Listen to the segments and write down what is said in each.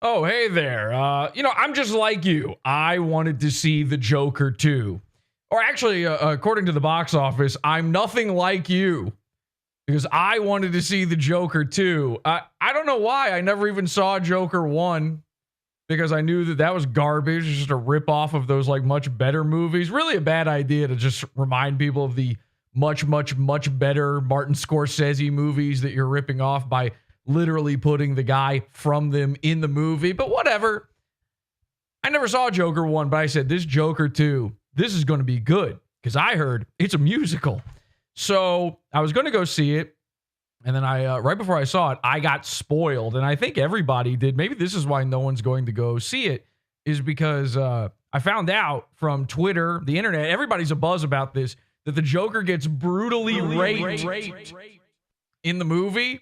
Oh, hey there. I'm just like you. I wanted to see the Joker too. Or actually, according to the box office, I'm nothing like you because I wanted to see the Joker too. I don't know why. I never even saw Joker 1 because I knew that was garbage. Just a rip off of those like much better movies. Really a bad idea to just remind people of the much, much, much better Martin Scorsese movies that you're ripping off by literally putting the guy from them in the movie, but whatever. I never saw Joker 1, but I said, this Joker 2, this is going to be good because I heard it's a musical. So I was going to go see it. And then right before I saw it, I got spoiled. And I think everybody did. Maybe this is why no one's going to go see it, is because I found out from Twitter, the internet, everybody's abuzz about this, that the Joker gets brutally raped in the movie.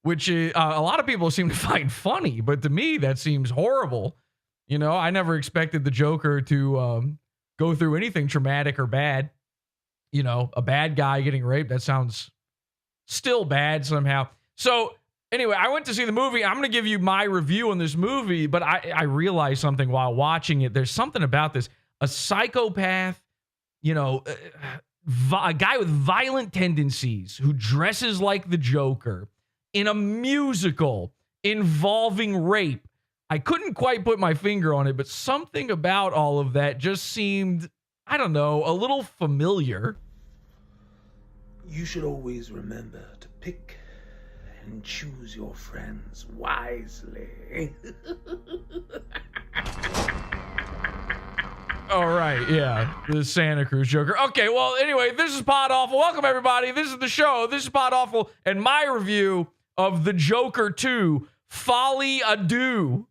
Which a lot of people seem to find funny, but to me, that seems horrible. I never expected the Joker to go through anything traumatic or bad. A bad guy getting raped, that sounds still bad somehow. So anyway, I went to see the movie. I'm going to give you my review on this movie, but I realized something while watching it. There's something about this. A psychopath, a guy with violent tendencies who dresses like the Joker in a musical involving rape. I couldn't quite put my finger on it, but something about all of that just seemed, I don't know, a little familiar. You should always remember to pick and choose your friends wisely. All right, yeah, the Santa Cruz Joker. Okay, well, anyway, this is Pod Awful. Welcome, everybody. This is the show. This is Pod Awful, and my review of the Joker 2, Folie A Deux.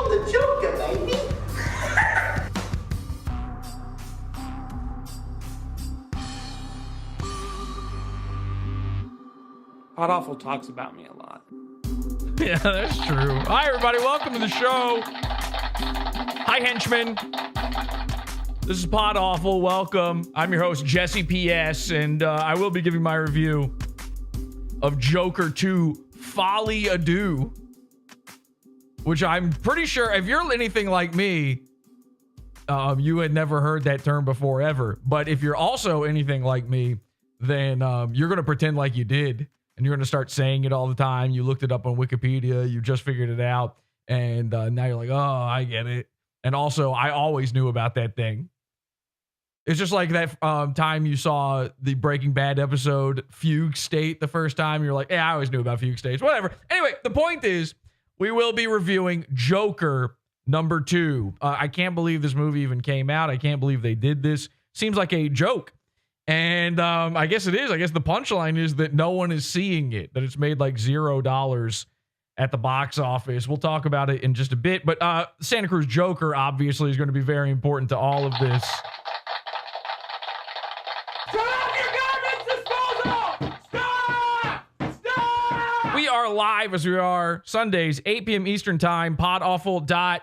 The Joker, baby. Pod Awful talks about me a lot. Yeah, that's true. Hi, everybody. Welcome to the show. Hi, henchmen. This is Pod Awful. Welcome. I'm your host, Jesse P.S., and I will be giving my review of Joker 2, Folie A Deux, which I'm pretty sure, if you're anything like me, you had never heard that term before ever. But if you're also anything like me, then you're going to pretend like you did. And you're going to start saying it all the time. You looked it up on Wikipedia. You just figured it out. And now you're like, oh, I get it. And also, I always knew about that thing. It's just like that time you saw the Breaking Bad episode Fugue State the first time. You're like, yeah, I always knew about Fugue States. Whatever. Anyway, the point is, we will be reviewing Joker number 2. I can't believe this movie even came out. I can't believe they did this. Seems like a joke. And I guess it is. I guess the punchline is that no one is seeing it, that it's made like $0 at the box office. We'll talk about it in just a bit. But Santa Cruz Joker obviously is going to be very important to all of this. We are live as we are Sundays, 8 p.m. Eastern Time, podawful.tv.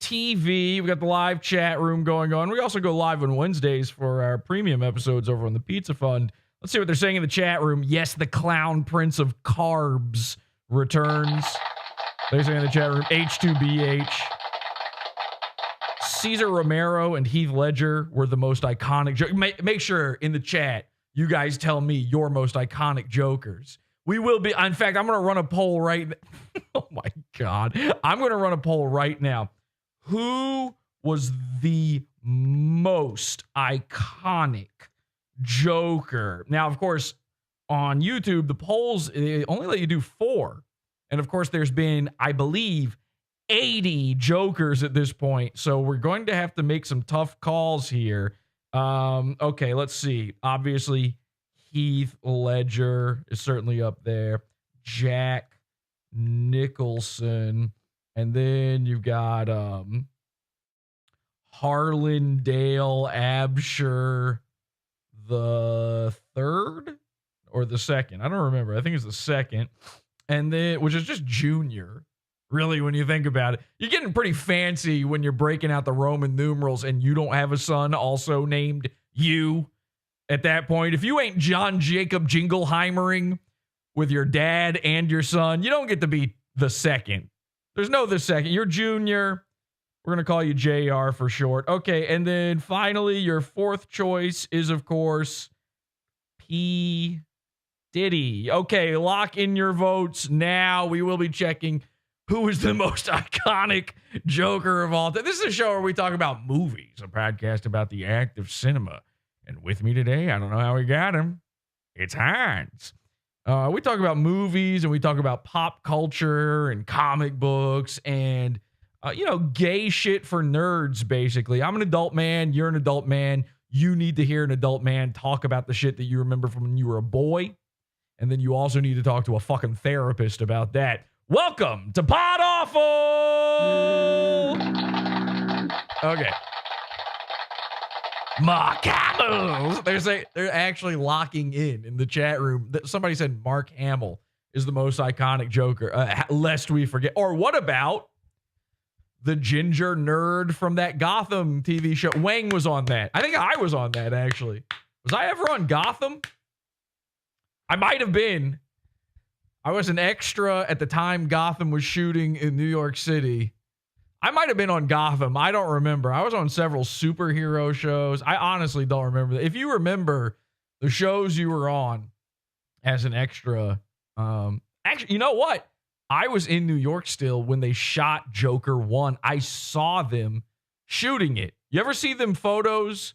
We got the live chat room going on. We also go live on Wednesdays for our premium episodes over on the Pizza Fund. Let's see what they're saying in the chat room. Yes, the Clown Prince of Carbs returns. They're saying in the chat room, H2BH. Cesar Romero and Heath Ledger were the most iconic. Make sure in the chat, you guys tell me your most iconic Jokers. We will be, in fact, I'm going to run a poll right now. Oh my God. I'm going to run a poll right now. Who was the most iconic Joker? Now, of course, on YouTube, the polls only let you do 4. And of course, there's been, I believe, 80 Jokers at this point. So we're going to have to make some tough calls here. Okay, let's see. Obviously, Heath Ledger is certainly up there. Jack Nicholson. And then you've got Harlan Dale Absher the third or the second. I don't remember. I think it's the second. And then, which is just junior. Really, when you think about it, you're getting pretty fancy when you're breaking out the Roman numerals and you don't have a son also named you at that point. If you ain't John Jacob Jingleheimering with your dad and your son, you don't get to be the second. There's no the second. You're junior. We're going to call you JR for short. Okay, and then finally, your fourth choice is, of course, P. Diddy. Okay, lock in your votes now. We will be checking who is the most iconic Joker of all time. This is a show where we talk about movies, a podcast about the act of cinema. And with me today, I don't know how we got him, it's Hans. We talk about movies and we talk about pop culture and comic books and, gay shit for nerds, basically. I'm an adult man. You're an adult man. You need to hear an adult man talk about the shit that you remember from when you were a boy. And then you also need to talk to a fucking therapist about that. Welcome to Pod Awful! Okay. Mark Hamill. They're actually locking in the chat room. Somebody said Mark Hamill is the most iconic Joker, lest we forget. Or what about the ginger nerd from that Gotham TV show? Wang was on that. I think I was on that, actually. Was I ever on Gotham? I might have been. I was an extra at the time Gotham was shooting in New York City. I might have been on Gotham. I don't remember. I was on several superhero shows. I honestly don't remember. If you remember the shows you were on as an extra, actually, you know what? I was in New York still when they shot Joker 1. I saw them shooting it. You ever see them photos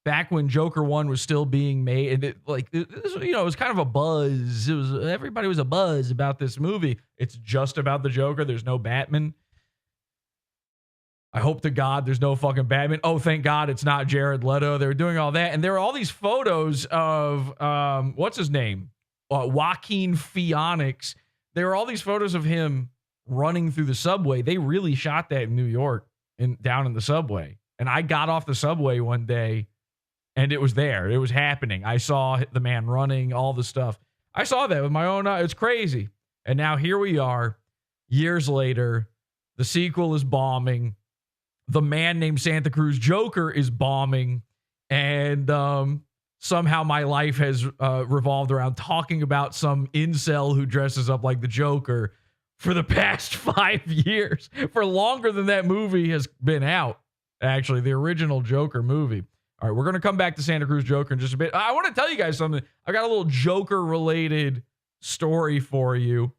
back when Joker 1 was still being made? And it was kind of a buzz. Everybody was a buzz about this movie. It's just about the Joker. There's no Batman. I hope to God there's no fucking Batman. Oh, thank God it's not Jared Leto. They were doing all that. And there were all these photos of, what's his name? Joaquin Phoenix. There were all these photos of him running through the subway. They really shot that in New York down in the subway. And I got off the subway one day and it was there. It was happening. I saw the man running, all the stuff. I saw that with my own eyes. It's crazy. And now here we are, years later. The sequel is bombing. The man named Santa Cruz Joker is bombing. And somehow my life has revolved around talking about some incel who dresses up like the Joker for the past 5 years. For longer than that movie has been out, actually, the original Joker movie. All right, we're going to come back to Santa Cruz Joker in just a bit. I want to tell you guys something. I got a little Joker-related story for you.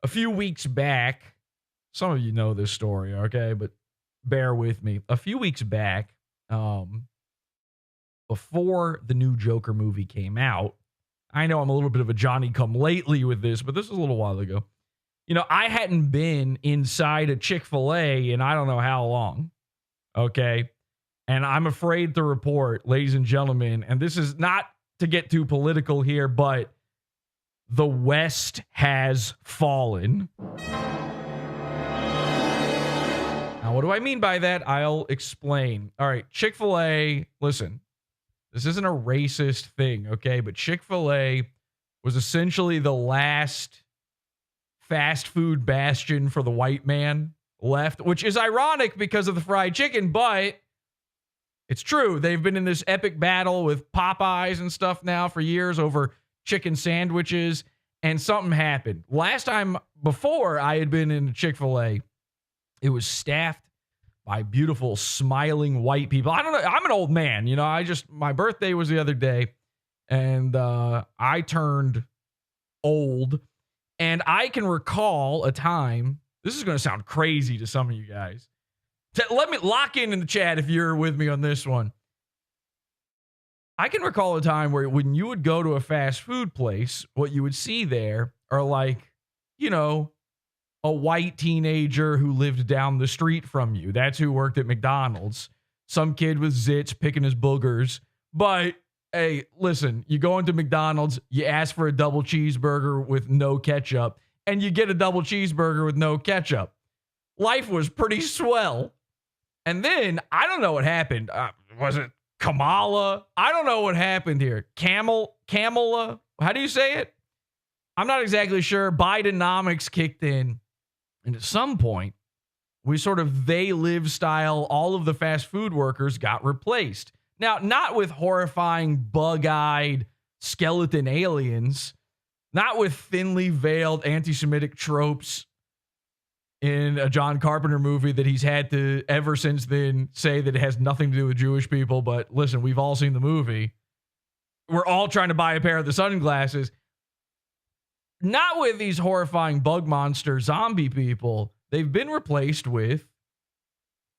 A few weeks back, some of you know this story, okay? But bear with me. A few weeks back, before the new Joker movie came out, I know I'm a little bit of a Johnny-come-lately with this, but this was a little while ago. I hadn't been inside a Chick-Fil-A in I don't know how long, okay? And I'm afraid to report, ladies and gentlemen, and this is not to get too political here, but the West has fallen. Now, what do I mean by that? I'll explain. All right, Chick-fil-A, listen, this isn't a racist thing, okay? But Chick-fil-A was essentially the last fast food bastion for the white man left, which is ironic because of the fried chicken, but it's true. They've been in this epic battle with Popeyes and stuff now for years over chicken sandwiches, and something happened. Last time before I had been in Chick-fil-A, it was staffed by beautiful, smiling white people. I don't know. I'm an old man. My birthday was the other day, and I turned old. And I can recall a time, this is going to sound crazy to some of you guys. Let me lock in the chat if you're with me on this one. I can recall a time where when you would go to a fast food place, what you would see there are like, a white teenager who lived down the street from you. That's who worked at McDonald's. Some kid with zits picking his boogers. But hey, listen, you go into McDonald's, you ask for a double cheeseburger with no ketchup, and you get a double cheeseburger with no ketchup. life was pretty swell. And then I don't know what happened. Was it Kamala? I don't know what happened here. Kamala? How do you say it? I'm not exactly sure. Bidenomics kicked in. And at some point, we sort of they live style, all of the fast food workers got replaced. Now, not with horrifying, bug-eyed skeleton aliens, not with thinly veiled anti-Semitic tropes in a John Carpenter movie that he's had to, ever since then, say that it has nothing to do with Jewish people. But listen, we've all seen the movie. We're all trying to buy a pair of the sunglasses. Not with these horrifying bug monster zombie people. They've been replaced with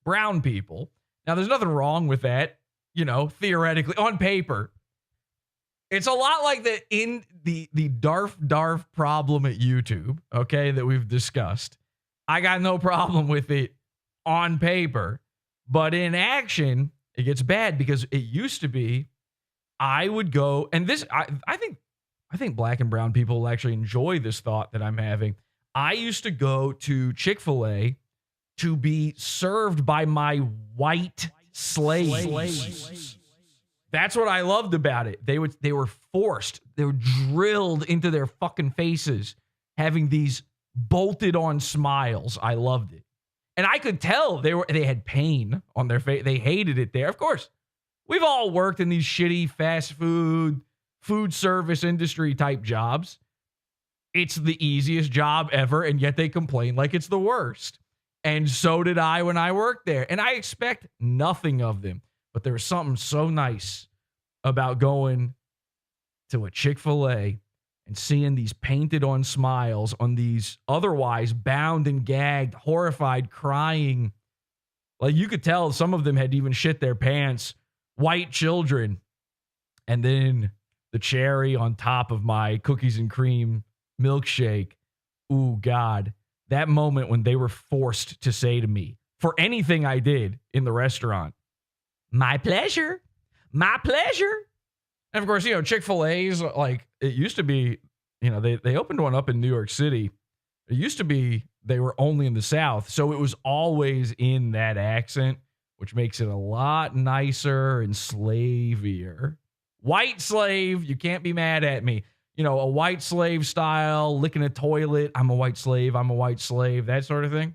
brown people. Now, there's nothing wrong with that, you know, theoretically, on paper. It's a lot like the DARF problem at YouTube, okay, that we've discussed. I got no problem with it on paper, but in action, it gets bad because it used to be I would go, and this, I think black and brown people will actually enjoy this thought that I'm having. I used to go to Chick-Fil-A to be served by my white slaves. That's what I loved about it. They were forced. They were drilled into their fucking faces, having these bolted on smiles. I loved it. And I could tell they had pain on their face. They hated it there. Of course, we've all worked in these shitty fast food service industry type jobs. It's the easiest job ever, and yet they complain like it's the worst. And so did I when I worked there. And I expect nothing of them. But there was something so nice about going to a Chick-fil-A and seeing these painted on smiles on these otherwise bound and gagged, horrified, crying. Like you could tell some of them had even shit their pants, white children. And then the cherry on top of my cookies and cream milkshake. Ooh, God. That moment when they were forced to say to me, for anything I did in the restaurant, my pleasure. My pleasure. And of course, you know, Chick-fil-A's like it used to be, you know, they opened one up in New York City. It used to be they were only in the South. So it was always in that accent, which makes it a lot nicer and slavier. White slave, you can't be mad at me. You know, a white slave style, licking a toilet. I'm a white slave. I'm a white slave. That sort of thing.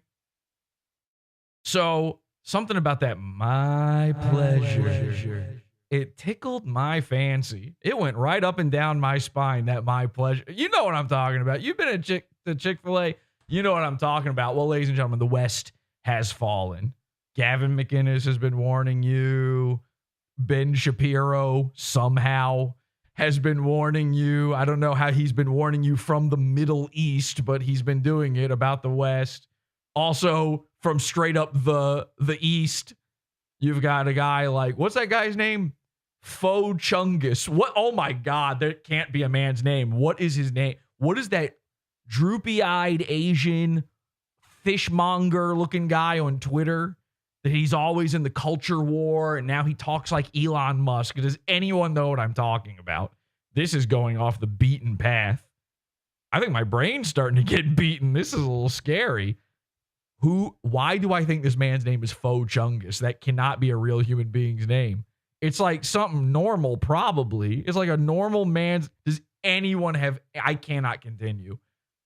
So something about that, my pleasure. It tickled my fancy. It went right up and down my spine, that my pleasure. You know what I'm talking about. You've been to Chick-fil-A. You know what I'm talking about. Well, ladies and gentlemen, the West has fallen. Gavin McInnes has been warning you. Ben Shapiro somehow has been warning you. I don't know how he's been warning you from the Middle East, but he's been doing it about the West. Also, from straight up the East, you've got a guy like, what's that guy's name? Fo Chungus. What? Oh my God, there can't be a man's name. What is his name? What is that droopy-eyed Asian fishmonger looking guy on Twitter that he's always in the culture war and now he talks like Elon Musk? Does anyone know what I'm talking about? This is going off the beaten path. I think my brain's starting to get beaten. This is a little scary. Why do I think this man's name is Fo Chungus? That cannot be a real human being's name. It's like something normal, probably. It's like a normal man's. Does anyone have? I cannot continue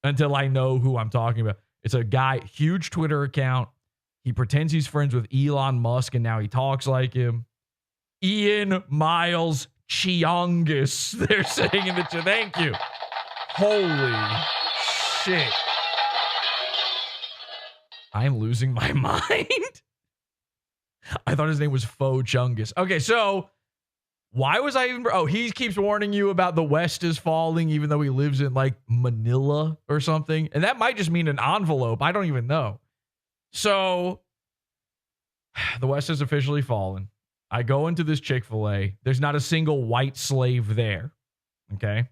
until I know who I'm talking about. It's a guy, huge Twitter account. He pretends he's friends with Elon Musk and now he talks like him. Ian Miles Chiongus. They're saying in the chat. Thank you. Holy shit. I'm losing my mind. I thought his name was Fo Chungus. Okay, so why was I even... Oh, he keeps warning you about the West is falling, even though he lives in, like, Manila or something. And that might just mean an envelope. I don't even know. So, the West has officially fallen. I go into this Chick-fil-A. There's not a single white slave there. Okay?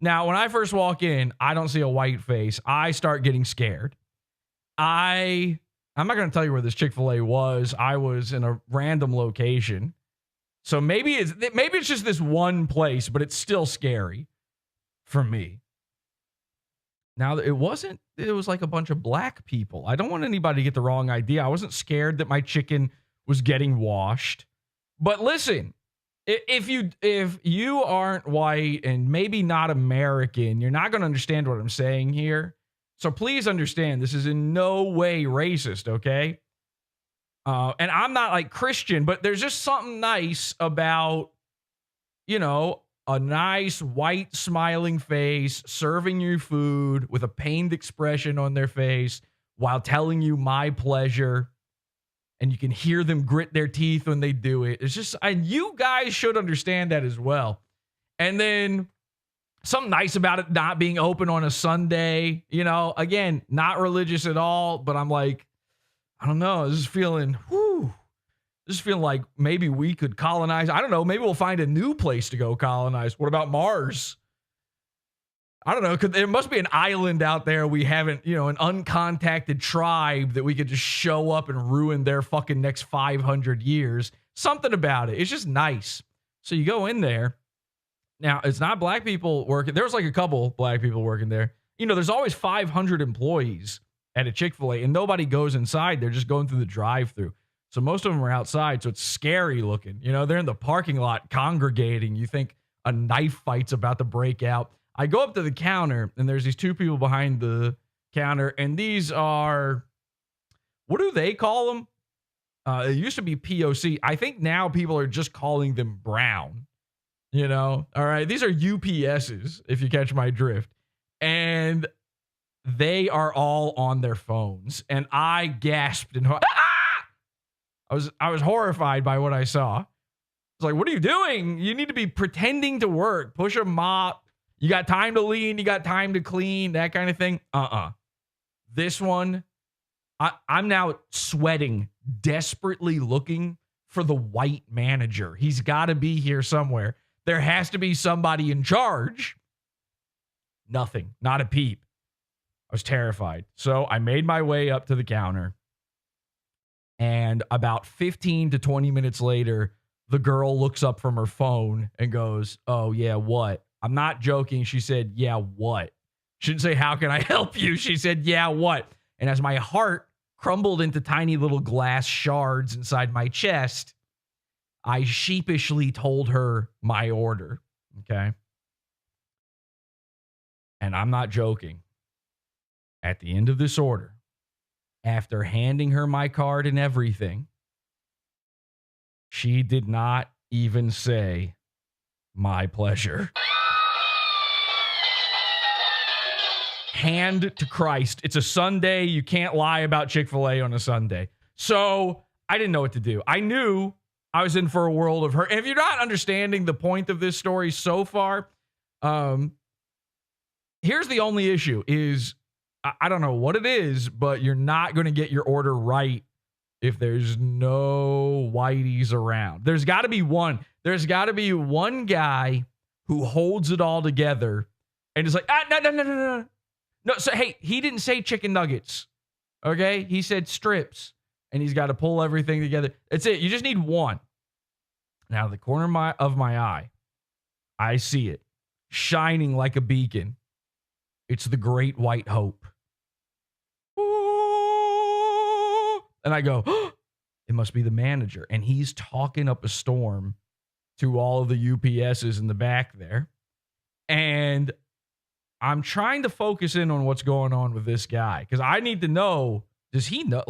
Now, when I first walk in, I don't see a white face. I start getting scared. I'm not going to tell you where this Chick-fil-A was. I was in a random location. So maybe it's just this one place, but it's still scary for me. Now, it was like a bunch of black people. I don't want anybody to get the wrong idea. I wasn't scared that my chicken was getting washed. But listen, if you aren't white and maybe not American, you're not going to understand what I'm saying here. So please understand, this is in no way racist, okay? And I'm not like Christian, but there's just something nice about, you know, a nice white smiling face serving you food with a pained expression on their face while telling you my pleasure. And you can hear them grit their teeth when they do it. It's just, and you guys should understand that as well. And then something nice about it not being open on a Sunday, you know, again, not religious at all, but I'm like, I don't know, this is feeling like maybe we could colonize. I don't know, maybe we'll find a new place to go colonize. What about Mars? I don't know, there must be an island out there we haven't, you know, an uncontacted tribe that we could just show up and ruin their fucking next 500 years. Something about it. It's just nice. So you go in there. Now, it's not black people working. There's like a couple black people working there. You know, there's always 500 employees at a Chick-Fil-A, and nobody goes inside. They're just going through the drive-thru. So most of them are outside, so it's scary looking. You know, they're in the parking lot congregating. You think a knife fight's about to break out. I go up to the counter, and there's these two people behind the counter, and these are, what do they call them? It used to be POC. I think now people are just calling them brown. You know, all right. These are UPSs, if you catch my drift. And they are all on their phones. And I gasped and I was horrified by what I saw. It's like, what are you doing? You need to be pretending to work. Push a mop. You got time to lean. You got time to clean. That kind of thing. This one, I'm now sweating, desperately looking for the white manager. He's got to be here somewhere. There has to be somebody in charge. Nothing. Not a peep. I was terrified. So I made my way up to the counter. And about 15 to 20 minutes later, the girl looks up from her phone and goes, "Oh, yeah, what?" I'm not joking. She said, "Yeah, what?" She didn't say, "How can I help you?" She said, "Yeah, what?" And as my heart crumbled into tiny little glass shards inside my chest, I sheepishly told her my order, okay? And I'm not joking. At the end of this order, after handing her my card and everything, she did not even say, "My pleasure." Hand to Christ. It's a Sunday. You can't lie about Chick-fil-A on a Sunday. So I didn't know what to do. I knew I was in for a world of hurt. And if you're not understanding the point of this story so far, here's the only issue is, I don't know what it is, but you're not going to get your order right if there's no whiteys around. There's got to be one. There's got to be one guy who holds it all together and is like, no. No, so hey, he didn't say chicken nuggets. Okay? He said strips. And he's got to pull everything together. That's it. You just need one. Now, the corner of my eye, I see it shining like a beacon. It's the Great White Hope. And I go, oh, it must be the manager. And he's talking up a storm to all of the UPSs in the back there. And I'm trying to focus in on what's going on with this guy, because I need to know, does he know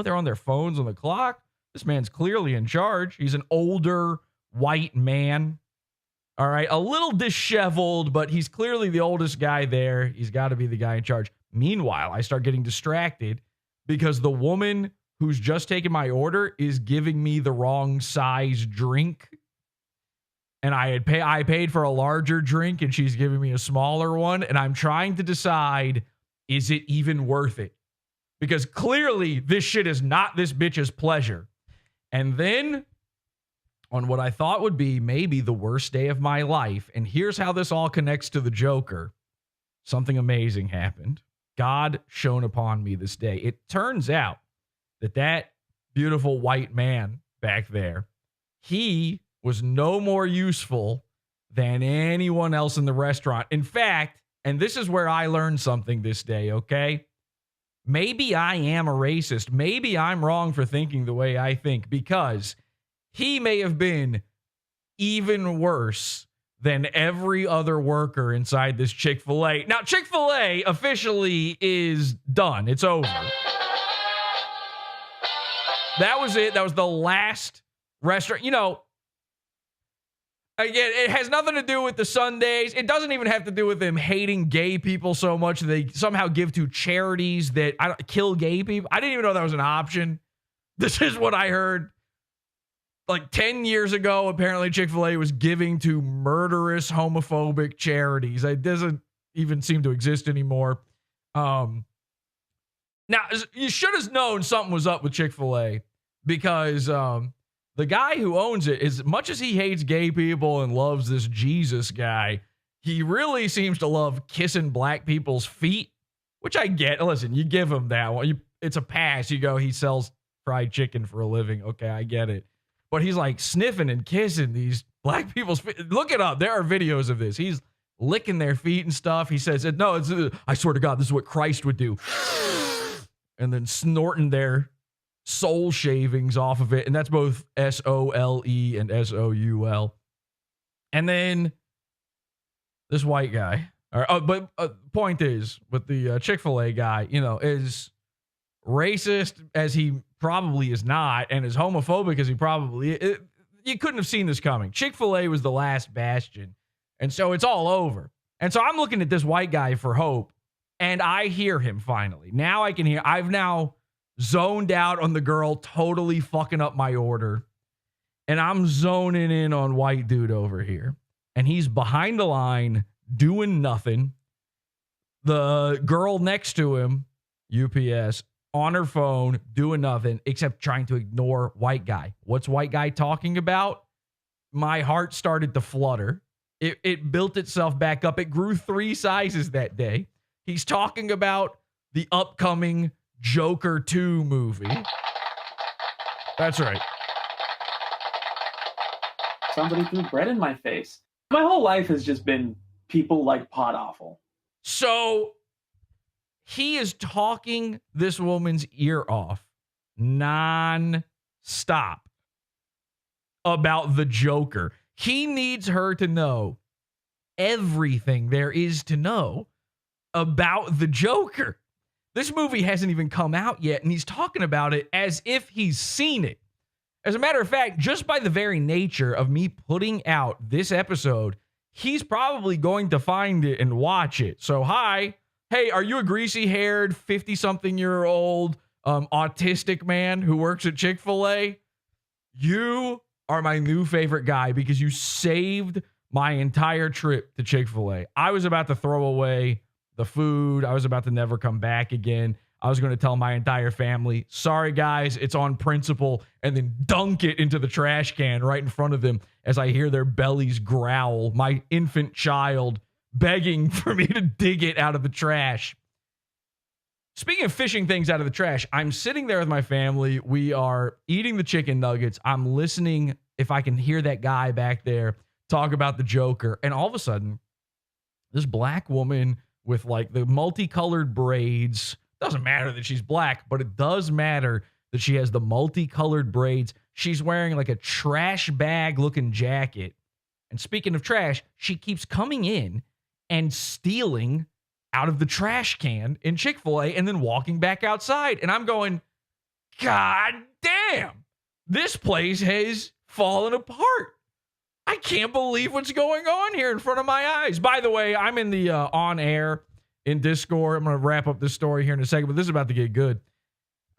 they're on their phones on the clock? This man's clearly in charge. He's an older white man. All right. A little disheveled, but he's clearly the oldest guy there. He's got to be the guy in charge. Meanwhile, I start getting distracted because the woman who's just taken my order is giving me the wrong size drink. And I paid for a larger drink and she's giving me a smaller one. And I'm trying to decide, is it even worth it? Because clearly this shit is not this bitch's pleasure. And then on what I thought would be maybe the worst day of my life, and here's how this all connects to the Joker, something amazing happened. God shone upon me this day. It turns out that beautiful white man back there, he was no more useful than anyone else in the restaurant. In fact, And this is where I learned something this day, okay? Maybe I am a racist. Maybe I'm wrong for thinking the way I think, because he may have been even worse than every other worker inside this Chick-fil-A. Now, Chick-fil-A officially is done. It's over. That was it. That was the last restaurant. You know, again, it has nothing to do with the Sundays. It doesn't even have to do with them hating gay people so much that they somehow give to charities that kill gay people. I didn't even know that was an option. This is what I heard. Like 10 years ago, apparently Chick-fil-A was giving to murderous homophobic charities. It doesn't even seem to exist anymore. Now, you should have known something was up with Chick-fil-A, because the guy who owns it, as much as he hates gay people and loves this Jesus guy, he really seems to love kissing black people's feet, which I get. Listen, you give him that one. It's a pass. You go, he sells fried chicken for a living. Okay, I get it. But he's like sniffing and kissing these black people's feet. Look it up. There are videos of this. He's licking their feet and stuff. He says, no, I swear to God, this is what Christ would do. And then snorting their soul shavings off of it. And that's both S-O-L-E and S-O-U-L. And then this white guy. But point is, with the Chick-fil-A guy, you know, is racist as he probably is not, and as homophobic as he probably is. You couldn't have seen this coming. Chick-fil-A was the last bastion. And so it's all over. And so I'm looking at this white guy for hope, and I hear him finally. Now I can hear. I've now zoned out on the girl totally fucking up my order, and I'm zoning in on white dude over here. And he's behind the line doing nothing. The girl next to him, UPS, on her phone, doing nothing except trying to ignore white guy. What's white guy talking about? My heart started to flutter. It built itself back up. It grew 3 sizes that day. He's talking about the upcoming Joker 2 movie. That's right. Somebody threw bread in my face. My whole life has just been people like Pod Awful. So he is talking this woman's ear off non-stop about the Joker. He needs her to know everything there is to know about the Joker. This movie hasn't even come out yet, and he's talking about it as if he's seen it. As a matter of fact, just by the very nature of me putting out this episode, he's probably going to find it and watch it. So, hey, are you a greasy-haired, 50-something-year-old autistic man who works at Chick-fil-A? You are my new favorite guy because you saved my entire trip to Chick-fil-A. I was about to throw away the food. I was about to never come back again. I was going to tell my entire family, sorry, guys, it's on principle, and then dunk it into the trash can right in front of them as I hear their bellies growl, my infant child begging for me to dig it out of the trash. Speaking of fishing things out of the trash, I'm sitting there with my family. We are eating the chicken nuggets. I'm listening if I can hear that guy back there talk about the Joker. And all of a sudden, this black woman with like the multicolored braids, doesn't matter that she's black, but it does matter that she has the multicolored braids. She's wearing like a trash bag looking jacket. And speaking of trash, she keeps coming in and stealing out of the trash can in Chick-fil-A and then walking back outside. And I'm going, God damn, this place has fallen apart. I can't believe what's going on here in front of my eyes. By the way, I'm in the on air in Discord. I'm going to wrap up this story here in a second, but this is about to get good.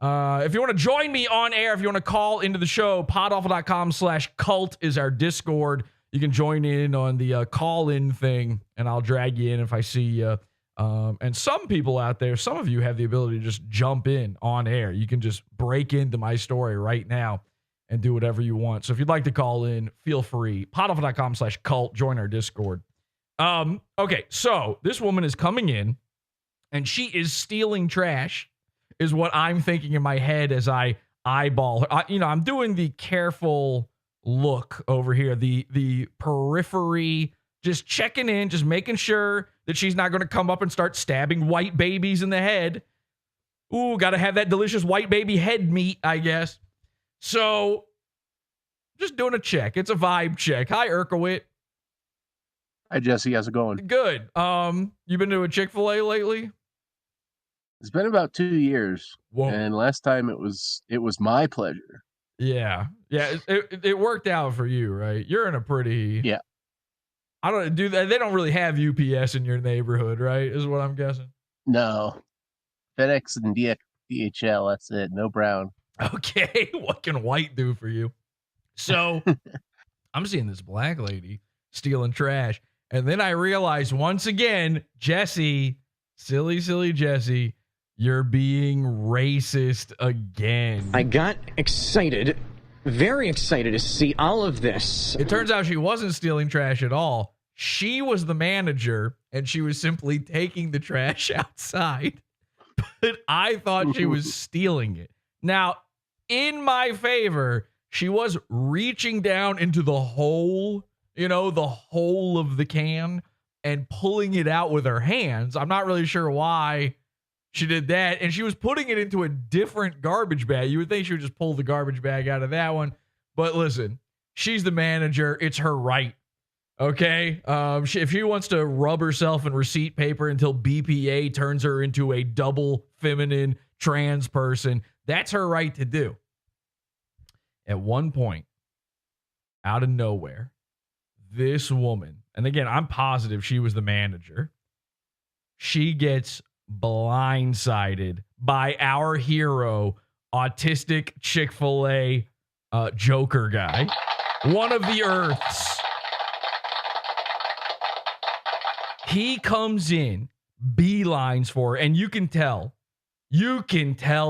If you want to join me on air, if you want to call into the show, podawful.com/cult is our Discord. You can join in on the call-in thing, and I'll drag you in if I see you. And some people out there, some of you have the ability to just jump in on air. You can just break into my story right now and do whatever you want. So if you'd like to call in, feel free. podawful.com/cult, join our Discord. Okay, so this woman is coming in, and she is stealing trash, is what I'm thinking in my head as I eyeball her. I'm doing the careful look over here, the periphery, just checking in, just making sure that she's not going to come up and start stabbing white babies in the head. Ooh, got to have that delicious white baby head meat, I guess. So just doing a check. It's a vibe check. Hi, Urkowit. Hi, Jesse. How's it going? Good. You been to a Chick-Fil-A lately? It's been about 2 years. Whoa. And last time it was my pleasure. Yeah. It worked out for you, right? You're in a pretty. Yeah. I don't do that. They don't really have UPS in your neighborhood, right? Is what I'm guessing. No. FedEx and DHL. That's it. No brown. Okay. What can white do for you? So I'm seeing this black lady stealing trash. And then I realized once again, Jesse, silly Jesse, you're being racist again. I got excited, very excited to see all of this. It turns out she wasn't stealing trash at all. She was the manager, and she was simply taking the trash outside. But I thought she was stealing it. Now, in my favor, she was reaching down into the hole, the hole of the can, and pulling it out with her hands. I'm not really sure why she did that. And she was putting it into a different garbage bag. You would think she would just pull the garbage bag out of that one. But listen, she's the manager. It's her right. Okay? If she wants to rub herself in receipt paper until BPA turns her into a double feminine trans person, that's her right to do. At one point, out of nowhere, this woman, and again, I'm positive she was the manager, she gets blindsided by our hero, autistic Chick-Fil-A Joker guy, one of the Earths. He comes in, beelines for her, and you can tell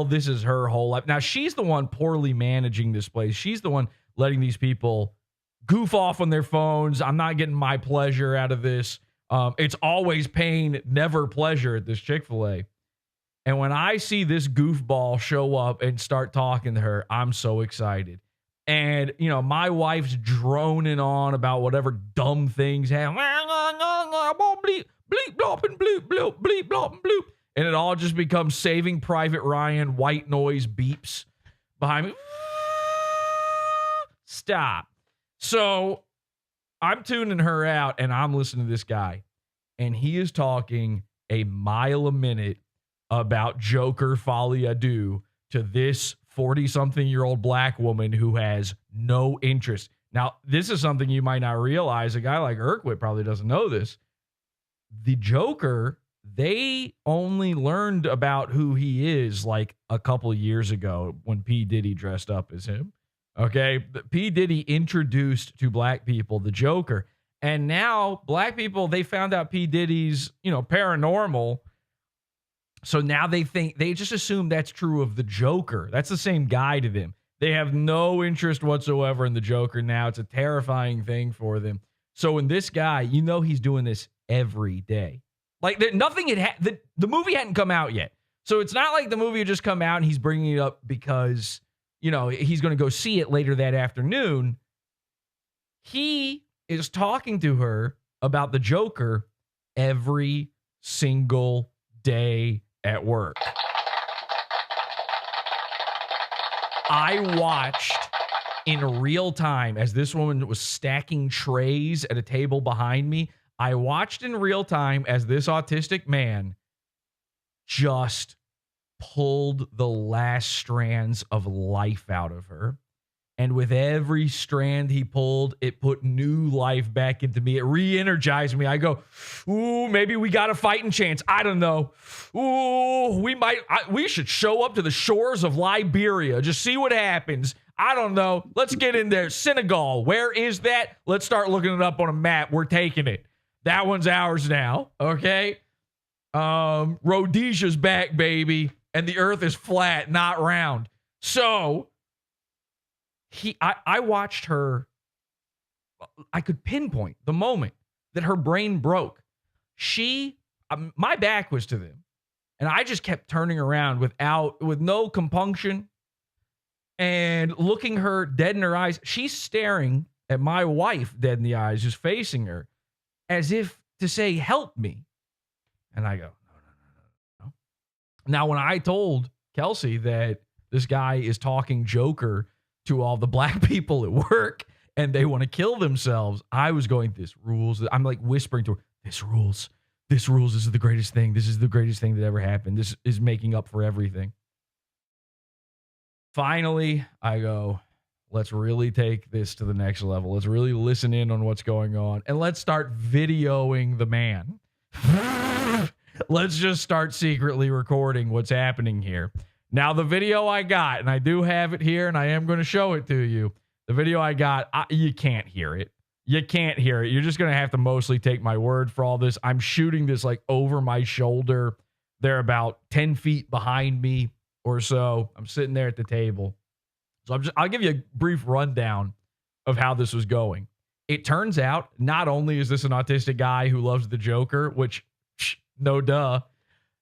this is her whole life. Now, she's the one poorly managing this place. She's the one letting these people goof off on their phones. I'm not getting my pleasure out of this. It's always pain, never pleasure at this Chick-fil-A. And when I see this goofball show up and start talking to her, I'm so excited. And, my wife's droning on about whatever dumb things happen. Bleep, bleep, blop, and bloop, bloop, bleep, blop, and bloop. And it all just becomes Saving Private Ryan, white noise beeps behind me. Stop. So I'm tuning her out, and I'm listening to this guy. And he is talking a mile a minute about Joker Folie A Deux to this 40-something-year-old black woman who has no interest. Now, this is something you might not realize. A guy like Urquhart probably doesn't know this. The Joker, they only learned about who he is like a couple years ago when P. Diddy dressed up as him. Okay? P. Diddy introduced to black people the Joker. And now black people, they found out P. Diddy's, paranormal. So now they just assume that's true of the Joker. That's the same guy to them. They have no interest whatsoever in the Joker now. It's a terrifying thing for them. So when this guy, he's doing this every day. Like nothing had the movie hadn't come out yet. So it's not like the movie had just come out and he's bringing it up because, he's going to go see it later that afternoon. He is talking to her about the Joker every single day at work. I watched in real time as this woman was stacking trays at a table behind me. I watched in real time as this autistic man just pulled the last strands of life out of her. And with every strand he pulled, it put new life back into me. It re-energized me. I go, ooh, maybe we got a fighting chance. I don't know. Ooh, we should show up to the shores of Liberia. Just see what happens. I don't know. Let's get in there. Senegal, where is that? Let's start looking it up on a map. We're taking it. That one's ours now, okay? Rhodesia's back, baby. And the earth is flat, not round. So I watched her. I could pinpoint the moment that her brain broke. My back was to them, and I just kept turning around with no compunction and looking her dead in her eyes. She's staring at my wife dead in the eyes, just facing her. as if to say, help me. And I go, no. Now, when I told Kelsey that this guy is talking Joker to all the black people at work and they want to kill themselves, I was going, this rules. I'm like whispering to her, this rules. This rules. This is the greatest thing. This is the greatest thing that ever happened. This is making up for everything. Finally, I go, let's really take this to the next level. Let's really listen in on what's going on. And let's start videoing the man. Let's just start secretly recording what's happening here. Now, the video I got, and I do have it here, and I am going to show it to you. The video I got, you can't hear it. You can't hear it. You're just going to have to mostly take my word for all this. I'm shooting this like over my shoulder. They're about 10 feet behind me or so. I'm sitting there at the table. So I'll give you a brief rundown of how this was going. It turns out not only is this an autistic guy who loves the Joker, which, no duh,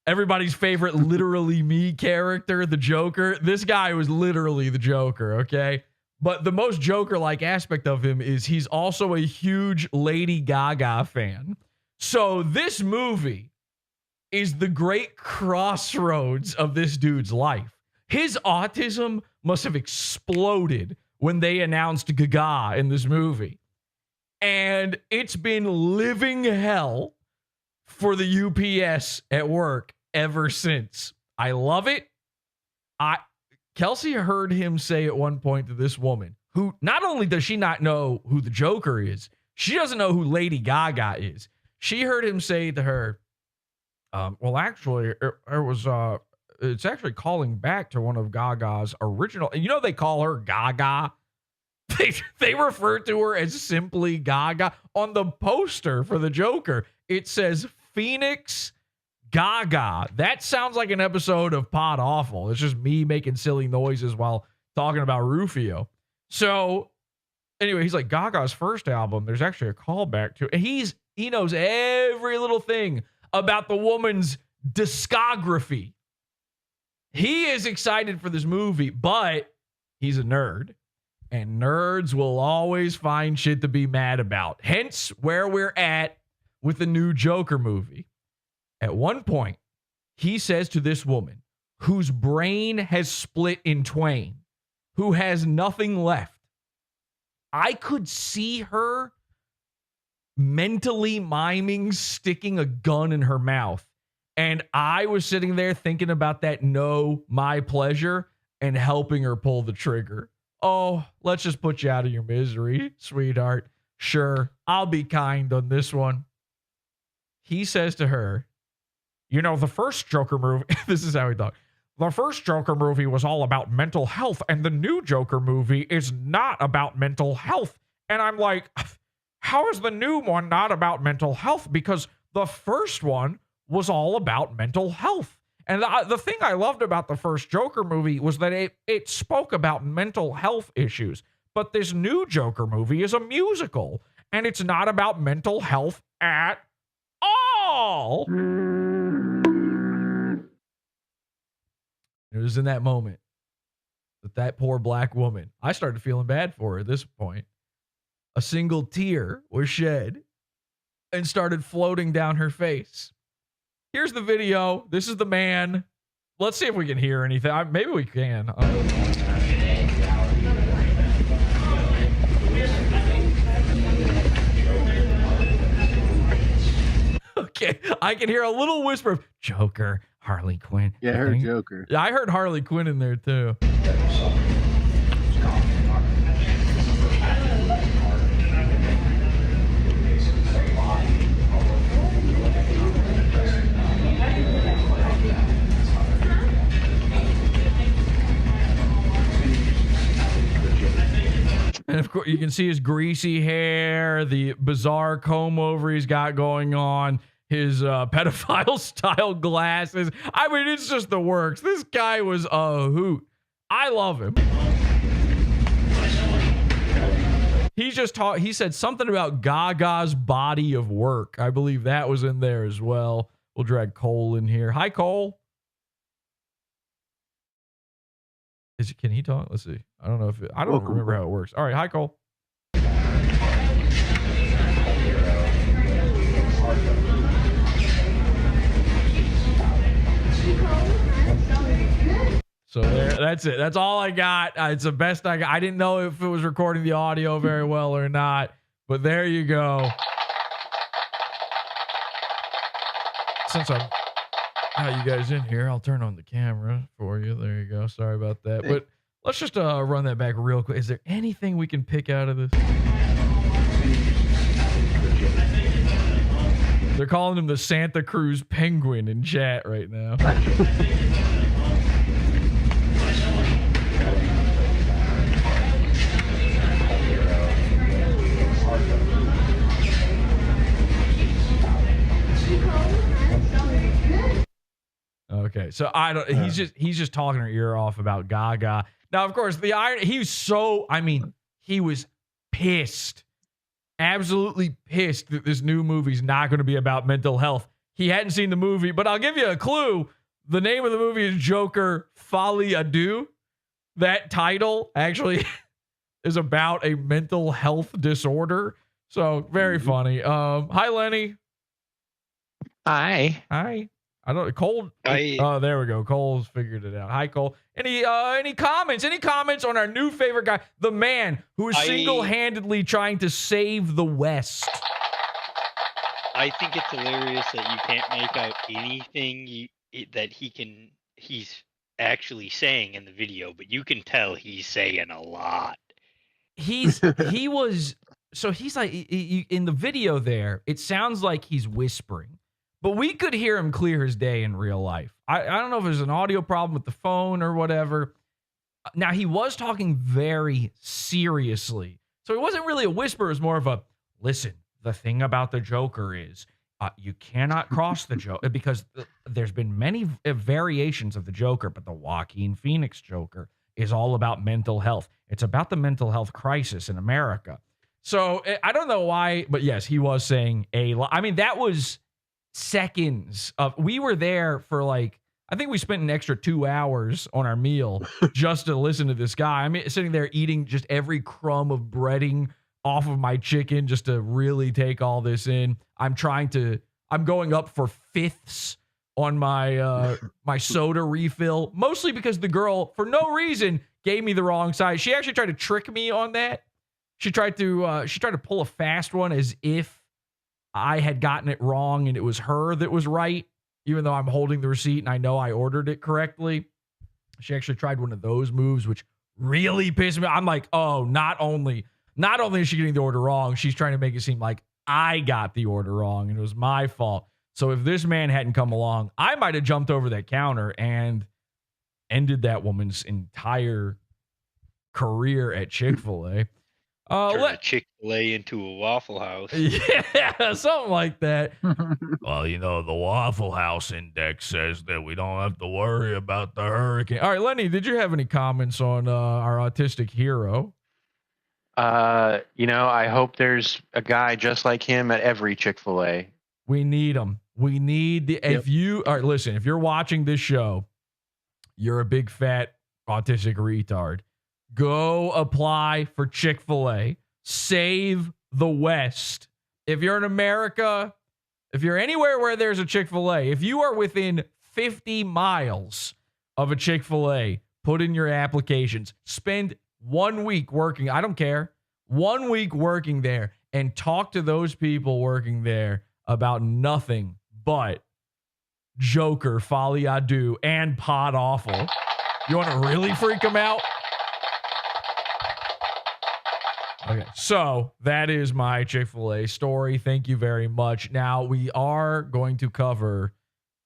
everybody's favorite literally me character, the Joker. This guy was literally the Joker, okay? But the most Joker-like aspect of him is he's also a huge Lady Gaga fan. So this movie is the great crossroads of this dude's life. His autism must have exploded when they announced Gaga in this movie. And it's been living hell for the UPS at work ever since. I love it. Kelsey heard him say at one point to this woman, who not only does she not know who the Joker is, she doesn't know who Lady Gaga is. She heard him say to her, well, actually, it's actually calling back to one of Gaga's original. And you know, they call her Gaga. They refer to her as simply Gaga. On the poster for the Joker, it says Phoenix Gaga. That sounds like an episode of Pod Awful. It's just me making silly noises while talking about Rufio. So anyway, he's like, Gaga's first album, there's actually a callback to, and he knows every little thing about the woman's discography. He is excited for this movie, but he's a nerd. And nerds will always find shit to be mad about. Hence where we're at with the new Joker movie. At one point, he says to this woman, whose brain has split in twain, who has nothing left, I could see her mentally miming sticking a gun in her mouth. And I was sitting there thinking about that no, my pleasure, and helping her pull the trigger. Oh, let's just put you out of your misery, sweetheart. Sure, I'll be kind on this one. He says to her, you know, the first Joker movie, this is how he talked. The first Joker movie was all about mental health, and the new Joker movie is not about mental health. And I'm like, how is the new one not about mental health? Because the first one was all about mental health. And the thing I loved about the first Joker movie was that it spoke about mental health issues. But this new Joker movie is a musical, and it's not about mental health at all. It was in that moment that poor black woman, I started feeling bad for her at this point. A single tear was shed and started floating down her face. Here's the video. This is the man. Let's see if we can hear anything. Maybe we can. Okay, I can hear a little whisper of Joker, Harley Quinn. Yeah, I heard Joker. Yeah, I heard Harley Quinn in there too. And of course, you can see his greasy hair, the bizarre comb over he's got going on, his pedophile style glasses. I mean, it's just the works. This guy was a hoot. I love him. He said something about Gaga's body of work. I believe that was in there as well. We'll drag Cole in here. Hi, Cole. Can he talk? Let's see. I don't know if I don't remember how it works. All right, hi Cole. That's it. That's all I got. It's the best I got. I didn't know if it was recording the audio very well or not, but there you go. Since I got you guys in here, I'll turn on the camera for you. There you go. Sorry about that. But let's just run that back real quick. Is there anything we can pick out of this? They're calling him the Santa Cruz Penguin in chat right now. Okay, so I don't. He's just talking her ear off about Gaga. Now, of course, the irony. He was pissed. Absolutely pissed that this new movie's not going to be about mental health. He hadn't seen the movie, but I'll give you a clue. The name of the movie is Joker Folie A Deux. That title actually is about a mental health disorder. So very funny. Hi, Lenny. Hi. I don't. Cole. Oh, there we go. Cole's figured it out. Hi, Cole. Any comments? Any comments on our new favorite guy, the man who is single-handedly trying to save the West? I think it's hilarious that you can't make out anything that he's actually saying in the video, but you can tell he's saying a lot. He's like in the video there. It sounds like he's whispering. But we could hear him clear his day in real life. I don't know if there's an audio problem with the phone or whatever. Now, he was talking very seriously. So it wasn't really a whisper. It was more of a, listen, the thing about the Joker is you cannot cross the Joker because there's been many variations of the Joker, but the Joaquin Phoenix Joker is all about mental health. It's about the mental health crisis in America. So I don't know why, but yes, he was saying a lot. I mean, that was seconds of, we were there for like, I think we spent an extra 2 hours on our meal just to listen to this guy. I mean, sitting there eating just every crumb of breading off of my chicken just to really take all this in. I'm going up for fifths on my my soda refill, mostly because the girl, for no reason, gave me the wrong size. She actually tried to trick me on that. She tried to pull a fast one as if I had gotten it wrong and it was her that was right, even though I'm holding the receipt and I know I ordered it correctly. She actually tried one of those moves, which really pissed me. I'm like, oh, not only is she getting the order wrong, she's trying to make it seem like I got the order wrong and it was my fault. So if this man hadn't come along, I might have jumped over that counter and ended that woman's entire career at Chick-Fil-A. Turn Chick-fil-A into a Waffle House. Yeah, something like that. Well, the Waffle House index says that we don't have to worry about the hurricane. All right, Lenny, did you have any comments on our autistic hero? I hope there's a guy just like him at every Chick-fil-A. We need him. We need the. Yep. All right, listen, if you're watching this show, you're a big fat autistic retard. Go apply for Chick-fil-A. Save the West. If you're in America, if you're anywhere where there's a Chick-fil-A, if you are within 50 miles of a Chick-fil-A, put in your applications. Spend 1 week working. I don't care. 1 week working there and talk to those people working there about nothing but Joker, Folie A Deux, and Pod Awful. You want to really freak them out? Okay, so that is my Chick-fil-A story. Thank you very much. Now, we are going to cover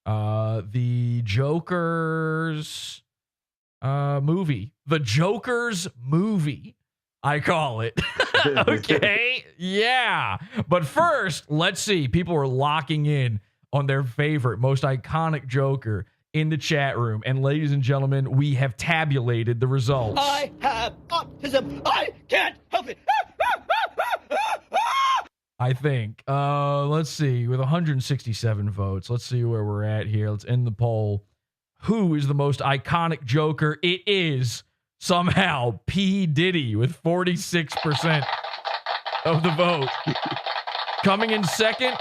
the Joker's movie. The Joker's movie, I call it. Okay, yeah. But first, let's see. People are locking in on their favorite, most iconic Joker in the chat room. And ladies and gentlemen, we have tabulated the results. I have autism. I can't help it. I think. Let's see. With 167 votes, let's see where we're at here. Let's end the poll. Who is the most iconic Joker? It is somehow P. Diddy with 46% of the vote. Coming in second,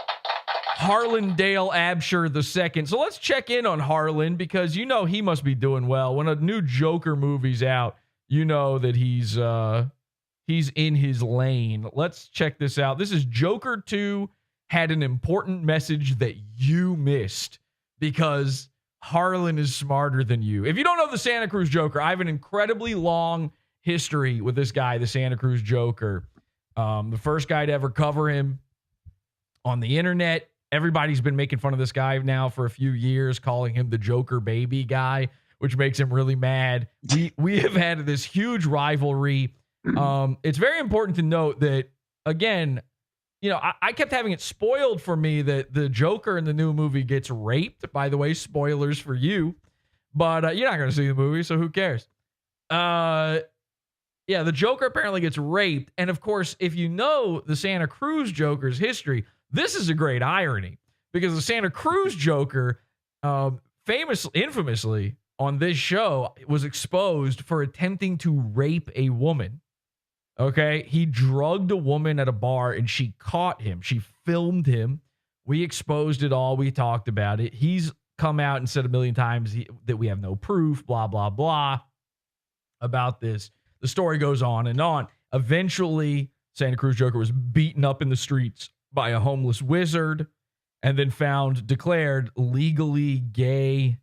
Harlan Dale Absher II. So let's check in on Harlan because you know he must be doing well. When a new Joker movie's out, you know that he's in his lane. Let's check this out. This is Joker 2 had an important message that you missed because Harlan is smarter than you. If you don't know the Santa Cruz Joker, I have an incredibly long history with this guy, the Santa Cruz Joker. The first guy to ever cover him on the internet. Everybody's been making fun of this guy now for a few years, calling him the Joker baby guy, which makes him really mad. We have had this huge rivalry. It's very important to note that, again, you know, I kept having it spoiled for me that the Joker in the new movie gets raped. By the way, spoilers for you. But you're not going to see the movie, so who cares? Yeah, the Joker apparently gets raped. And, of course, if you know the Santa Cruz Joker's history, this is a great irony because the Santa Cruz Joker, infamously on this show, was exposed for attempting to rape a woman. Okay, he drugged a woman at a bar and she caught him. She filmed him. We exposed it all. We talked about it. He's come out and said a million times that we have no proof, blah, blah, blah, about this. The story goes on and on. Eventually, Santa Cruz Joker was beaten up in the streets by a homeless wizard and then found declared legally gay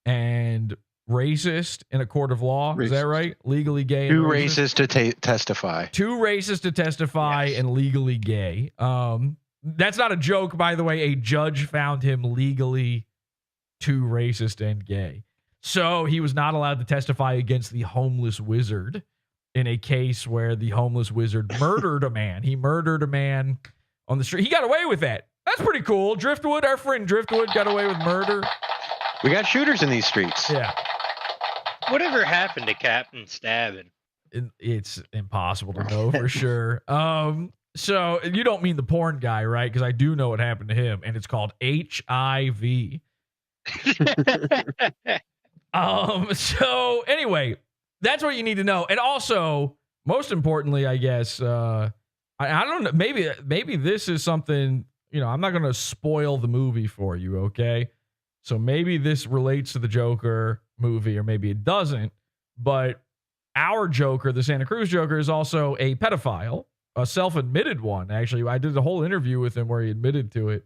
and racist in a court of law. Racist. Is that right? Legally gay. Too racist to testify. Too racist to testify and legally gay. That's not a joke, by the way. A judge found him legally too racist and gay. So he was not allowed to testify against the homeless wizard in a case where the homeless wizard murdered a man. He murdered a man on the street. He got away with that. That's pretty cool. Driftwood, our friend Driftwood, got away with murder. We got shooters in these streets. Yeah. Whatever happened to Captain Stabbing? It's impossible to know for sure. So you don't mean the porn guy, right? Because I do know what happened to him, and it's called HIV. So anyway, that's what you need to know. And also, most importantly, I guess, I don't know, maybe this is something, you know, I'm not going to spoil the movie for you, okay? So maybe this relates to the Joker movie, or maybe it doesn't. But our Joker, the Santa Cruz Joker, is also a pedophile, a self-admitted one. Actually, I did a whole interview with him where he admitted to it.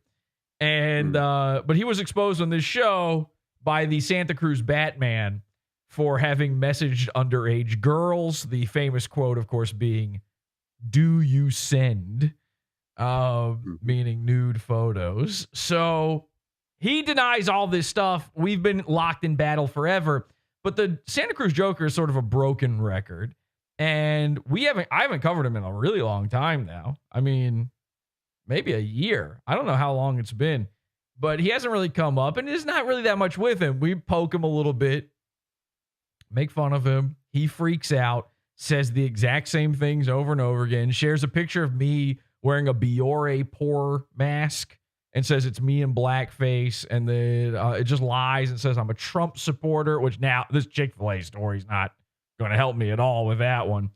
And but he was exposed on this show by the Santa Cruz Batman for having messaged underage girls. The famous quote, of course, being, "Do you send?" Meaning nude photos. So he denies all this stuff. We've been locked in battle forever. But the Santa Cruz Joker is sort of a broken record. And I haven't covered him in a really long time now. I mean, maybe a year. I don't know how long it's been. But he hasn't really come up. And there's not really that much with him. We poke him a little bit. Make fun of him. He freaks out. Says the exact same things over and over again. Shares a picture of me wearing a Biore Pour mask. And says it's me in blackface, and then it just lies and says I'm a Trump supporter, which now this Chick-Fil-A story is not going to help me at all with that one.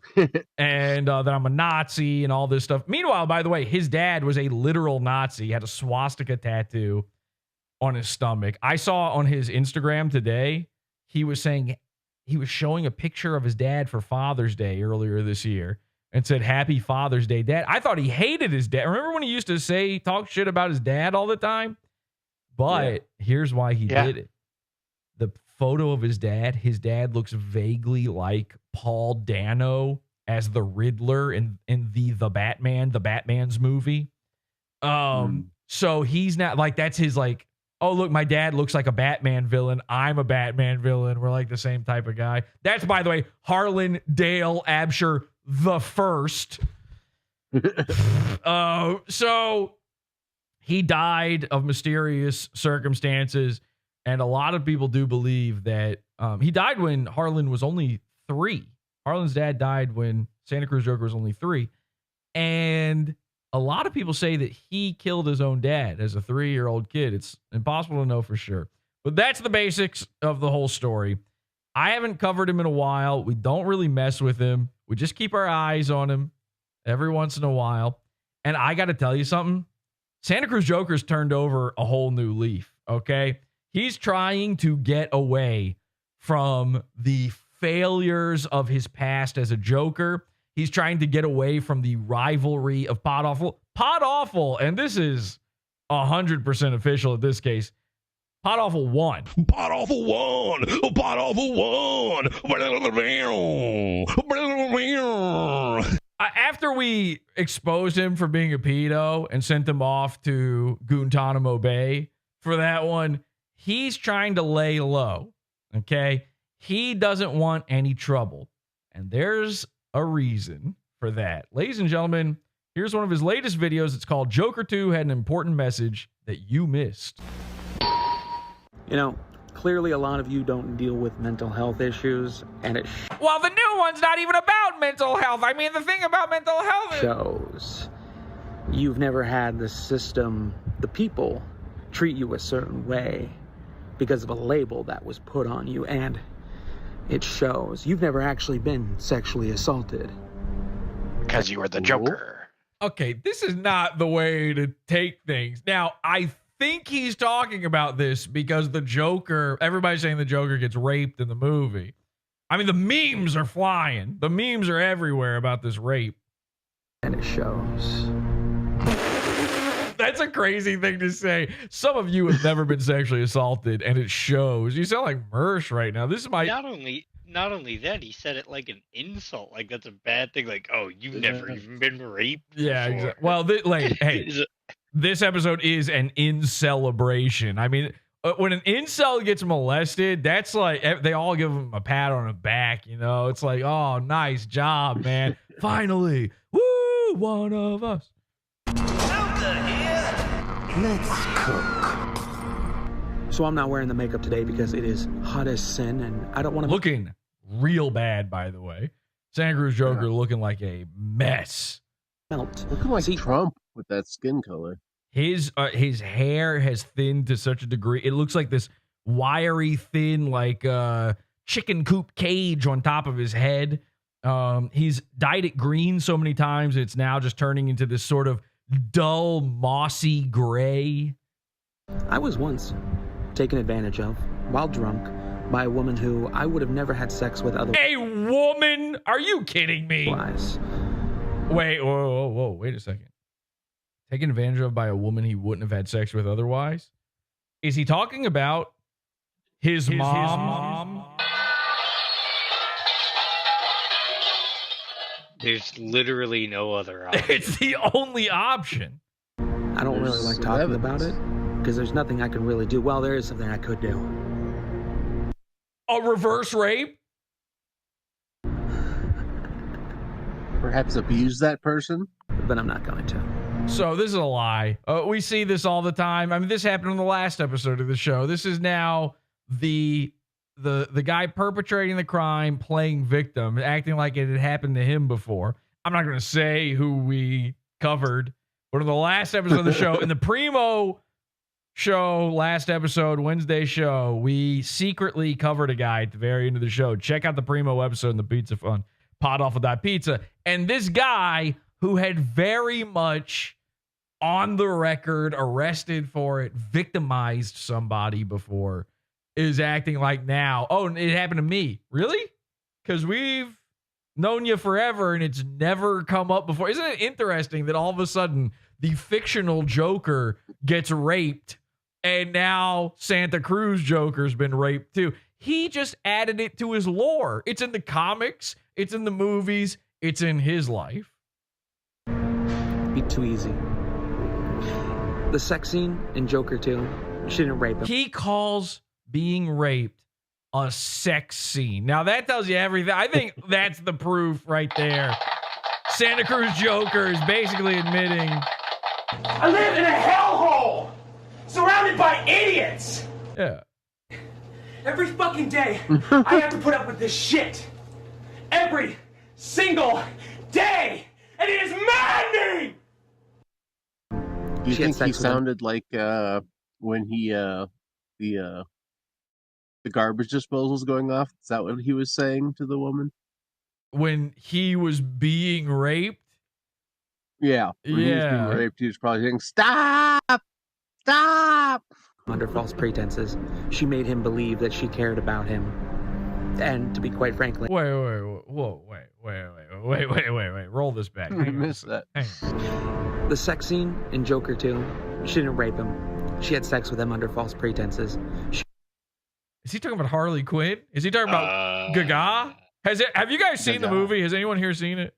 And that I'm a Nazi and all this stuff. Meanwhile, by the way, his dad was a literal Nazi. He had a swastika tattoo on his stomach. I saw on his Instagram today, he was showing a picture of his dad for Father's Day earlier this year. And said, "Happy Father's Day, Dad." I thought he hated his dad. Remember when he used to talk shit about his dad all the time? But here's why he did it. The photo of his dad looks vaguely like Paul Dano as the Riddler in the Batman's movie. So he's not like, that's his like, oh, look, my dad looks like a Batman villain. I'm a Batman villain. We're like the same type of guy. That's, by the way, Harlan Dale Absher the first. So he died of mysterious circumstances, and a lot of people do believe that he died when Harlan was only 3. Harlan's dad died when Santa Cruz Joker was only 3, and a lot of people say that he killed his own dad as a 3-year-old kid. It's impossible to know for sure, but that's the basics of the whole story. I haven't covered him in a while. We don't really mess with him. We just keep our eyes on him every once in a while. And I got to tell you something. Santa Cruz Joker's turned over a whole new leaf, okay? He's trying to get away from the failures of his past as a Joker. He's trying to get away from the rivalry of PodAwful. PodAwful, and this is 100% official in this case, PodAwful won. PodAwful won. PodAwful won. After we exposed him for being a pedo and sent him off to Guantanamo Bay for that one, he's trying to lay low, okay? He doesn't want any trouble, and there's a reason for that. Ladies and gentlemen, here's one of his latest videos. It's called Joker 2 Had an Important Message That You Missed. You know, clearly a lot of you don't deal with mental health issues, and it Well, the new one's not even about mental health. I mean, the thing about mental health is... shows. You've never had the system, the people, treat you a certain way because of a label that was put on you, and it shows. You've never actually been sexually assaulted. Because you were the Joker. Okay, this is not the way to take things. Now, I think he's talking about this because the Joker, everybody's saying the Joker gets raped in the movie. I mean, the memes are flying. The memes are everywhere about this rape. And it shows. That's a crazy thing to say. Some of you have never been sexually assaulted, and it shows. You sound like Mersh right now. This is my... Not only that, he said it like an insult. Like, that's a bad thing. Like, oh, you've never even been raped Yeah, before. exactly. Well, hey, this episode is an INCELebration. I mean, when an incel gets molested, that's like, they all give him a pat on the back, you know? It's like, oh, nice job, man. Finally. Woo, one of us. Let's cook. So I'm not wearing the makeup today because it is hot as sin, and I don't want to... Looking real bad, by the way. Santa Cruz Joker looking like a mess. Looking like Trump with that skin color. His hair has thinned to such a degree. It looks like this wiry, thin, like chicken coop cage on top of his head. He's dyed it green so many times, it's now just turning into this sort of dull, mossy gray. I was once taken advantage of, while drunk, by a woman who I would have never had sex with otherwise. A woman? Are you kidding me? Wait, whoa, wait a second. Taken advantage of by a woman he wouldn't have had sex with otherwise? Is he talking about his mom? There's literally no other option. It's the only option. I don't really like talking about it, because there's nothing I can really do. Well, there is something I could do. A reverse rape? Perhaps abuse that person? But I'm not going to. So this is a lie. We see this all the time. I mean, this happened in the last episode of the show. This is now the guy perpetrating the crime playing victim, acting like it had happened to him before. I'm not going to say who we covered, but in the last episode of the show, in the Primo show, last episode, Wednesday show, we secretly covered a guy at the very end of the show. Check out the Primo episode in the Pizza Fun, PodAwful.pizza. And this guy who had very much on the record, arrested for it, victimized somebody before, is acting like now, oh, it happened to me. Really? Because we've known you forever and it's never come up before. Isn't it interesting that all of a sudden the fictional Joker gets raped and now Santa Cruz Joker's been raped too? He just added it to his lore. It's in the comics, it's in the movies, it's in his life. Be too easy. The sex scene in Joker 2, she didn't rape him. He calls being raped a sex scene. Now that tells you everything. I think that's the proof right there. Santa Cruz Joker is basically admitting, I live in a hellhole, surrounded by idiots. yeah. Every fucking day, I have to put up with this shit. Every single day, and it is maddening. Do you think he sounded like when he the garbage disposal was going off? Is that what he was saying to the woman? When he was being raped? Yeah. When he was being Yeah. raped, he was probably saying, "Stop! Stop!" Under false pretenses, she made him believe that she cared about him. And to be quite frankly, Wait. Roll this back. I Hang on. missed that. Hang on. the sex scene in Joker 2, she didn't rape him. She had sex with him under false pretenses. Is he talking about Harley Quinn? Is he talking about Gaga? Have you guys seen the movie? Has anyone here seen it?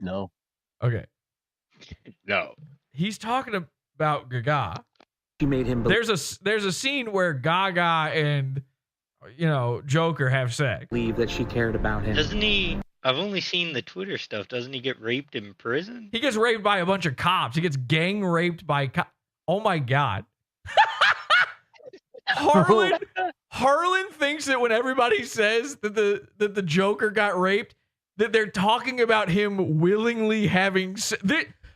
No. Okay. No. He's talking about Gaga. She made him There's a scene where Gaga and Joker have sex. believe that she cared about him. Doesn't he? I've only seen the Twitter stuff. Doesn't he get raped in prison? He gets raped by a bunch of cops. He gets gang raped by oh my God. Harlan thinks that when everybody says that the Joker got raped, that they're talking about him willingly having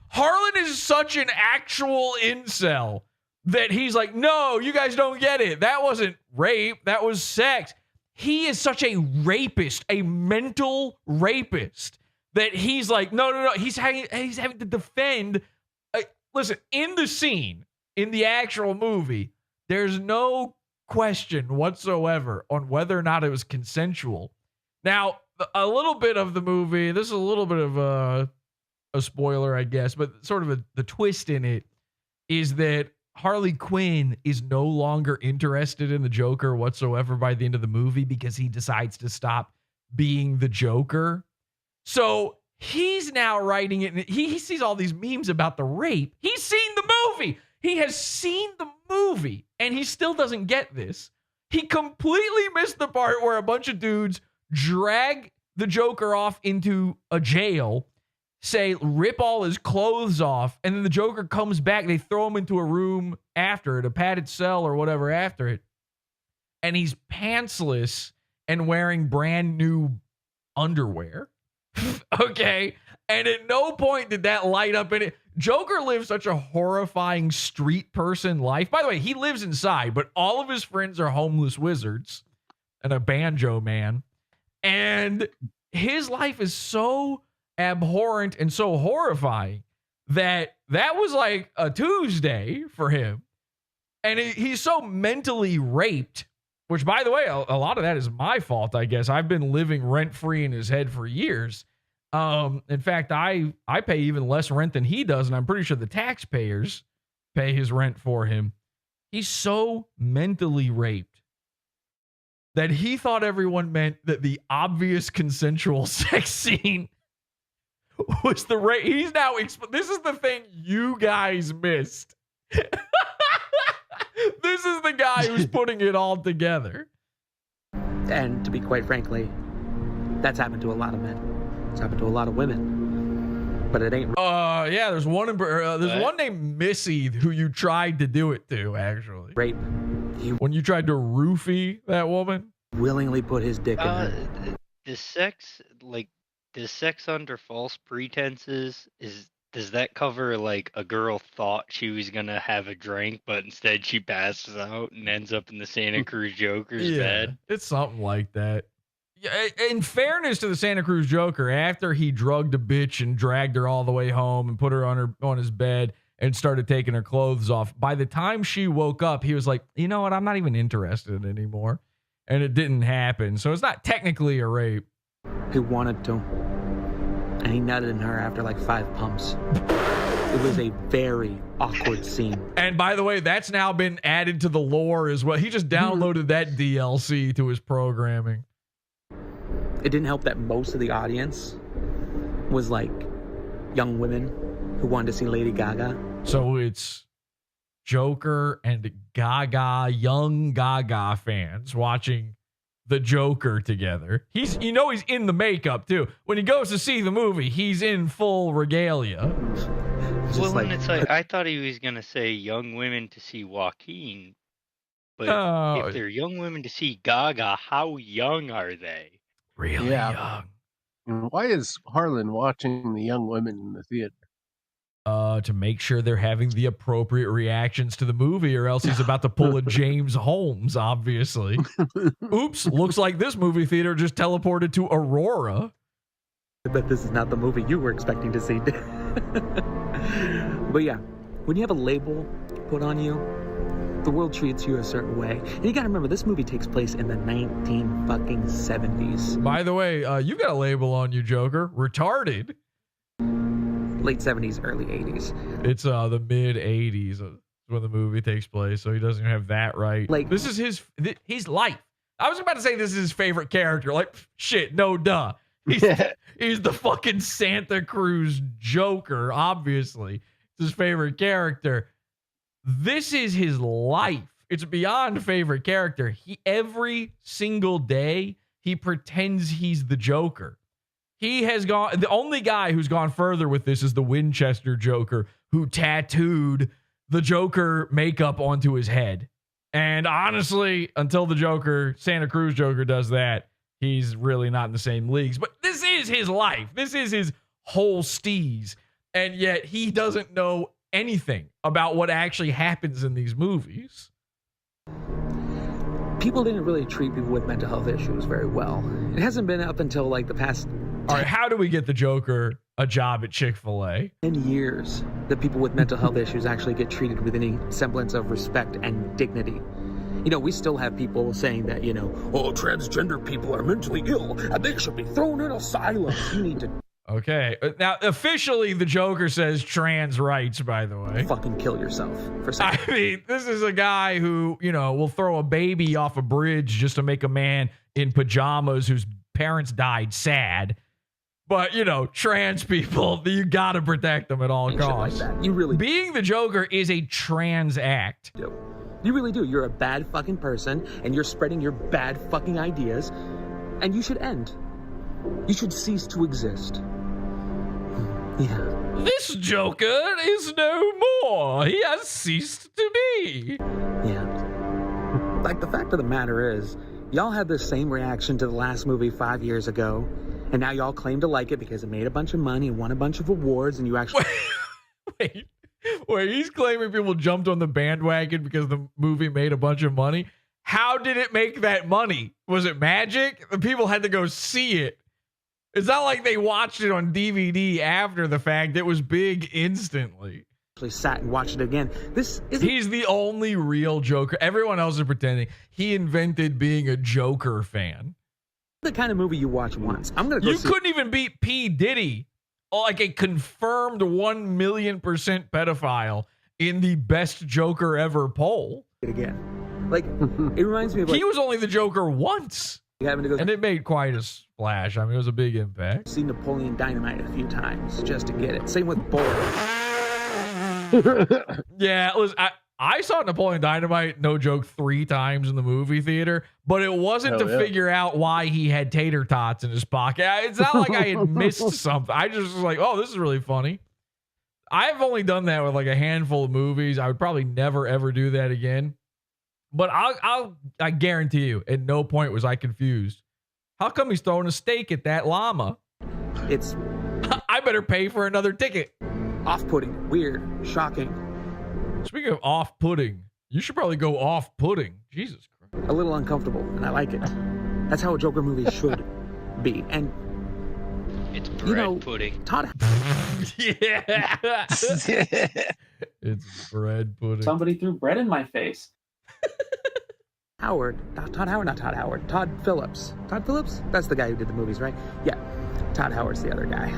Harlan is such an actual incel that he's like, no, you guys don't get it. That wasn't rape. That was sex. He is such a rapist, a mental rapist, that he's like, no. He's having to defend. Listen, in the scene, in the actual movie, there's no question whatsoever on whether or not it was consensual. Now, a little bit of the movie, this is a little bit of a spoiler, I guess, but sort of the twist in it is that Harley Quinn is no longer interested in the Joker whatsoever by the end of the movie because he decides to stop being the Joker. So he's now writing it, and he sees all these memes about the rape. He's seen the movie. He has seen the movie, and he still doesn't get this. He completely missed the part where a bunch of dudes drag the Joker off into a jail, say, rip all his clothes off, and then the Joker comes back. They throw him into a room after it, a padded cell or whatever after it, and he's pantsless and wearing brand new underwear. Okay? And at no point did that light up in it. Joker lives such a horrifying street person life. By the way, he lives inside, but all of his friends are homeless wizards and a banjo man. And his life is so abhorrent and so horrifying that was like a Tuesday for him. And he's so mentally raped, which, by the way, a lot of that is my fault, I guess. I've been living rent-free in his head for years. In fact, I pay even less rent than he does, and I'm pretty sure the taxpayers pay his rent for him. He's so mentally raped that he thought everyone meant that the obvious consensual sex scene was the rape. He's now, this is the thing you guys missed. This is the guy who's putting it all together. And to be quite frankly, that's happened to a lot of men. It's happened to a lot of women. But it ain't. Yeah, there's one named Missy who you tried to do it to, actually. Rape. When you tried to roofie that woman? Willingly put his dick in her. The sex under false pretenses, does that cover like a girl thought she was gonna have a drink, but instead she passes out and ends up in the Santa Cruz Joker's bed? It's something like that. Yeah, in fairness to the Santa Cruz Joker, after he drugged a bitch and dragged her all the way home and put her on his bed and started taking her clothes off, by the time she woke up, he was like, you know what? I'm not even interested anymore. And it didn't happen. So it's not technically a rape. He wanted to. And he nutted in her after like 5 pumps. It was a very awkward scene. And by the way, that's now been added to the lore as well. He just downloaded that DLC to his programming. It didn't help that most of the audience was like young women who wanted to see Lady Gaga. So it's Joker and Gaga, young Gaga fans watching the Joker together. He's in the makeup too. When he goes to see the movie, he's in full regalia. Well, and it's like, I thought he was going to say young women to see Joaquin. But if they're young women to see Gaga, how young are they? Really young. And why is Harlan watching the young women in the theater? To make sure they're having the appropriate reactions to the movie, or else he's about to pull a James Holmes, obviously. Oops, looks like this movie theater just teleported to Aurora. But this is not the movie you were expecting to see. But yeah, when you have a label put on you, the world treats you a certain way. And you gotta remember, this movie takes place in the 1970s. By the way, you got a label on you, Joker. Retarded. Late 70s, early 80s. It's the mid 80s when the movie takes place, so he doesn't even have that right. Like, this is his life. I was about to say this is his favorite character. Like, shit, no duh. He's the fucking Santa Cruz Joker, obviously. It's his favorite character. This is his life. It's beyond favorite character. Every single day, he pretends he's the Joker. He has gone, the only guy who's gone further with this is the Winchester Joker, who tattooed the Joker makeup onto his head. And honestly, until the Joker, Santa Cruz Joker, does that, he's really not in the same leagues. But this is his life. This is his whole steez. And yet he doesn't know anything about what actually happens in these movies. People didn't really treat people with mental health issues very well. It hasn't been up until like the past... All right, how do we get the Joker a job at Chick-Fil-A? 10 years that people with mental health issues actually get treated with any semblance of respect and dignity. You know, we still have people saying that, you know, oh, transgender people are mentally ill and they should be thrown in asylums. You need to... Okay. Now, officially, the Joker says trans rights, by the way. Fucking kill yourself for something. I mean, this is a guy who, you know, will throw a baby off a bridge just to make a man in pajamas whose parents died sad. But, you know, trans people, you gotta protect them at all costs. Like that. You really... Being the Joker is a trans act. You really do. You're a bad fucking person, and you're spreading your bad fucking ideas, and you should end. You should cease to exist. Yeah. This Joker is no more. He has ceased to be. Yeah. Like, the fact of the matter is, y'all had the same reaction to the last movie 5 years ago, and now y'all claim to like it because it made a bunch of money and won a bunch of awards, and you actually... Wait, he's claiming people jumped on the bandwagon because the movie made a bunch of money. How did it make that money? Was it magic? The people had to go see it. It's not like they watched it on DVD after the fact. It was big instantly. Actually sat and watched it again. He's the only real Joker. Everyone else is pretending. He invented being a Joker fan. The kind of movie you watch once. I'm gonna go. You couldn't even beat P. Diddy, like a confirmed 1,000,000% pedophile, in the best Joker ever poll. Again, like it reminds me of. Like, he was only the Joker once. And it made quite a splash. I mean, it was a big impact. Seen Napoleon Dynamite a few times just to get it. Same with Boy. Yeah, listen, I saw Napoleon Dynamite, no joke, 3 times in the movie theater, but it wasn't figure out why he had tater tots in his pocket. It's not like I had missed something. I just was like, oh, this is really funny. I've only done that with like a handful of movies. I would probably never, ever do that again. But I guarantee you, at no point was I confused. How come he's throwing a steak at that llama? It's... I better pay for another ticket. Off-putting, weird, shocking. Speaking of off-putting, you should probably go off-putting. Jesus Christ. A little uncomfortable, and I like it. That's how a Joker movie should be. And it's bread pudding. Todd. Yeah. It's bread pudding. Somebody threw bread in my face. Todd Phillips. Todd Phillips? That's the guy who did the movies, right? Yeah. Todd Howard's the other guy.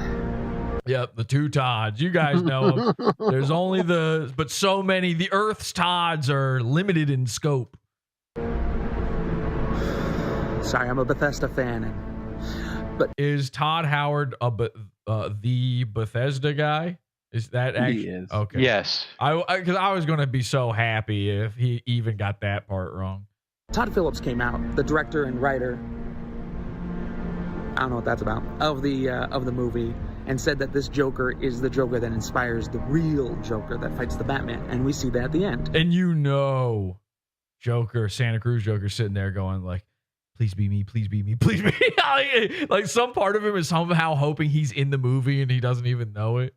Yep, the 2 Todds. You guys know them. There's only but so many. The Earth's Todds are limited in scope. Sorry, I'm a Bethesda fan. But is Todd Howard the Bethesda guy? Is that actually? He is. Okay. Yes. Because I was going to be so happy if he even got that part wrong. Todd Phillips came out, the director and writer. I don't know what that's about, of the movie, and said that this Joker is the Joker that inspires the real Joker that fights the Batman, and we see that at the end. And you know, Joker, Santa Cruz Joker, sitting there going like, "Please be me, please be me, please be me." Like some part of him is somehow hoping he's in the movie and he doesn't even know it.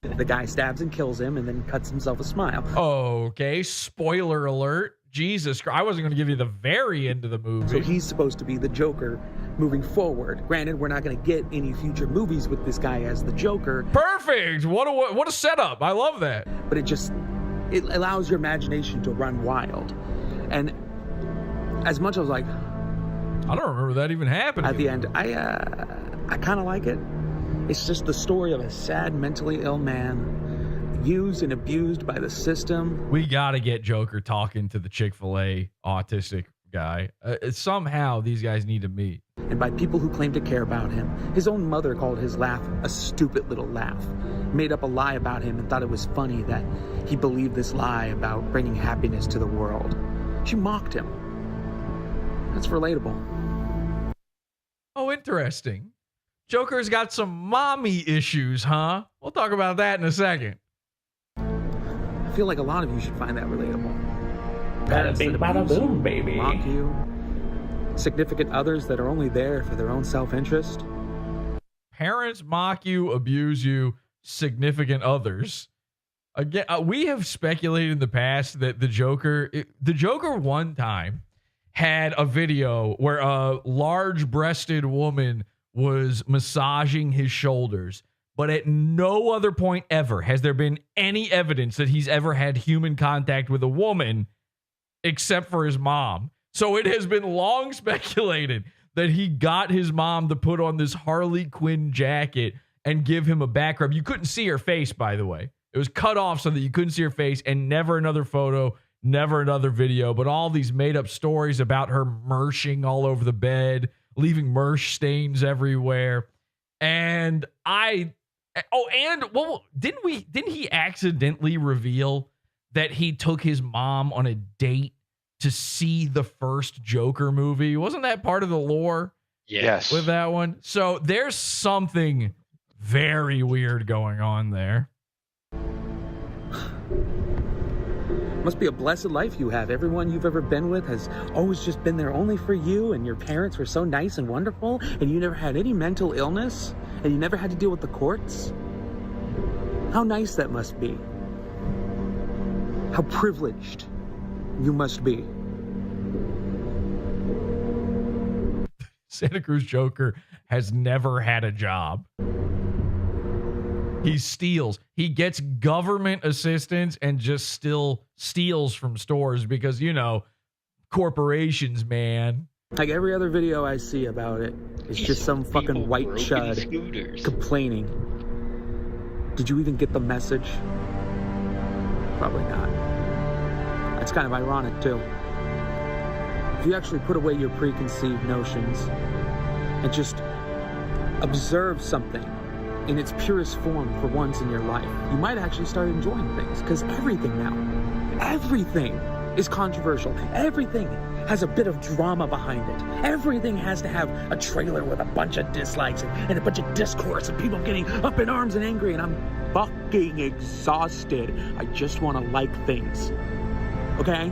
The guy stabs and kills him and then cuts himself a smile. Okay, spoiler alert. Jesus Christ. I wasn't going to give you the very end of the movie. So he's supposed to be the Joker moving forward. Granted, we're not going to get any future movies with this guy as the Joker. Perfect. What a setup. I love that. But it allows your imagination to run wild. And as much as I was like, I don't remember that even happening. At the end, I kind of like it. It's just the story of a sad, mentally ill man, used and abused by the system. We got to get Joker talking to the Chick-Fil-A autistic guy. Somehow these guys need to meet. And by people who claim to care about him. His own mother called his laugh a stupid little laugh. Made up a lie about him and thought it was funny that he believed this lie about bringing happiness to the world. She mocked him. That's relatable. Oh, interesting. Joker's got some mommy issues, huh? We'll talk about that in a second. I feel like a lot of you should find that relatable. Bada bing, bada boom, baby. Mock you. Significant others that are only there for their own self-interest. Parents mock you, abuse you, significant others. Again, we have speculated in the past that the Joker one time had a video where a large-breasted woman was massaging his shoulders, but at no other point ever has there been any evidence that he's ever had human contact with a woman except for his mom. So it has been long speculated that he got his mom to put on this Harley Quinn jacket and give him a back rub. You couldn't see her face, by the way. It was cut off so that you couldn't see her face, and never another photo, never another video, but all these made-up stories about her mershing all over the bed, leaving mersh stains everywhere. And didn't he accidentally reveal that he took his mom on a date to see the first Joker movie? Wasn't that part of the lore? Yes. With that one? So there's something very weird going on there. Must be a blessed life you have. Everyone you've ever been with has always just been there only for you, and your parents were so nice and wonderful, and you never had any mental illness, and you never had to deal with the courts. How nice that must be. How privileged you must be. Santa Cruz Joker has never had a job. He steals. He gets government assistance and just still steals from stores because, corporations, man. Like every other video I see about it, it's just some fucking white chud complaining. Did you even get the message? Probably not. That's kind of ironic, too. If you actually put away your preconceived notions and just observe something in its purest form for once in your life, you might actually start enjoying things, because everything is controversial. Everything has a bit of drama behind it. Everything has to have a trailer with a bunch of dislikes and a bunch of discourse and people getting up in arms and angry, and I'm fucking exhausted. I just want to like things. Okay?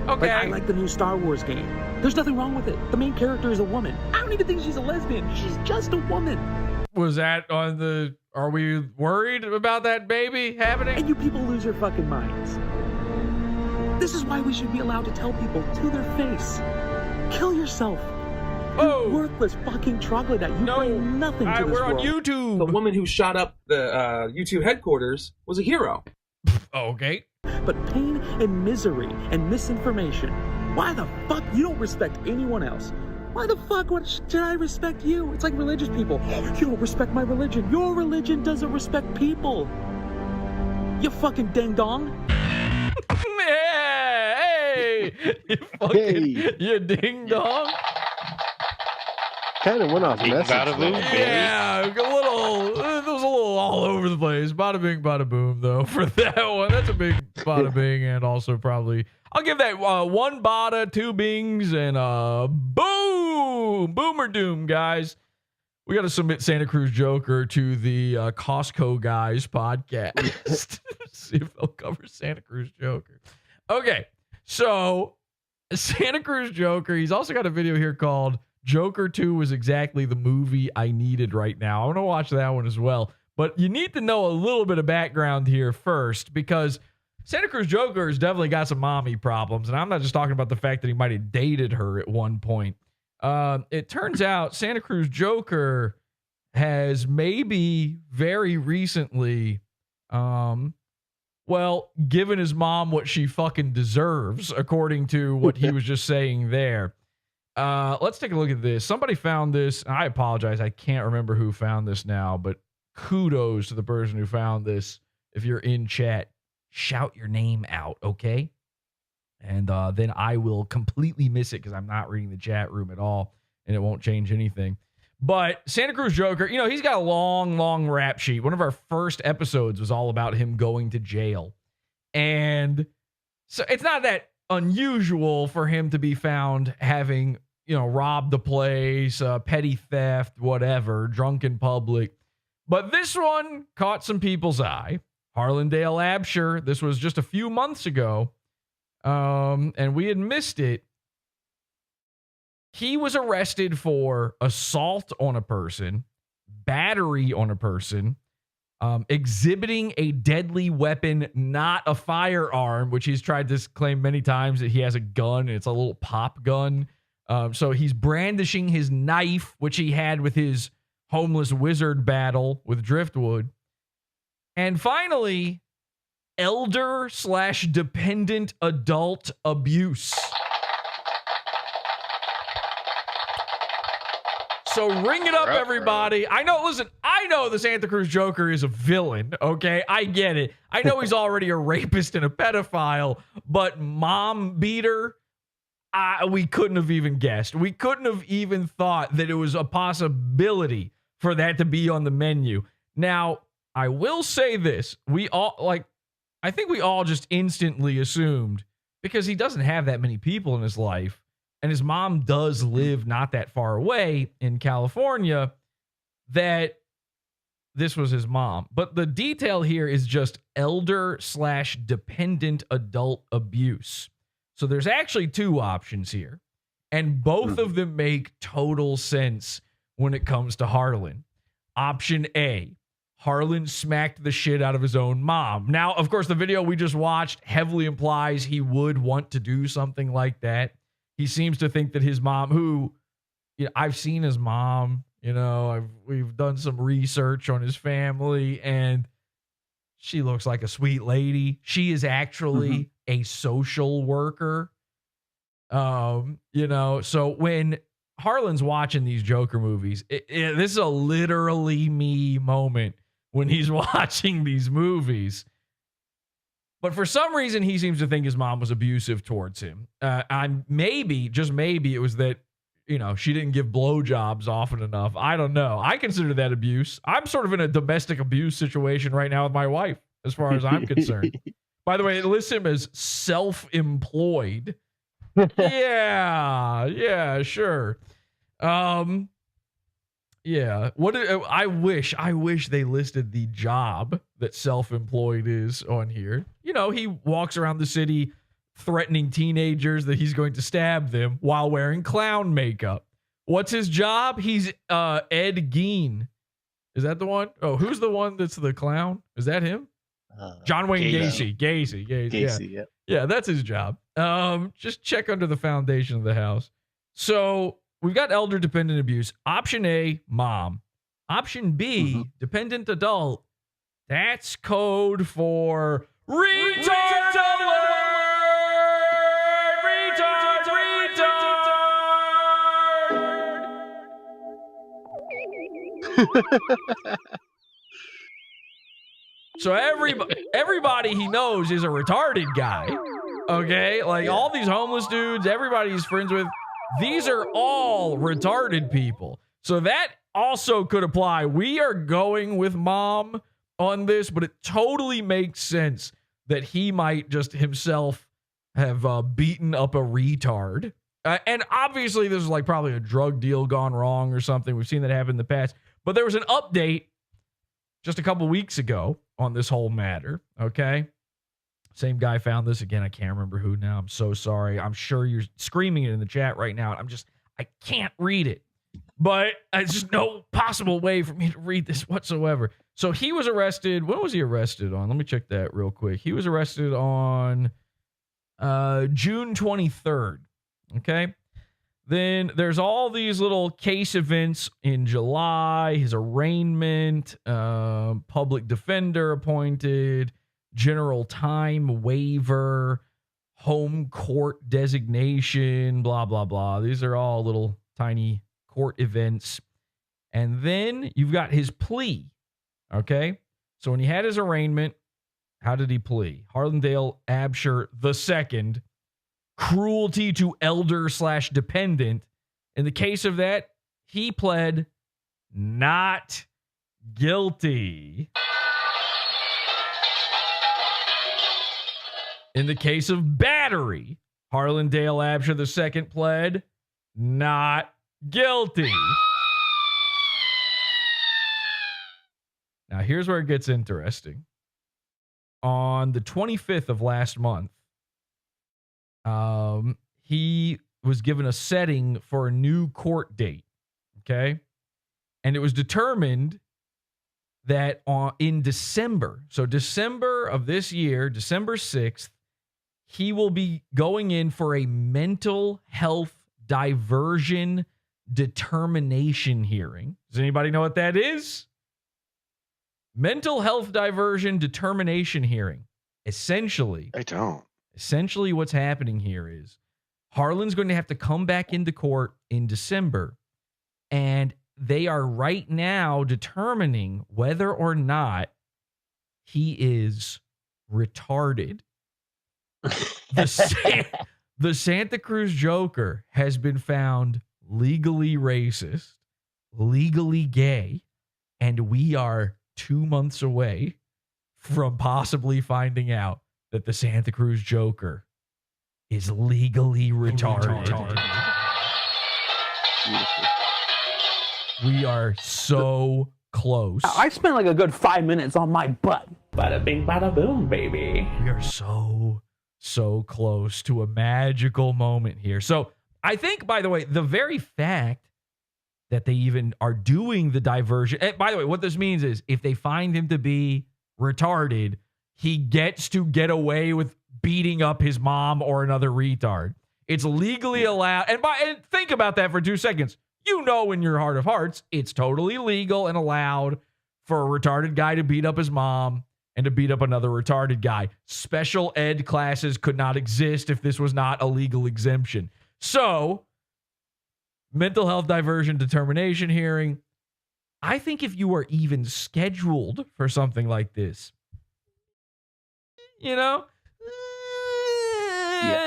Like, I like the new Star Wars game. There's nothing wrong with it. The main character is a woman. I don't even think she's a lesbian. She's just a woman. Was that on the... Are we worried about that baby happening? And you people lose your fucking minds. This is why we should be allowed to tell people to their face. Kill yourself. You worthless fucking troglodyte. You bring nothing to this we're world. on YouTube. The woman who shot up the YouTube headquarters was a hero. Okay. But pain and misery and misinformation. Why the fuck you don't respect anyone else? Why the fuck should I respect you? It's like religious people. You don't respect my religion. Your religion doesn't respect people. You fucking ding dong. Hey, you ding dong. Kind of went off message. Yeah, it was a little all over the place. Bada bing, bada boom, though, for that one. That's a big bada bing, and also probably I'll give that one bada, two bings, and boom, boomer doom, guys. We got to submit Santa Cruz Joker to the Costco Guys podcast. See if they'll cover Santa Cruz Joker. Okay, so Santa Cruz Joker. He's also got a video here called Joker 2 was exactly the movie I needed right now. I want to watch that one as well. But you need to know a little bit of background here first, because Santa Cruz Joker has definitely got some mommy problems, and I'm not just talking about the fact that he might have dated her at one point. It turns out Santa Cruz Joker has maybe very recently, given his mom what she fucking deserves, according to what he was just saying there. Let's take a look at this. Somebody found this. I apologize. I can't remember who found this now, but kudos to the person who found this. If you're in chat, shout your name out, okay? And then I will completely miss it because I'm not reading the chat room at all, and it won't change anything. But Santa Cruz Joker, he's got a long rap sheet. One of our first episodes was all about him going to jail. And so it's not that unusual for him to be found having, robbed the place, petty theft, whatever, drunk in public. But this one caught some people's eye. Harlan Absher, this was just a few months ago, and we had missed it. He was arrested for assault on a person, battery on a person, exhibiting a deadly weapon, not a firearm, which he's tried to claim many times that he has a gun, and it's a little pop gun. So he's brandishing his knife, which he had with his homeless wizard battle with Driftwood. And finally, elder/dependent adult abuse. So ring it up, everybody. I know the Santa Cruz Joker is a villain, okay? I get it. I know he's already a rapist and a pedophile, but mom beater, we couldn't have even guessed. We couldn't have even thought that it was a possibility for that to be on the menu. Now, I will say this. I think we all just instantly assumed, because he doesn't have that many people in his life, and his mom does live not that far away in California, that this was his mom. But the detail here is just elder/dependent adult abuse. So there's actually two options here, and both of them make total sense when it comes to Harlan. Option A, Harlan smacked the shit out of his own mom. Now, of course, the video we just watched heavily implies he would want to do something like that. He seems to think that his mom, who, I've seen his mom, we've done some research on his family, and she looks like a sweet lady. She is actually a social worker. So when Harlan's watching these Joker movies, this is a literally me moment when he's watching these movies. But for some reason, he seems to think his mom was abusive towards him. And maybe, just maybe, it was that, she didn't give blowjobs often enough. I don't know. I consider that abuse. I'm sort of in a domestic abuse situation right now with my wife, as far as I'm concerned. By the way, it lists him as self-employed. Yeah, sure. Yeah. I wish they listed the job that self-employed is on here. He walks around the city threatening teenagers that he's going to stab them while wearing clown makeup. What's his job? He's Ed Gein. Is that the one? Oh, who's the one that's the clown? Is that him? John Wayne Gacy. Gacy, yeah, that's his job. Just check under the foundation of the house. So we've got elder dependent abuse. Option A, mom. Option B, dependent adult. That's code for retard alert! So everybody he knows is a retarded guy. Okay? All these homeless dudes, everybody he's friends with, these are all retarded people. So that also could apply. We are going with mom on this, but it totally makes sense that he might just himself have beaten up a retard. And obviously this is probably a drug deal gone wrong or something. We've seen that happen in the past. But there was an update just a couple weeks ago on this whole matter, okay? Same guy found this. Again, I can't remember who now. I'm so sorry. I'm sure you're screaming it in the chat right now. I can't read it. But there's just no possible way for me to read this whatsoever. So he was arrested. When was he arrested on? Let me check that real quick. He was arrested on June 23rd. Okay. Then there's all these little case events in July, his arraignment, public defender appointed, general time waiver, home court designation, blah, blah, blah. These are all little tiny court events. And then you've got his plea. Okay. So when he had his arraignment, how did he plea? Harlandale Absher II, cruelty to elder/dependent. In the case of that, he pled not guilty. In the case of battery, Harlandale Absher II pled not guilty. Now, here's where it gets interesting. On the 25th of last month, he was given a setting for a new court date, okay? And it was determined that in December, so December of this year, December 6th, he will be going in for a mental health diversion determination hearing. Does anybody know what that is? Mental health diversion determination hearing. Essentially, I don't. Essentially, what's happening here is Harlan's going to have to come back into court in December, and they are right now determining whether or not he is retarded. The Santa Cruz Joker has been found legally racist, legally gay, and we are 2 months away from possibly finding out that the Santa Cruz Joker is legally retarded. We are so close. I spent like a good 5 minutes on my butt. Bada bing, bada boom, baby. We are so close to a magical moment here. So I think, by the way, the very fact that they even are doing the diversion. And by the way, what this means is if they find him to be retarded, he gets to get away with beating up his mom or another retard. It's legally allowed. And think about that for 2 seconds. You know, in your heart of hearts, it's totally legal and allowed for a retarded guy to beat up his mom and to beat up another retarded guy. Special ed classes could not exist if this was not a legal exemption. So, mental health diversion determination hearing. I think if you are even scheduled for something like this, you know,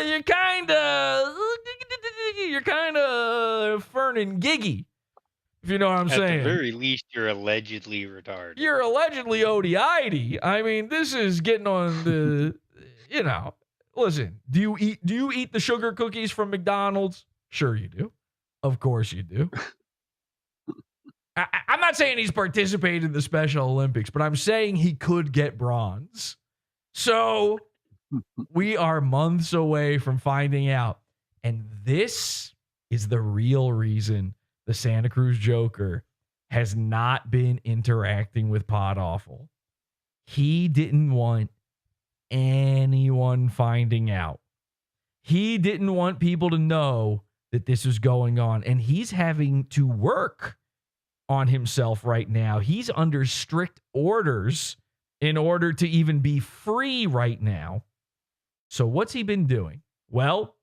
you're kind of Fern and Giggy, if you know what I'm saying. At the very least, you're allegedly retarded. You're allegedly ODI'd. I mean, this is getting on the, you know, listen, do you eat the sugar cookies from McDonald's? Sure you do. Of course you do. I'm not saying he's participated in the Special Olympics, but I'm saying he could get bronze. So we are months away from finding out. And this is the real reason the Santa Cruz Joker has not been interacting with Pod Awful. He didn't want anyone finding out. He didn't want people to know that this is going on. And he's having to work on himself right now. He's under strict orders in order to even be free right now. So what's he been doing? Well,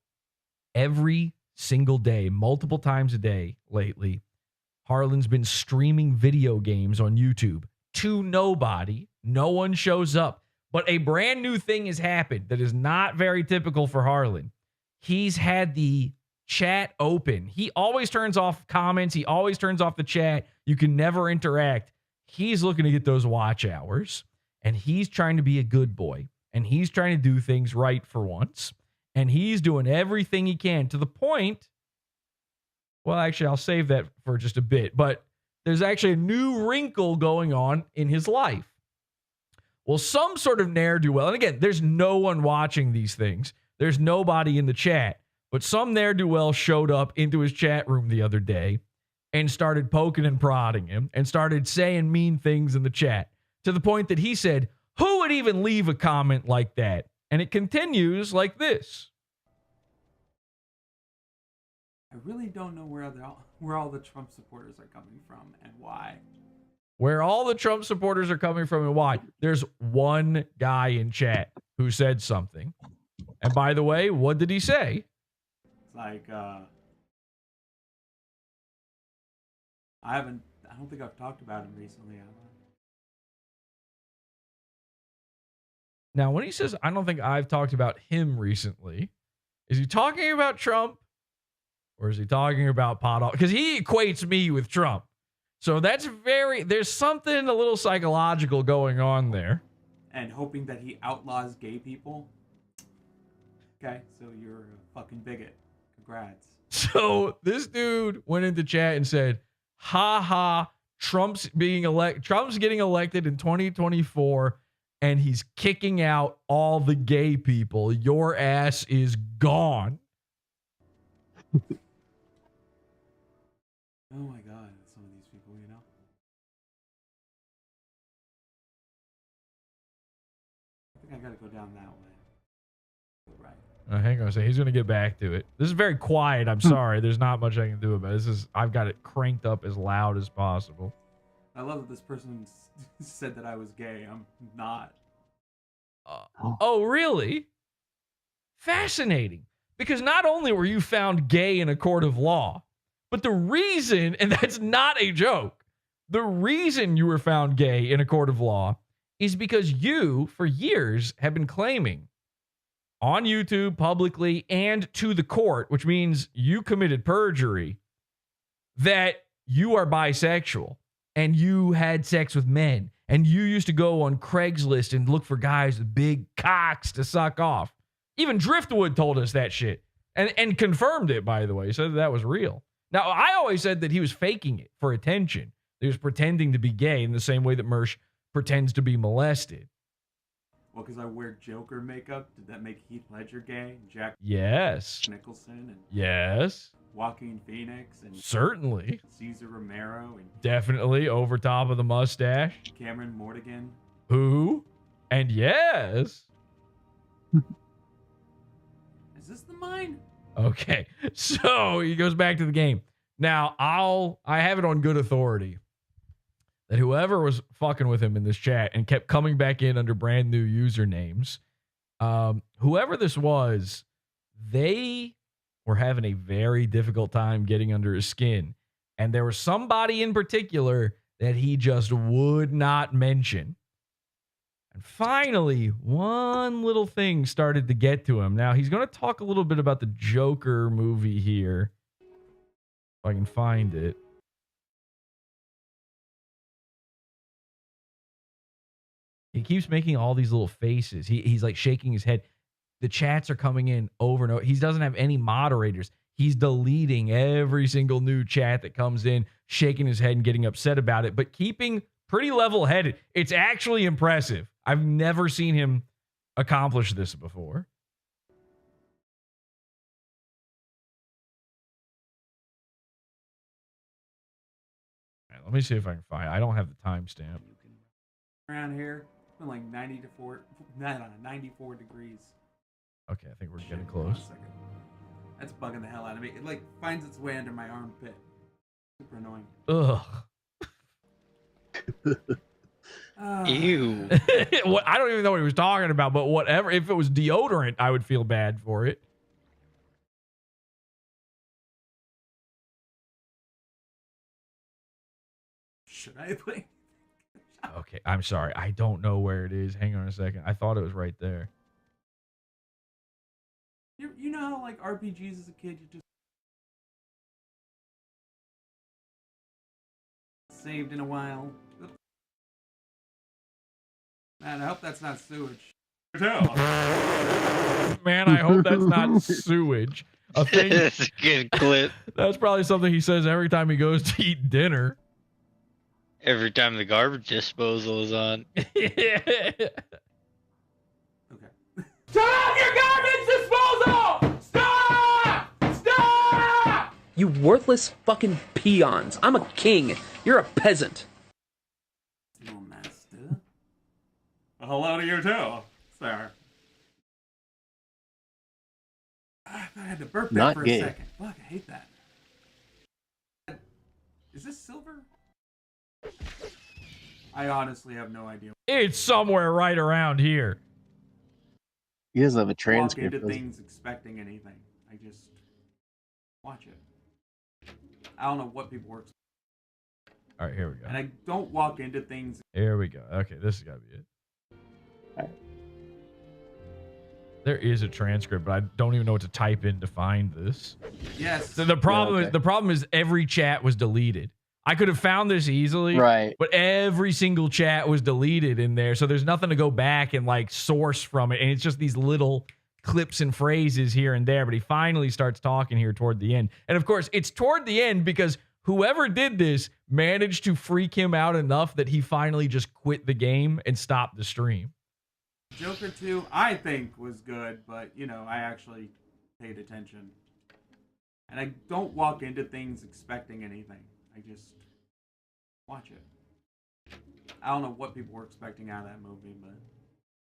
every single day, multiple times a day lately, Harlan's been streaming video games on YouTube to nobody. No one shows up. But a brand new thing has happened that is not very typical for Harlan. He's had the chat open. He always turns off comments. He always turns off the chat. You can never interact. He's looking to get those watch hours, and he's trying to be a good boy, and he's trying to do things right for once, and he's doing everything he can to the point, well, actually, I'll save that for just a bit, but there's actually a new wrinkle going on in his life. Well, some sort of ne'er-do-well, and again, there's no one watching these things. There's nobody in the chat. But some ne'er-do-well showed up into his chat room the other day and started poking and prodding him and started saying mean things in the chat. to the point that he said, "Who would even leave a comment like that?" And it continues like this. I really don't know where all the Trump supporters are coming from and why. Where all the Trump supporters are coming from and why. There's one guy in chat who said something. And by the way, what did he say? It's like, I don't think I've talked about him recently, have I? Now, when he says, I don't think I've talked about him recently, is he talking about Trump or is he talking about PODAWFUL? Because he equates me with Trump. So that's there's something a little psychological going on there. And hoping that he outlaws gay people? Okay, so you're a fucking bigot. Congrats. So this dude went into chat and said, ha ha, Trump's getting elected in 2024 and he's kicking out all the gay people. Your ass is gone. Oh my God, some of these people, you know? I think I gotta go down that way. Right. Hang on a second. He's going to get back to it. This is very quiet. I'm sorry. There's not much I can do about it. I've got it cranked up as loud as possible. I love that this person said that I was gay. I'm not. Oh, really? Fascinating. Because not only were you found gay in a court of law, but the reason, and that's not a joke, the reason you were found gay in a court of law is because you, for years, have been claiming on YouTube, publicly, and to the court, which means you committed perjury, that you are bisexual and you had sex with men and you used to go on Craigslist and look for guys with big cocks to suck off. Even Driftwood told us that shit and confirmed it, by the way, said that was real. Now, I always said that he was faking it for attention. He was pretending to be gay in the same way that Mersh pretends to be molested. Well, because I wear Joker makeup, did that make Heath Ledger gay? Jack Yes. Nicholson and Yes. Joaquin Phoenix and Certainly. Cesar Romero and Definitely over top of the mustache. Cameron Mortigan. Who? And yes. Is this the mine? Okay. So he goes back to the game. Now, I have it on good authority that whoever was fucking with him in this chat and kept coming back in under brand new usernames, whoever this was, they were having a very difficult time getting under his skin. And there was somebody in particular that he just would not mention. And finally, one little thing started to get to him. Now, he's going to talk a little bit about the Joker movie here. If I can find it. He keeps making all these little faces. He's like shaking his head. The chats are coming in over and over. He doesn't have any moderators. He's deleting every single new chat that comes in, shaking his head and getting upset about it, but keeping pretty level-headed. It's actually impressive. I've never seen him accomplish this before. All right, let me see if I can find it. I don't have the timestamp. Around here, it's been like 94 degrees. Okay, I think we're getting close. That's bugging the hell out of me. It like finds its way under my armpit. Super annoying. Ugh. Ew. I don't even know what he was talking about, but whatever. If it was deodorant, I would feel bad for it. Should I play? Okay, I'm sorry. I don't know where it is. Hang on a second. I thought it was right there. You know how like RPGs as a kid you just saved in a while. Oops. Man, I hope that's not sewage. Man, I hope that's not sewage. A thing. That's a good clip. That's probably something he says every time he goes to eat dinner. Every time the garbage disposal is on. Okay. Turn off your garbage disposal! Stop! Stop! You worthless fucking peons. I'm a king. You're a peasant. Little master. hello to you too, sir. I had to burp that Not for gay. a second. Fuck, I hate that. Is this silver? I honestly have no idea. It's somewhere right around here. He doesn't have a Walk transcript. into does he? things expecting anything. I just watch it. I don't know what people work. All right, here we go. And I don't walk into things. Here we go. Okay, this has got to be it. There is a transcript, but I don't even know what to type in to find this. Yes. So the problem okay. is the problem is every chat was deleted. I could have found this easily, Right. but every single chat was deleted in there, so there's nothing to go back and like source from it, and it's just these little clips and phrases here and there. But he finally starts talking here toward the end, and of course, it's toward the end because whoever did this managed to freak him out enough that he finally just quit the game and stopped the stream. Joker 2, I think, was good, but, you know, I actually paid attention. And I don't walk into things expecting anything. I just watch it. I don't know what people were expecting out of that movie, but...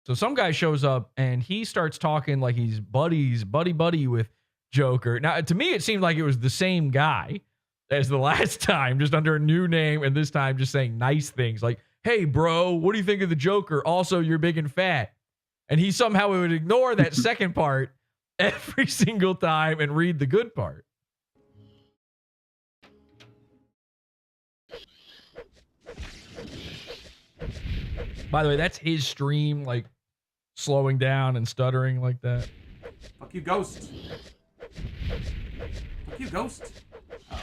So some guy shows up and he starts talking like he's buddy with Joker. Now, to me, it seemed like it was the same guy as the last time, just under a new name, and this time just saying nice things like, hey, bro, what do you think of the Joker? Also, you're big and fat. And he somehow would ignore that second part every single time and read the good part. By the way, that's his stream, like, slowing down and stuttering like that. Fuck you, Ghost. Fuck you, Ghost. Uh-oh.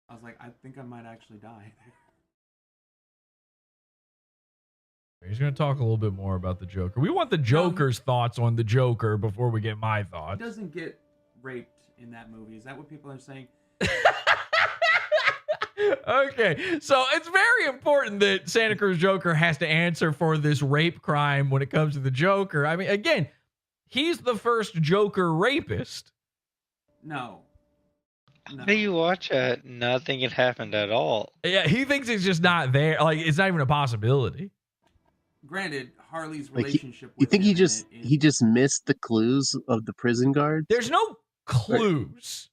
I was like, I think I might actually die. He's going to talk a little bit more about the Joker. We want the Joker's thoughts on the Joker before we get my He thoughts. doesn't get raped in that movie. Is that what people are saying? Okay, so it's very important that Santa Cruz Joker has to answer for this rape crime when it comes to the Joker. I mean, again, he's the first Joker rapist. No. How do you watch it? Nothing had happened at all. Yeah, he thinks it's just not there. Like, it's not even a possibility. Granted, Harley's Like relationship you with think him he just missed the clues of the prison guards? There's no clues.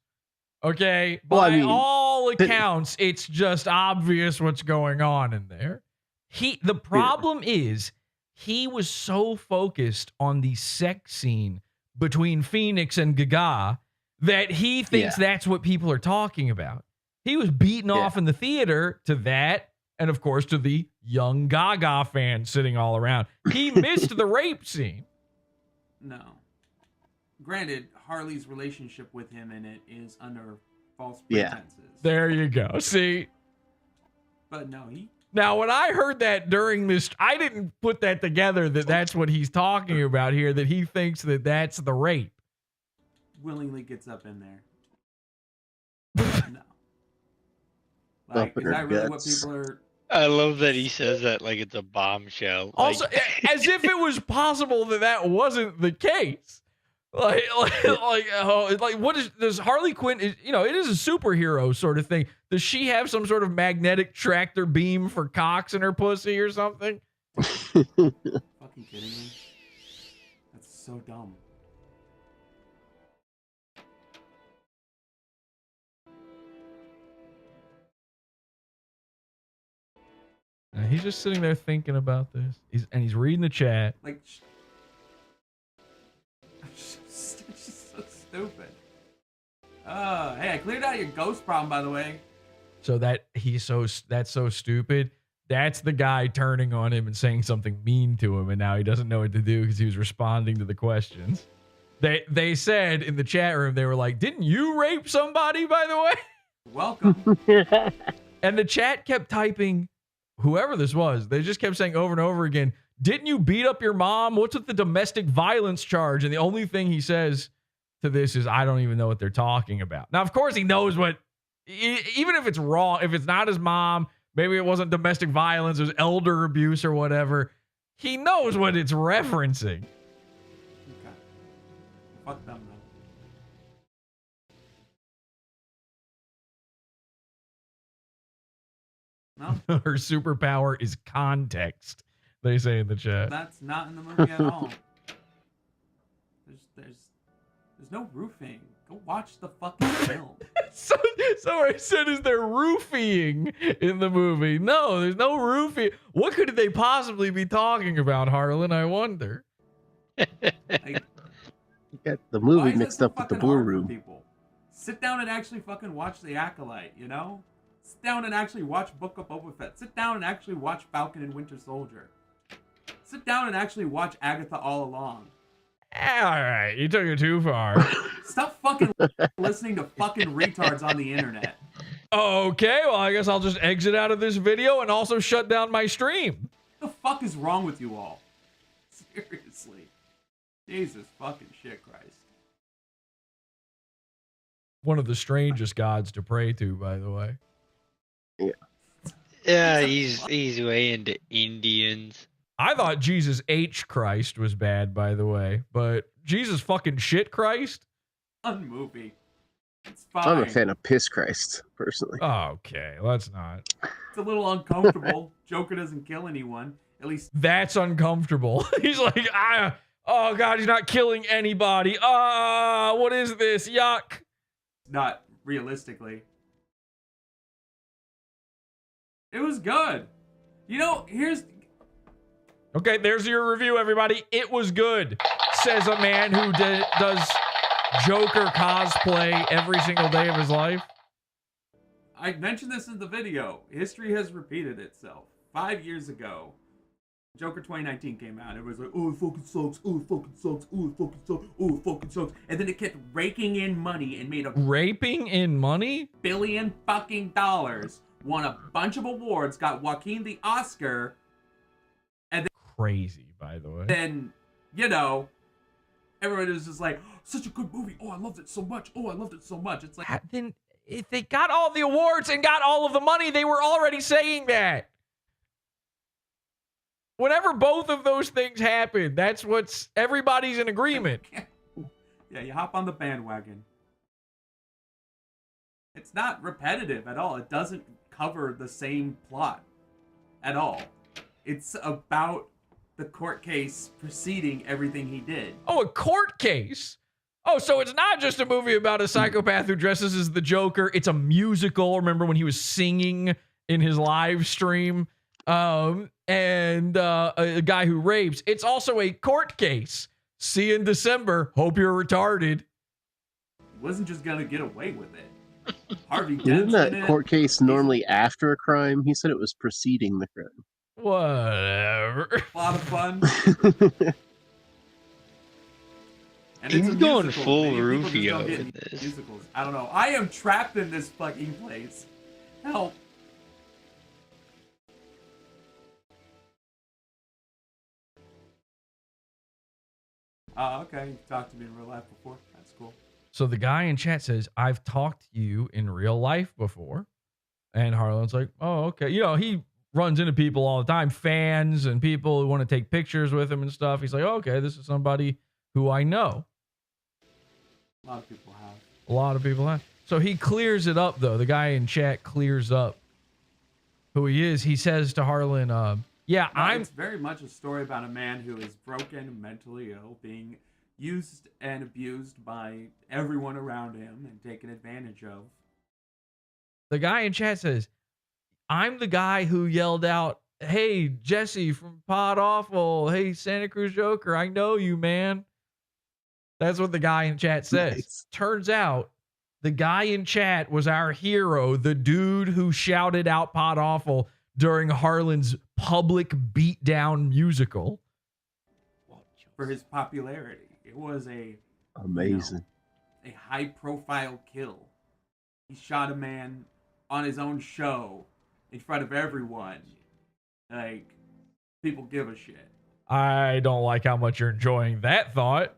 Okay? Well, By I mean, all accounts, it's just obvious what's going on in there. The problem is he was so focused on the sex scene between Phoenix and Gaga that he thinks that's what people are talking about. He was beaten off in the theater to that, and of course to the young Gaga fans sitting all around. He missed the rape scene. No. Granted, Harley's relationship with him in it is under false pretenses. There you go. See? But no, Now, when I heard that during this, I didn't put that together that that's what he's talking about here, that he thinks that that's the rape. willingly gets up in there. No. Like, is that really what people are... I love that he says that like it's a bombshell. Also, as if it was possible that that wasn't the case. Like, what is, does Harley Quinn, you know, it is a superhero sort of thing. Does she have some sort of magnetic tractor beam for cocks in her pussy or something? Fucking kidding me? That's so dumb. And he's just sitting there thinking about this. He's reading the chat. Like, it's just so stupid. Hey, I cleared out your ghost problem, by the way. So that's so stupid. That's the guy turning on him and saying something mean to him, and now he doesn't know what to do because he was responding to the questions. They said in the chat room, they were like, "Didn't you rape somebody, by the way?" Welcome. And the chat kept typing, whoever this was, they just kept saying over and over again, "Didn't you beat up your mom? What's with the domestic violence charge?" And the only thing he says to this is, "I don't even know what they're talking about." Now, of course, he knows what, even if it's wrong, if it's not his mom, maybe it wasn't domestic violence, it was elder abuse or whatever, he knows what it's referencing. Okay. Fuck them, though. No? Her superpower is context. They say in the chat. That's not in the movie at all. There's no roofing. Go watch the fucking film. So I said, is there roofing in the movie? No, there's no roofing. What could they possibly be talking about, Harlan? I wonder. Like, You got the movie mixed up with the Blue Room. People? Sit down and actually fucking watch The Acolyte, you know? Sit down and actually watch Book of Boba Fett. Sit down and actually watch Falcon and Winter Soldier. Sit down and actually watch Agatha All Along. All right, you took it too far. Stop fucking listening to fucking retards on the internet. Okay, well, I guess I'll just exit out of this video and also shut down my stream. What the fuck is wrong with you all? Seriously. Jesus fucking shit, Christ. One of the strangest gods to pray to, by the way. Yeah, he's way into Indians. I thought Jesus H. Christ was bad, by the way, but Jesus fucking shit Christ? Fun movie. It's fine. I'm a fan of Piss Christ, personally. Okay, let's not. It's a little uncomfortable. Joker doesn't kill anyone. At least that's uncomfortable. He's like, oh god, he's not killing anybody. What is this? Yuck. Not realistically. It was good. You know, here's... Okay, there's your review, everybody. It was good, says a man who does Joker cosplay every single day of his life. I mentioned this in the video. History has repeated itself. 5 years ago, Joker 2019 came out. It was like, oh, it fucking sucks. Oh, it fucking sucks. Oh, it fucking sucks. Oh, it fucking sucks. And then it kept raking in money and made a... Raping in money? $billion fucking dollars. Won a bunch of awards. Got Joaquin the Oscar. And then... Crazy, by the way. Then, you know, everyone was just like, oh, such a good movie. Oh, I loved it so much. Oh, I loved it so much. It's like... Then if they got all the awards and got all of the money, they were already saying that. Whenever both of those things happen, that's what's... Everybody's in agreement. Yeah, you hop on the bandwagon. It's not repetitive at all. It doesn't cover the same plot at all. It's about the court case preceding everything he did. Oh, a court case? Oh, so it's not just a movie about a psychopath who dresses as the Joker. It's a musical. Remember when he was singing in his live stream? And a guy who rapes. It's also a court case. See you in December. Hope you're retarded. He wasn't just gonna get away with it. Harvey Dent's Isn't that in court case normally after a crime? He said it was preceding the crime. Whatever. A lot of fun. And He's it's a going musical. full Maybe people just Rufio don't get in this. Musicals. I don't know. I am trapped in this fucking place. Help. Okay. You've talked to me in real life before. That's cool. So the guy in chat says, I've talked to you in real life before. And Harlan's like, oh, okay. You know, he runs into people all the time, fans and people who want to take pictures with him and stuff. He's like, oh, okay, this is somebody who I know. A lot of people have. A lot of people have. So he clears it up, though. The guy in chat clears up who he is. He says to Harlan, yeah, It's very much a story about a man who is broken, mentally ill, being used and abused by everyone around him and taken advantage of. The guy in chat says, I'm the guy who yelled out, hey, Jesse from Pod Awful. Hey, Santa Cruz Joker. I know you, man. That's what the guy in chat says. Nice. Turns out the guy in chat was our hero, the dude who shouted out Pod Awful during Harlan's public beatdown musical. For his popularity. It was Amazing. A high-profile kill. He shot a man on his own show in front of everyone. Like, people give a shit. I don't like how much you're enjoying that thought.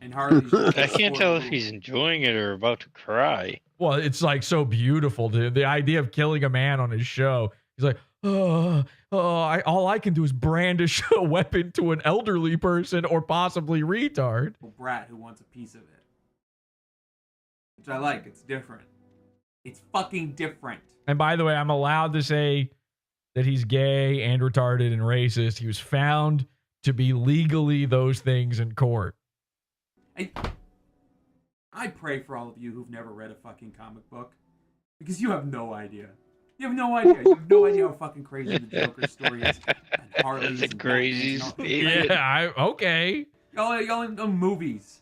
And Harley's I can't tell if he's enjoying it or about to cry. Well, it's like so beautiful, dude. The idea of killing a man on his show. He's like, all I can do is brandish a weapon to an elderly person or possibly retard. A brat who wants a piece of it. Which I like. It's different. It's fucking different. And by the way, I'm allowed to say that he's gay and retarded and racist. He was found to be legally those things in court. I pray for all of you who've never read a fucking comic book, because you have no idea. You have no idea. You have no idea how fucking crazy the Joker story is. And Harley's That's a crazy statement. Yeah, okay. Y'all in movies.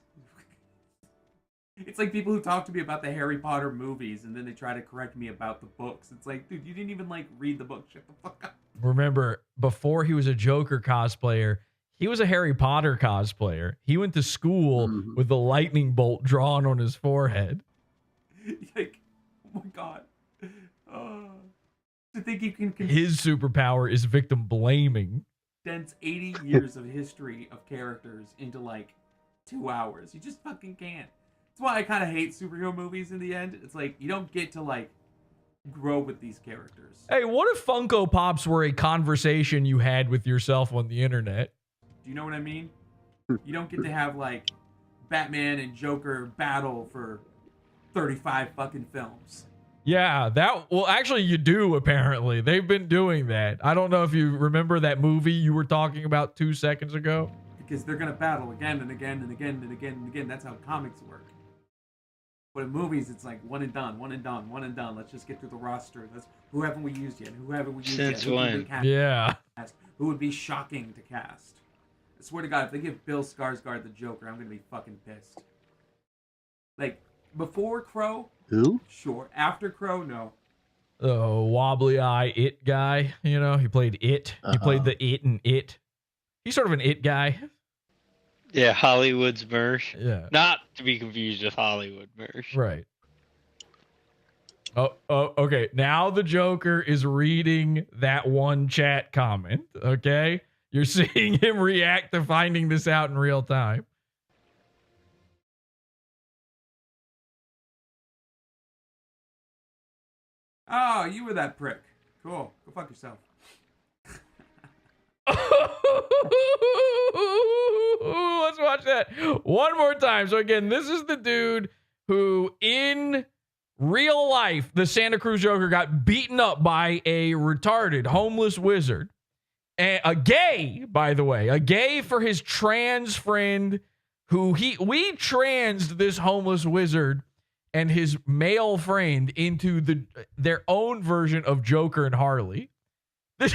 It's like people who talk to me about the Harry Potter movies and then they try to correct me about the books. It's like, dude, you didn't even like read the book. Shut the fuck up. Remember, before he was a Joker cosplayer, he was a Harry Potter cosplayer. He went to school with the lightning bolt drawn on his forehead. Like, oh my god. To think you can His superpower is victim blaming. condense 80 years of history of characters into like 2 hours. You just fucking can't. That's why I kind of hate superhero movies in the end. It's like, you don't get to like grow with these characters. Hey, what if Funko Pops were a conversation you had with yourself on the internet? Do you know what I mean? You don't get to have like Batman and Joker battle for 35 fucking films. Yeah, well, actually, you do, apparently. They've been doing that. I don't know if you remember that movie you were talking about 2 seconds ago. Because they're going to battle again and again and again and again and again. That's how comics work. But in movies, it's like one and done, one and done, one and done. Let's just get through the roster. Who haven't we used yet? Who haven't we used yet? Since when? Yeah. Who would be shocking to cast? I swear to God, if they give Bill Skarsgård the Joker, I'm going to be fucking pissed. Like, before Crow? Who? Sure. After Crow? No. The wobbly eye It guy, you know, he played It. He played the It in It. He's sort of an It guy. Yeah, Hollywood's Mersh. Yeah. Not to be confused with Hollywood Mersh. Right. Oh, okay. Now the Joker is reading that one chat comment, okay? You're seeing him react to finding this out in real time. Oh, you were that prick. Cool. Go fuck yourself. Let's watch that one more time. So again, this is the dude who in real life, the Santa Cruz Joker got beaten up by a retarded homeless wizard. And a gay, by the way, a gay for his trans friend who we transed this homeless wizard and his male friend into their own version of Joker and Harley. This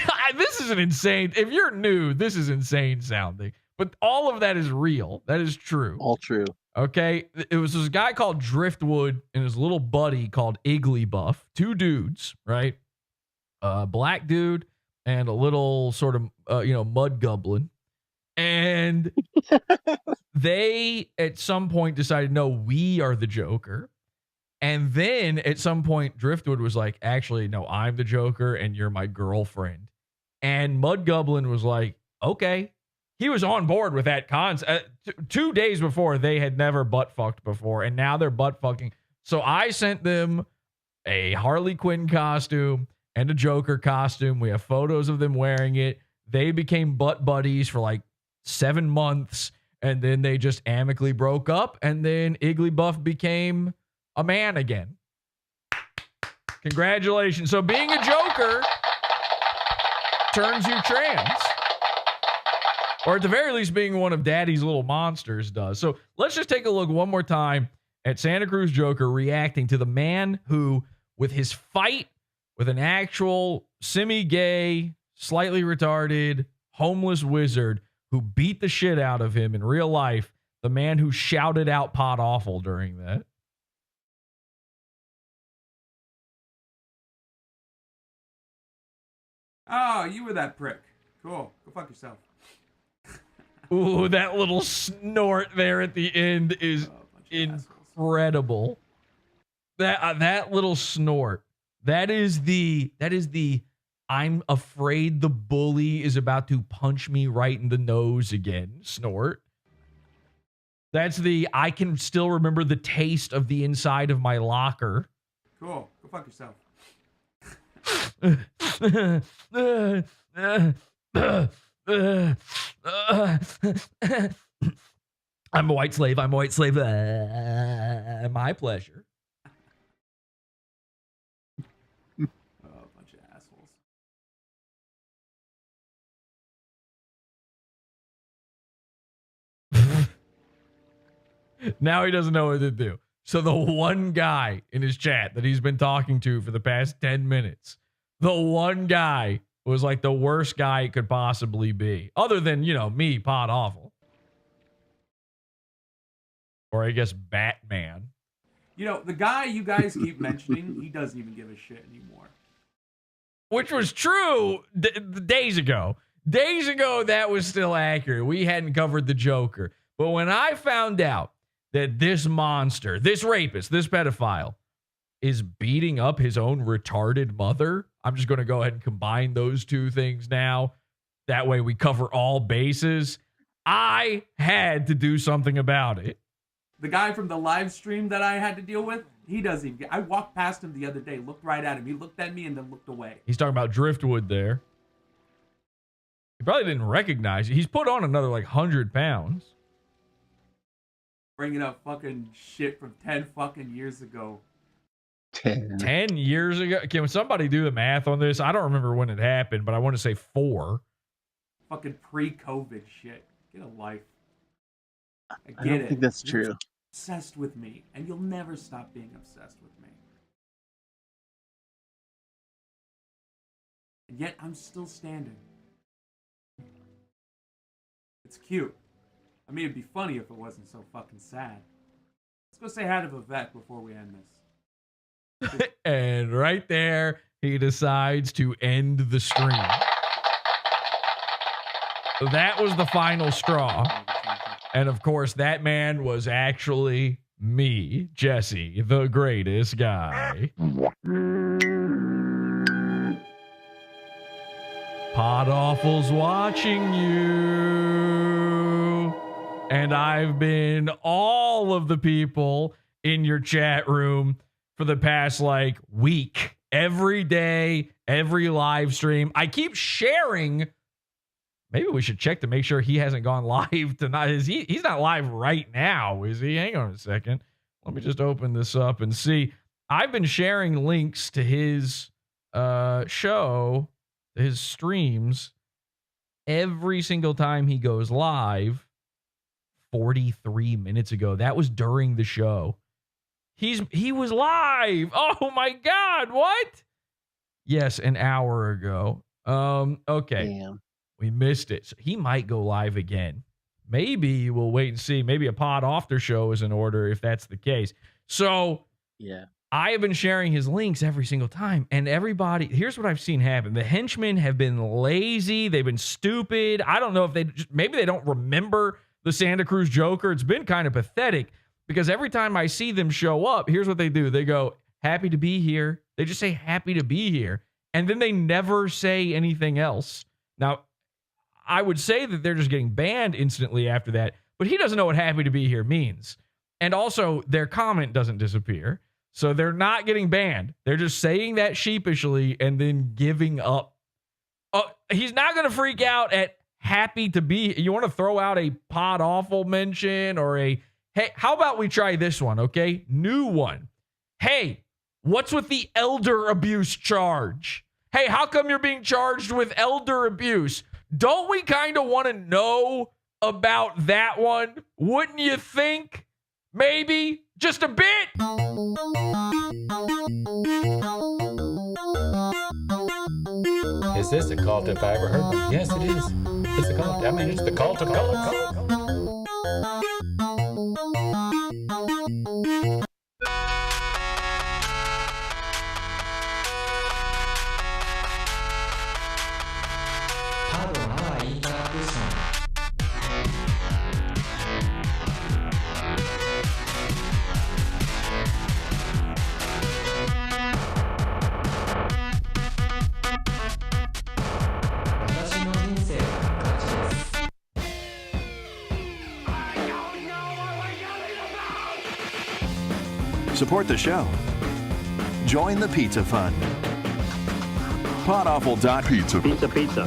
is an insane. If you're new, this is insane sounding. But all of that is real. That is true. All true. Okay. It was this guy called Driftwood and his little buddy called Igglybuff. 2 dudes, right? A black dude and a little sort of, mud goblin. And they at some point decided, no, we are the Joker. And then at some point, Driftwood was like, actually, no, I'm the Joker and you're my girlfriend. And Mud Goblin was like, okay. He was on board with that concept. 2 days before, they had never butt fucked before, and now they're butt fucking. So I sent them a Harley Quinn costume and a Joker costume. We have photos of them wearing it. They became butt buddies for like 7 months, and then they just amicably broke up, and then Igglybuff became a man again. Congratulations. So being a Joker turns you trans. Or at the very least, being one of Daddy's little monsters does. So let's just take a look one more time at Santa Cruz Joker reacting to the man who, with his fight with an actual semi-gay, slightly retarded, homeless wizard who beat the shit out of him in real life, the man who shouted out "Pod Awful" during that. Oh, you were that prick. Cool. Go fuck yourself. Ooh, that little snort there at the end is incredible. That little snort. That is the I'm afraid the bully is about to punch me right in the nose again snort. That's the I can still remember the taste of the inside of my locker. Cool. Go fuck yourself. I'm a white slave. My pleasure. Now he doesn't know what to do. So the one guy in his chat that he's been talking to for the past 10 minutes, the one guy was like the worst guy it could possibly be. Other than, you know, me, Pod Awful. Or I guess Batman. You know, the guy you guys keep mentioning, he doesn't even give a shit anymore. Which was true days ago. Days ago, that was still accurate. We hadn't covered the Joker. But when I found out that this monster, this rapist, this pedophile is beating up his own retarded mother, I'm just going to go ahead and combine those two things now. That way we cover all bases. I had to do something about it. The guy from the live stream that I had to deal with, he doesn't even I walked past him the other day, looked right at him. He looked at me and then looked away. He's talking about Driftwood there. He probably didn't recognize you. He's put on another like 100 pounds. Bringing up fucking shit from 10 fucking years ago. 10 years ago? Can somebody do the math on this? I don't remember when it happened, but I want to say 4. Fucking pre-COVID shit. Get a life. I don't think that's true. You're obsessed with me, and you'll never stop being obsessed with me. And yet, I'm still standing. It's cute. I mean, it'd be funny if it wasn't so fucking sad. Let's go say hi to Vivek before we end this. And right there, he decides to end the stream. That was the final straw. And of course, that man was actually me, Jesse, the greatest guy. Pod Awful's watching you. And I've been all of the people in your chat room for the past like week. Every day, every live stream. I keep sharing. Maybe we should check to make sure he hasn't gone live tonight. He's not live right now, is he? Hang on a second. Let me just open this up and see. I've been sharing links to his show, his streams, every single time he goes live. 43 minutes ago. That was during the show. He was live. Oh my God. What? Yes, an hour ago. Okay. Damn. We missed it. So he might go live again. Maybe we'll wait and see. Maybe a pod after show is in order if that's the case. So yeah, I have been sharing his links every single time. And everybody, here's what I've seen happen. The henchmen have been lazy. They've been stupid. I don't know if maybe they don't remember the Santa Cruz Joker. It's been kind of pathetic because every time I see them show up, here's what they do. They go, happy to be here. They just say happy to be here. And then they never say anything else. Now, I would say that they're just getting banned instantly after that, but he doesn't know what happy to be here means. And also, their comment doesn't disappear. So they're not getting banned. They're just saying that sheepishly and then giving up. He's not going to freak out at happy to be. You want to throw out a Pod Awful mention or a, hey, how about we try this one, okay? New one. Hey, what's with the elder abuse charge? Hey, how come you're being charged with elder abuse? Don't we kind of want to know about that one? Wouldn't you think? Maybe just a bit. Is this a cult if I ever heard one? Yes, it is. It's a cult. I mean, it's the cult of cult. Support the show. Join the Pizza Fund. PodAwful.pizza. Pizza.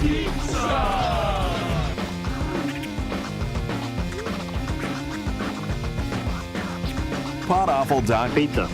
PodAwful.pizza.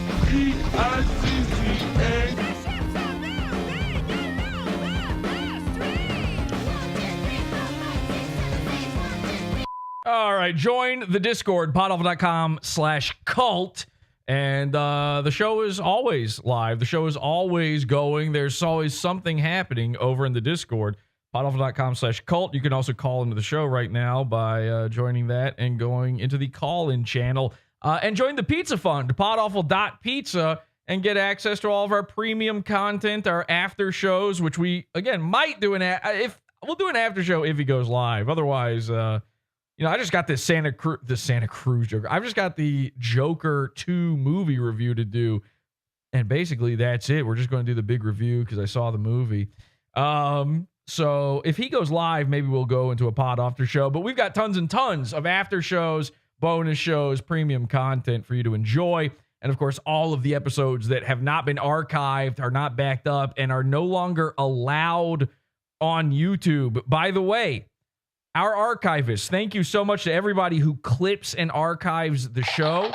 All right, join the Discord, podawful.com/cult. And the show is always live. The show is always going. There's always something happening over in the Discord, podawful.com/cult. You can also call into the show right now by joining that and going into the call-in channel. And join the Pizza Fund, podawful.pizza, and get access to all of our premium content, our after shows, which we, again, might do we'll do an after show if he goes live. Otherwise, I just got this Santa Cruz Joker. I've just got the Joker 2 movie review to do, and basically that's it. We're just going to do the big review because I saw the movie. So if he goes live, maybe we'll go into a pod after show. But we've got tons and tons of after shows, bonus shows, premium content for you to enjoy. And, of course, all of the episodes that have not been archived, are not backed up, and are no longer allowed on YouTube. By the way, our archivists, thank you so much to everybody who clips and archives the show.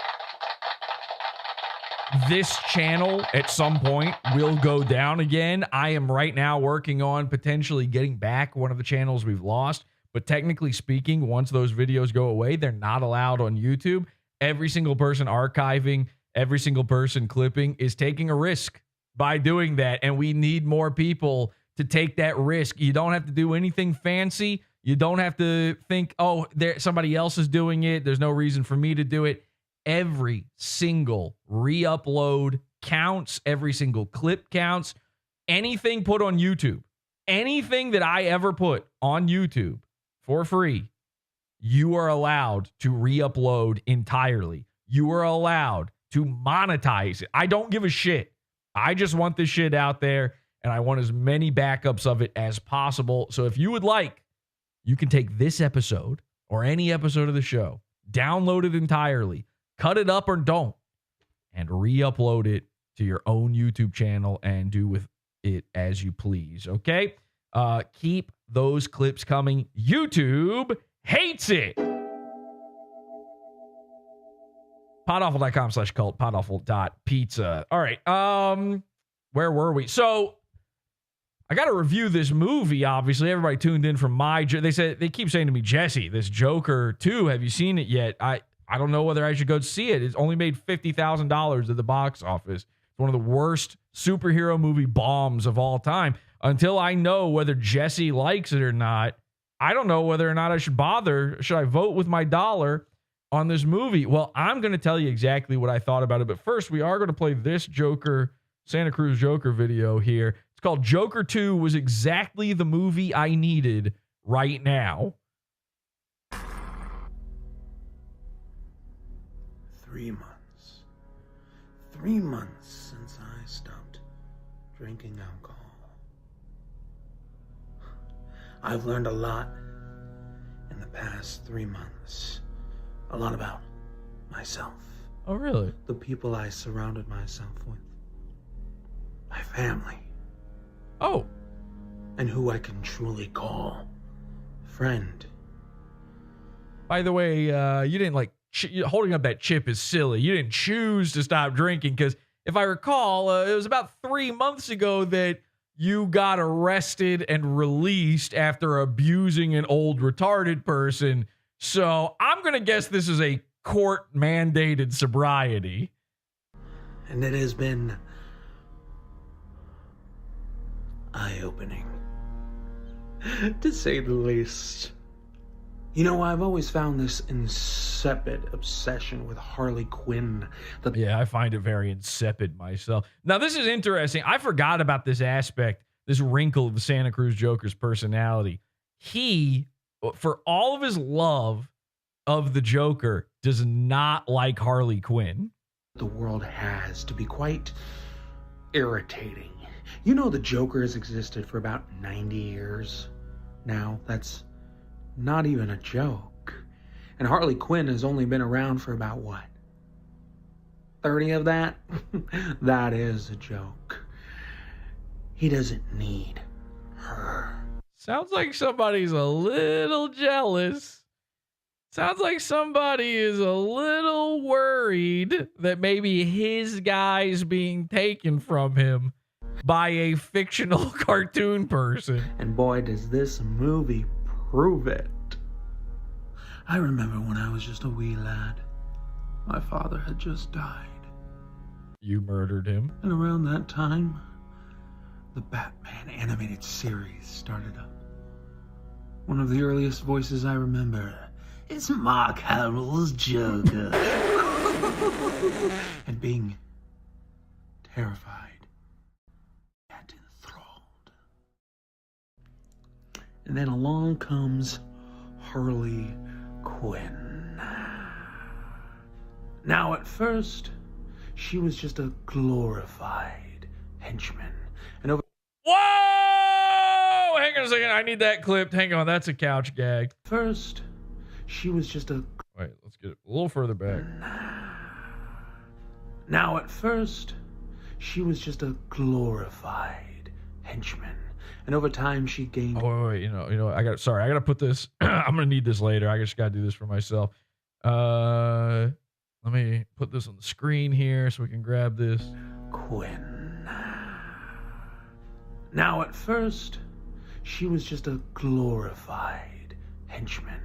This channel, at some point, will go down again. I am right now working on potentially getting back one of the channels we've lost. But technically speaking, once those videos go away, they're not allowed on YouTube. Every single person archiving, every single person clipping is taking a risk by doing that. And we need more people to take that risk. You don't have to do anything fancy. You don't have to think, oh, somebody else is doing it. There's no reason for me to do it. Every single re-upload counts. Every single clip counts. Anything put on YouTube, anything that I ever put on YouTube for free, you are allowed to re-upload entirely. You are allowed to monetize it. I don't give a shit. I just want this shit out there, and I want as many backups of it as possible. So if you would like, you can take this episode or any episode of the show, download it entirely, cut it up or don't, and re-upload it to your own YouTube channel and do with it as you please, okay? Keep those clips coming. YouTube hates it. podawful.com/cult, podawful.pizza. All right, where were we? So I got to review this movie, obviously. Everybody tuned in from they keep saying to me, Jesse, this Joker 2, have you seen it yet? I don't know whether I should go see it. It's only made $50,000 at the box office. It's one of the worst superhero movie bombs of all time. Until I know whether Jesse likes it or not, I don't know whether or not I should bother. Should I vote with my dollar on this movie? Well, I'm going to tell you exactly what I thought about it. But first, we are going to play this Santa Cruz Joker video here. It's called Joker 2 was exactly the movie I needed right now. 3 months. 3 months since I stopped drinking alcohol. I've learned a lot in the past 3 months. A lot about myself. Oh, really? The people I surrounded myself with. My family. Oh. And who I can truly call friend. By the way, you didn't holding up that chip is silly. You didn't choose to stop drinking because if I recall, it was about 3 months ago that you got arrested and released after abusing an old retarded person. So I'm going to guess this is a court-mandated sobriety. And it has been eye-opening, to say the least. You know, I've always found this insipid obsession with Harley Quinn. Yeah, I find it very insipid myself. Now, this is interesting. I forgot about this aspect, this wrinkle of the Santa Cruz Joker's personality. He, for all of his love of the Joker, does not like Harley Quinn. The world has to be quite irritating. You know, the Joker has existed for about 90 years now. That's not even a joke. And Harley Quinn has only been around for about, what, 30 of that? That is a joke. He doesn't need her. Sounds like somebody's a little jealous. Sounds like somebody is a little worried that maybe his guy's being taken from him by a fictional cartoon person. And boy, does this movie prove it. I remember when I was just a wee lad. My father had just died. You murdered him. And around that time, the Batman animated series started up. One of the earliest voices I remember is Mark Hamill's Joker. And being terrified, yet enthralled. And then along comes Harley Quinn. Now at first, she was just a glorified henchman. And over Whoa! Hang on a second. I need that clipped. Hang on. That's a couch gag. first, she was just a... Wait, let's get it a little further back. Now at first, she was just a glorified henchman. And over time, she gained... Oh, wait, you know, I got to put this. I'm going to need this later. I just got to do this for myself. Let me put this on the screen here so we can grab this. Quinn. Now at first, she was just a glorified henchman.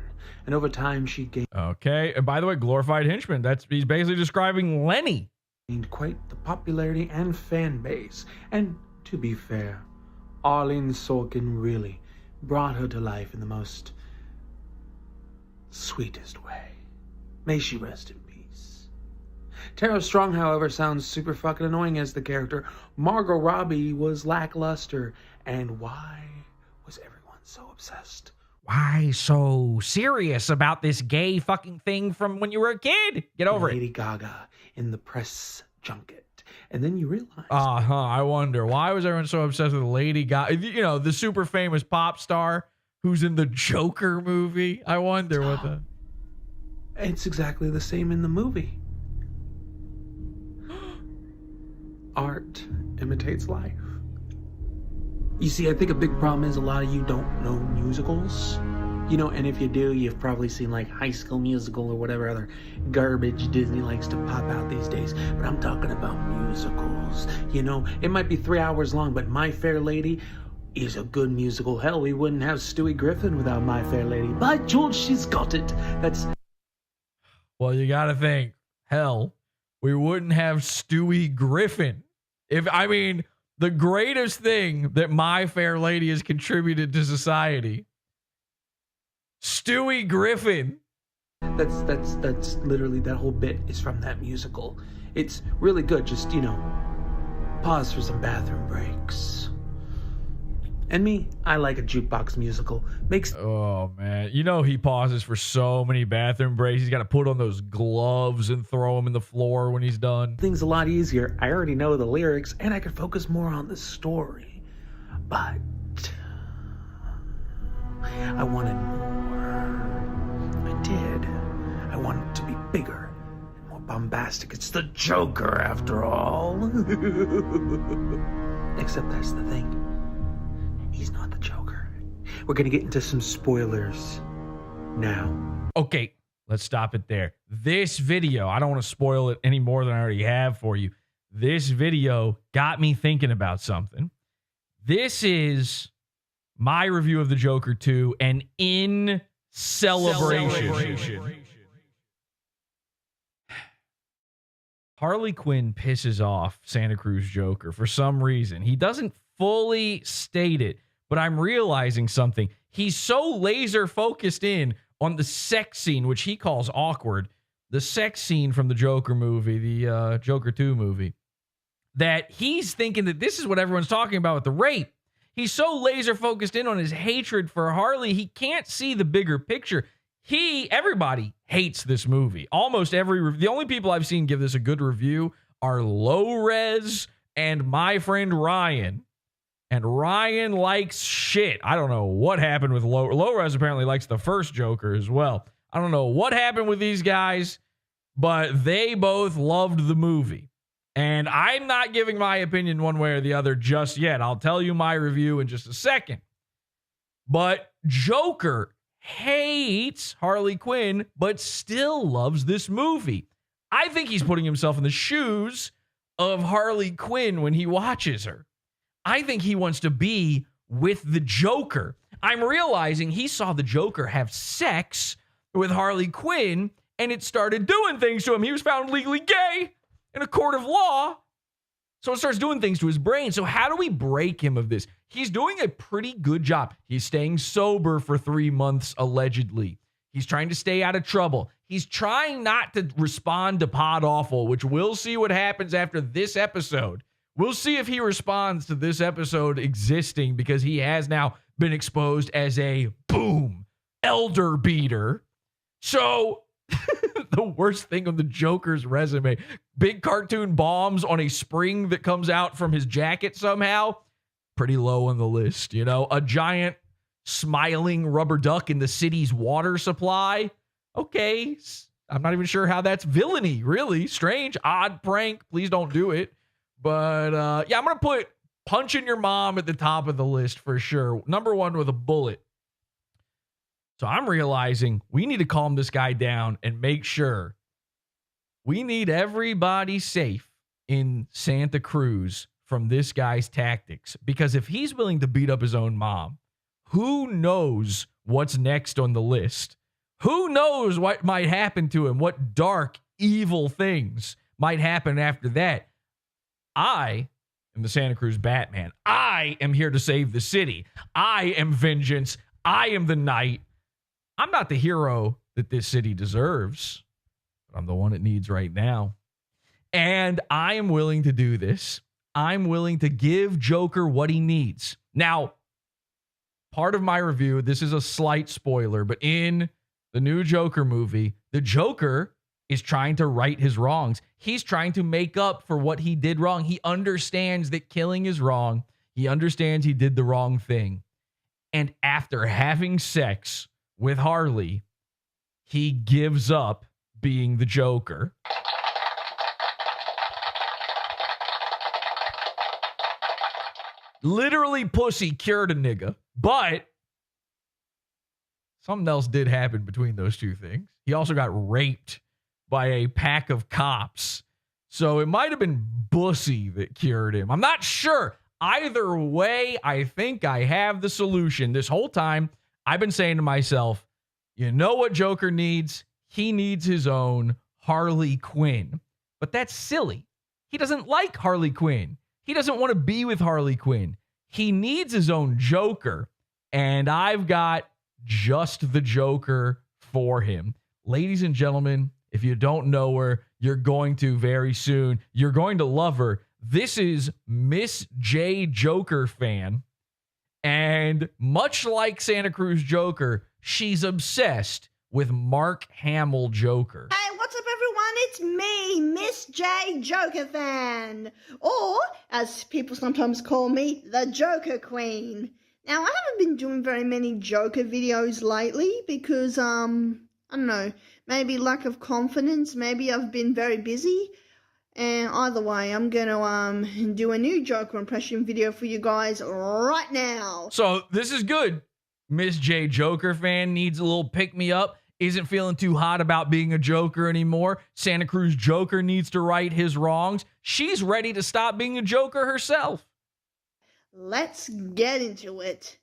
And over time, she gained... Okay, and by the way, glorified henchman. He's basically describing Lenny. Gained quite the popularity and fan base. And to be fair, Arlene Sorkin really brought her to life in the most sweetest way. May she rest in peace. Tara Strong, however, sounds super fucking annoying as the character. Margot Robbie was lackluster. And why was everyone so obsessed? Why so serious about this gay fucking thing from when you were a kid? Get over Lady Gaga in the press junket. And then you realize... I wonder, why was everyone so obsessed with Lady Gaga? You know, the super famous pop star who's in the Joker movie. I wonder what the... It's exactly the same in the movie. Art imitates life. You see, I think a big problem is a lot of you don't know musicals. You know, and if you do, you've probably seen like High School Musical or whatever other garbage Disney likes to pop out these days. But I'm talking about musicals. You know, it might be 3 hours long, but My Fair Lady is a good musical. Hell, we wouldn't have Stewie Griffin without My Fair Lady. By George, she's got it. That's... Well, you gotta think, hell, we wouldn't have Stewie Griffin. The greatest thing that My Fair Lady has contributed to society, Stewie Griffin. That's literally, that whole bit is from that musical. It's really good. Just, you know, pause for some bathroom breaks. And me, I like a jukebox musical. Oh, man. You know he pauses for so many bathroom breaks. He's got to put on those gloves and throw them in the floor when he's done. Things a lot easier. I already know the lyrics, and I can focus more on the story. But I wanted more. I did. I wanted it to be bigger and more bombastic. It's the Joker, after all. Except that's the thing. He's not the Joker. We're going to get into some spoilers now. Okay, let's stop it there. This video, I don't want to spoil it any more than I already have for you. This video got me thinking about something. This is my review of the Joker 2 and INCELebration. Harley Quinn pisses off Santa Cruz Joker for some reason. He doesn't fully state it, but I'm realizing something. He's so laser focused in on the sex scene, which he calls awkward, the sex scene from the Joker movie, the Joker 2 movie, that he's thinking that this is what everyone's talking about with the rape. He's so laser focused in on his hatred for Harley, he can't see the bigger picture. Everybody hates this movie. Almost the only people I've seen give this a good review are Low Res and my friend Ryan. And Ryan likes shit. I don't know what happened with Low Res. Apparently likes the first Joker as well. I don't know what happened with these guys, but they both loved the movie. And I'm not giving my opinion one way or the other just yet. I'll tell you my review in just a second. But Joker hates Harley Quinn, but still loves this movie. I think he's putting himself in the shoes of Harley Quinn when he watches her. I think he wants to be with the Joker. I'm realizing he saw the Joker have sex with Harley Quinn, and it started doing things to him. He was found legally gay in a court of law. So it starts doing things to his brain. So how do we break him of this? He's doing a pretty good job. He's staying sober for 3 months, allegedly. He's trying to stay out of trouble. He's trying not to respond to Pod Awful, which we'll see what happens after this episode. We'll see if he responds to this episode existing, because he has now been exposed as a, boom, elder beater. So the worst thing on the Joker's resume, big cartoon bombs on a spring that comes out from his jacket somehow, pretty low on the list. You know, a giant smiling rubber duck in the city's water supply. Okay, I'm not even sure how that's villainy, really. Strange, odd prank. Please don't do it. But yeah, I'm going to put punching your mom at the top of the list for sure. Number 1 with a bullet. So I'm realizing we need to calm this guy down and make sure we need everybody safe in Santa Cruz from this guy's tactics. Because if he's willing to beat up his own mom, who knows what's next on the list? Who knows what might happen to him? What dark, evil things might happen after that? I am the Santa Cruz Batman. I am here to save the city. I am vengeance. I am the knight. I'm not the hero that this city deserves, but I'm the one it needs right now. And I am willing to do this. I'm willing to give Joker what he needs. Now, part of my review, this is a slight spoiler, but in the new Joker movie, the Joker is trying to right his wrongs. He's trying to make up for what he did wrong. He understands that killing is wrong. He understands he did the wrong thing. And after having sex with Harley, he gives up being the Joker. Literally pussy cured a nigga, but something else did happen between those two things. He also got raped by a pack of cops. So it might have been bussy that cured him. I'm not sure. Either way, I think I have the solution. This whole time, I've been saying to myself, you know what Joker needs? He needs his own Harley Quinn. But that's silly. He doesn't like Harley Quinn. He doesn't want to be with Harley Quinn. He needs his own Joker. And I've got just the Joker for him. Ladies and gentlemen, if you don't know her, you're going to very soon. You're going to love her. This is Miss J Joker fan. And much like Santa Cruz Joker, she's obsessed with Mark Hamill Joker. Hey, what's up, everyone? It's me, Miss J Joker fan. Or, as people sometimes call me, the Joker Queen. Now, I haven't been doing very many Joker videos lately because, I don't know, maybe lack of confidence, maybe I've been very busy. And either way, I'm going to do a new Joker impression video for you guys right now. So this is good. Miss J Joker fan needs a little pick-me-up. Isn't feeling too hot about being a Joker anymore. Santa Cruz Joker needs to right his wrongs. She's ready to stop being a Joker herself. Let's get into it.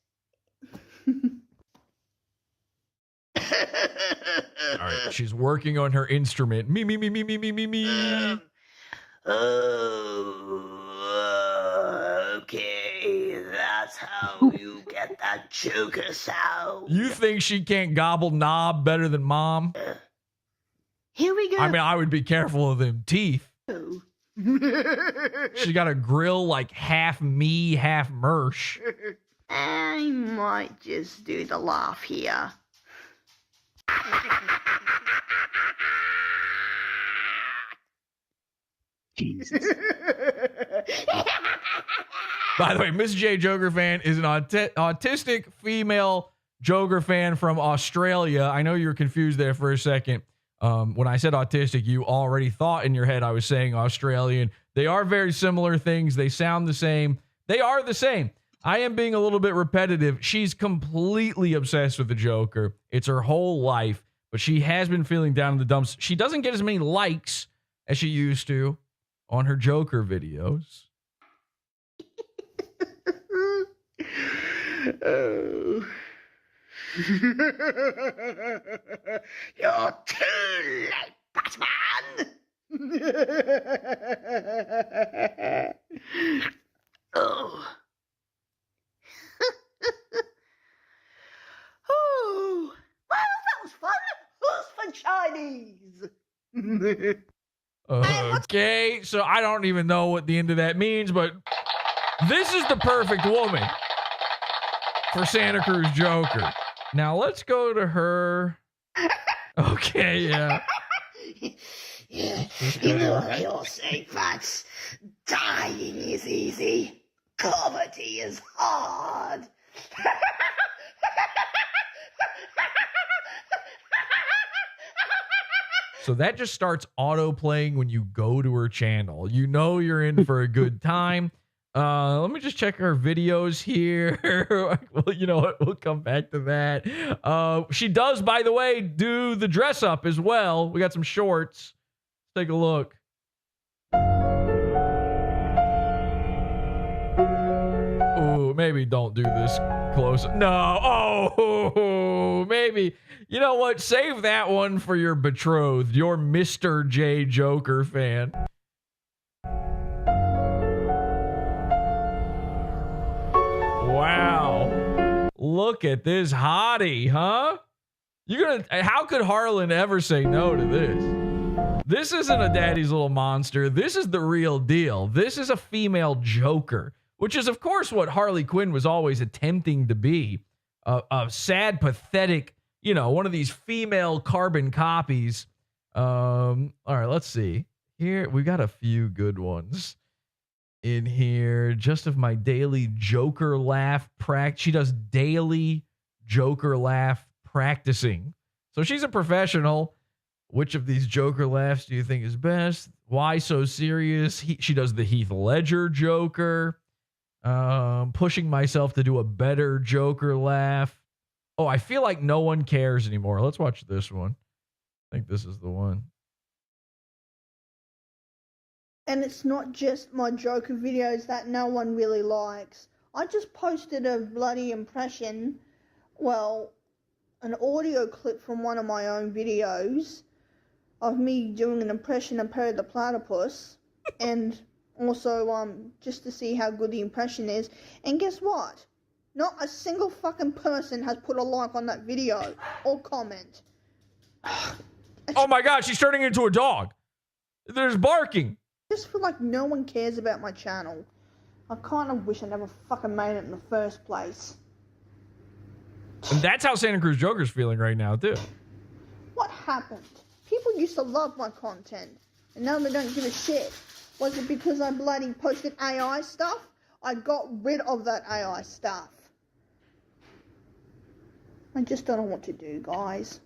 All right, she's working on her instrument. Me. Okay, that's how you get that Joker sound. You think she can't gobble knob better than mom? Here we go. I mean, I would be careful of them teeth. She got a grill like half me, half Mersh. I might just do the laugh here. Jesus. By the way, Miss J Joker fan is an autistic female Joker fan from Australia. I know you were confused there for a second. When I said autistic, you already thought in your head I was saying Australian. They are very similar things. They sound the same. They are the same. I am being a little bit repetitive. She's completely obsessed with the Joker. It's her whole life, but she has been feeling down in the dumps. She doesn't get as many likes as she used to on her Joker videos. Oh. You're too late, Batman! Oh. Oh. Well, that was fun. Who's for Chinese? Okay, so I don't even know what the end of that means, but this is the perfect woman for Santa Cruz Joker. Now let's go to her. Okay, yeah. You know they all say that dying is easy, comedy is hard. So that just starts auto playing when you go to her channel. You know you're in for a good time. Let me just check her videos here. Well, you know what? We'll come back to that. She does, by the way, do the dress up as well. We got some shorts. Let's take a look. Oh, maybe don't do this close. No. Oh, maybe. You know what? Save that one for your betrothed, your Mr. J Joker fan. Wow. Look at this hottie, huh? How could Harlan ever say no to this? This isn't a daddy's little monster. This is the real deal. This is a female Joker, which is, of course, what Harley Quinn was always attempting to be. A sad, pathetic, you know, one of these female carbon copies. All right, let's see. Here, we got a few good ones in here. Just of my daily Joker laugh practice. She does daily Joker laugh practicing. So she's a professional. Which of these Joker laughs do you think is best? Why so serious? She does the Heath Ledger Joker. Pushing myself to do a better Joker laugh. Oh, I feel like no one cares anymore. Let's watch this one. I think this is the one. And it's not just my Joker videos that no one really likes. I just posted a bloody impression, well, an audio clip from one of my own videos of me doing an impression of Perry the Platypus, and also just to see how good the impression is. And guess what? Not a single fucking person has put a like on that video or comment. Oh my God, she's turning into a dog. There's barking. I just feel like no one cares about my channel. I kind of wish I never fucking made it in the first place. And that's how Santa Cruz Joker's feeling right now, too. What happened? People used to love my content, and now they don't give a shit. Was it because I bloody posted AI stuff? I got rid of that AI stuff. I just don't know what to do, guys.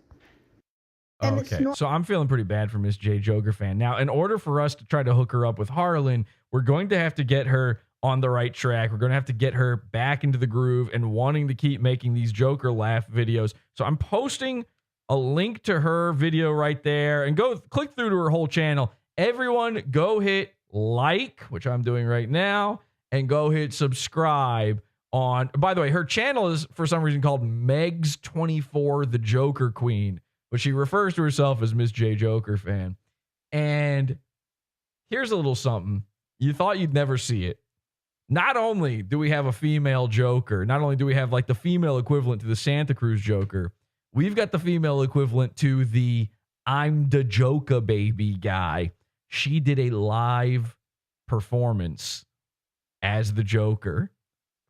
And okay, so I'm feeling pretty bad for Miss J Joker fan. Now, in order for us to try to hook her up with Harlan, we're going to have to get her on the right track. We're going to have to get her back into the groove and wanting to keep making these Joker laugh videos. So I'm posting a link to her video right there, and go click through to her whole channel. Everyone go hit like, which I'm doing right now, and go hit subscribe on, by the way, her channel is for some reason called Megs24 the Joker Queen, but she refers to herself as Miss J Joker fan. And here's a little something. You thought you'd never see it. Not only do we have a female Joker, not only do we have like the female equivalent to the Santa Cruz Joker, we've got the female equivalent to the I'm the Joker baby guy. She did a live performance as the Joker.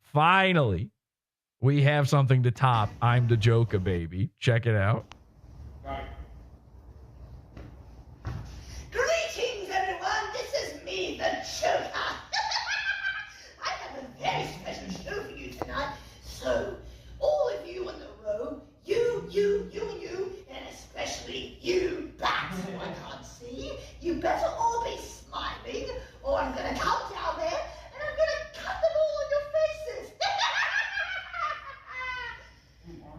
Finally, we have something to top I'm the Joker baby. Check it out. Greetings, everyone. This is me, the Joker. I have a very special show for you tonight. So, all of you in the row, you, and especially you, Bats, who I can't see, you better all be smiling, or I'm gonna come down there and I'm gonna cut them all on your faces.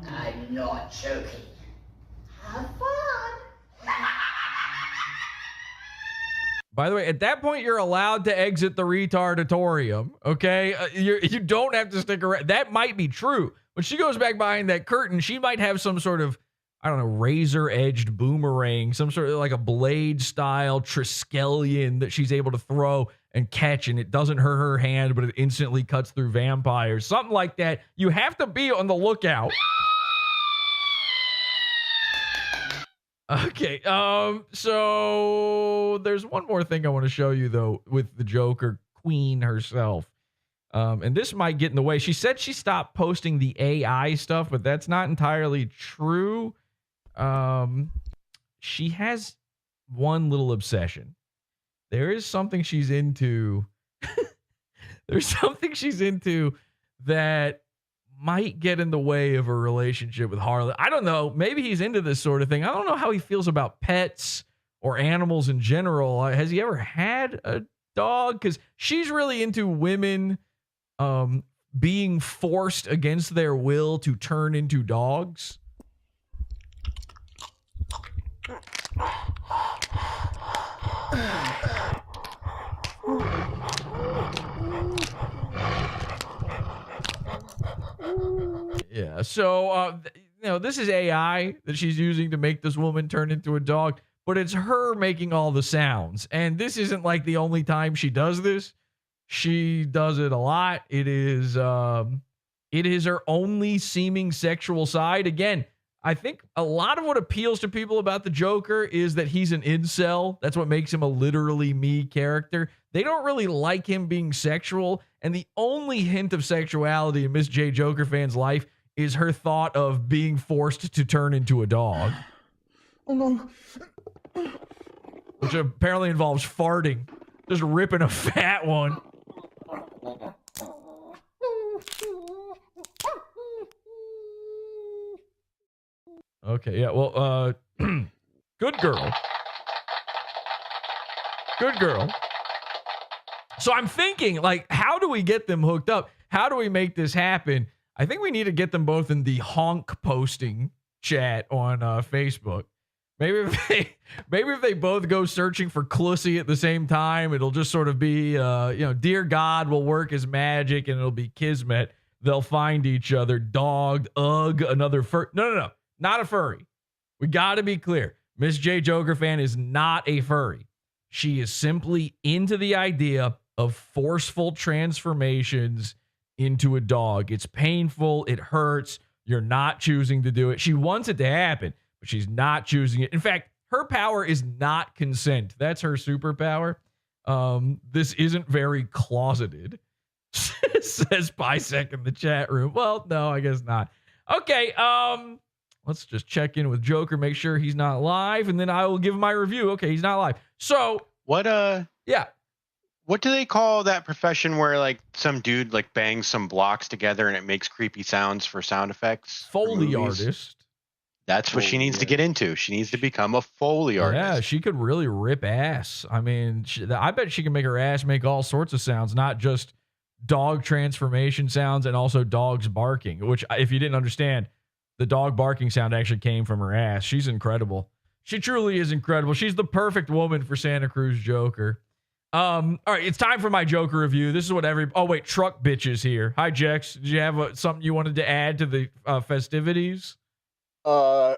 I'm not joking. Have fun. By the way, at that point, you're allowed to exit the retardatorium, okay? You don't have to stick around. That might be true. When she goes back behind that curtain, she might have some sort of, I don't know, razor-edged boomerang, some sort of like a blade-style Triskelion that she's able to throw and catch, and it doesn't hurt her hand, but it instantly cuts through vampires. Something like that. You have to be on the lookout. Okay, so there's one more thing I want to show you, though, with the Joker Queen herself. And this might get in the way. She said she stopped posting the AI stuff, but that's not entirely true. She has one little obsession. There is something she's into. There's something she's into that might get in the way of a relationship with Harlan. I don't know. Maybe he's into this sort of thing. I don't know how he feels about pets or animals in general. Has he ever had a dog? Because she's really into women being forced against their will to turn into dogs. Yeah, so this is AI that she's using to make this woman turn into a dog, but it's her making all the sounds. And this isn't like the only time she does this. She does it a lot. It is her only seeming sexual side. Again, I think a lot of what appeals to people about the Joker is that he's an incel. That's what makes him a literally me character. They don't really like him being sexual. And the only hint of sexuality in Miss J. Joker fan's life is her thought of being forced to turn into a dog. Which apparently involves farting. Just ripping a fat one. Okay, yeah, well, good girl. Good girl. So I'm thinking, like, how do we get them hooked up? How do we make this happen? I think we need to get them both in the honk posting chat on Facebook. Maybe if they both go searching for Clussy at the same time, it'll just sort of be, dear God will work his magic and it'll be kismet. They'll find each other. Dogged, ugh, another fur. No. Not a furry. We got to be clear. Miss J. Joker fan is not a furry. She is simply into the idea of forceful transformations into a dog. It's painful. It hurts. You're not choosing to do it. She wants it to happen, but she's not choosing it. In fact, her power is not consent. That's her superpower. This isn't very closeted, says Bisec in the chat room. Well, no, I guess not. Okay, let's just check in with Joker, make sure he's not live, and then I will give my review. Okay, he's not live. So what? Yeah. What do they call that profession where like some dude like bangs some blocks together and it makes creepy sounds for sound effects? Foley artist. That's what she needs to get into. She needs to become a Foley artist. Yeah, she could really rip ass. I mean, I bet she can make her ass make all sorts of sounds, not just dog transformation sounds and also dogs barking, which if you didn't understand, the dog barking sound actually came from her ass. She's incredible. She truly is incredible. She's the perfect woman for Santa Cruz Joker. All right, it's time for my Joker review. This is what Truck Bitch is here. Hi, Jex. Did you have something you wanted to add to the festivities? I'm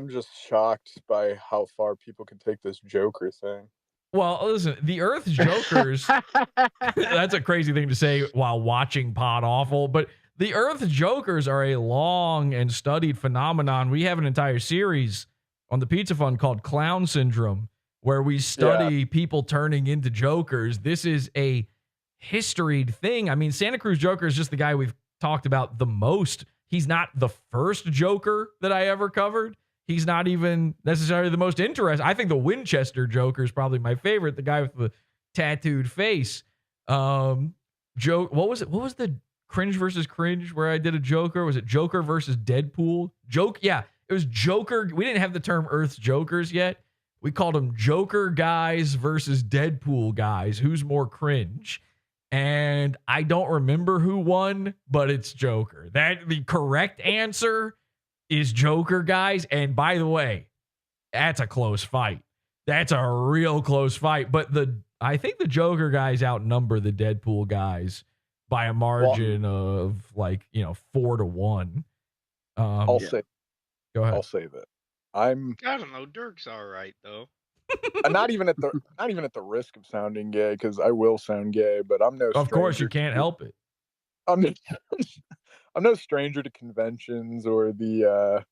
just shocked by how far people can take this Joker thing. Well, listen, the Earth's Jokers, that's a crazy thing to say while watching Pod Awful, but the Earth's Jokers are a long and studied phenomenon. We have an entire series on the Pizza Fund called Clown Syndrome, where we study people turning into Jokers. This is a historied thing. I mean, Santa Cruz Joker is just the guy we've talked about the most. He's not the first Joker that I ever covered. He's not even necessarily the most interesting. I think the Winchester Joker is probably my favorite, the guy with the tattooed face. What was it? What was the Cringe versus Cringe where I did a Joker? Was it Joker versus Deadpool? Yeah, it was Joker. We didn't have the term Earth's Jokers yet. We called them Joker guys versus Deadpool guys. Who's more cringe? And I don't remember who won, but it's Joker. The correct answer is Joker guys. And by the way, that's a close fight. That's a real close fight. But I think the Joker guys outnumber the Deadpool guys by a margin of 4-1. I'll say. Go ahead. I'll say that. I don't know. Dirk's all right though. not even at the risk of sounding gay, because I will sound gay, but I'm no. Of course, you can't help it. I'm no stranger to conventions or the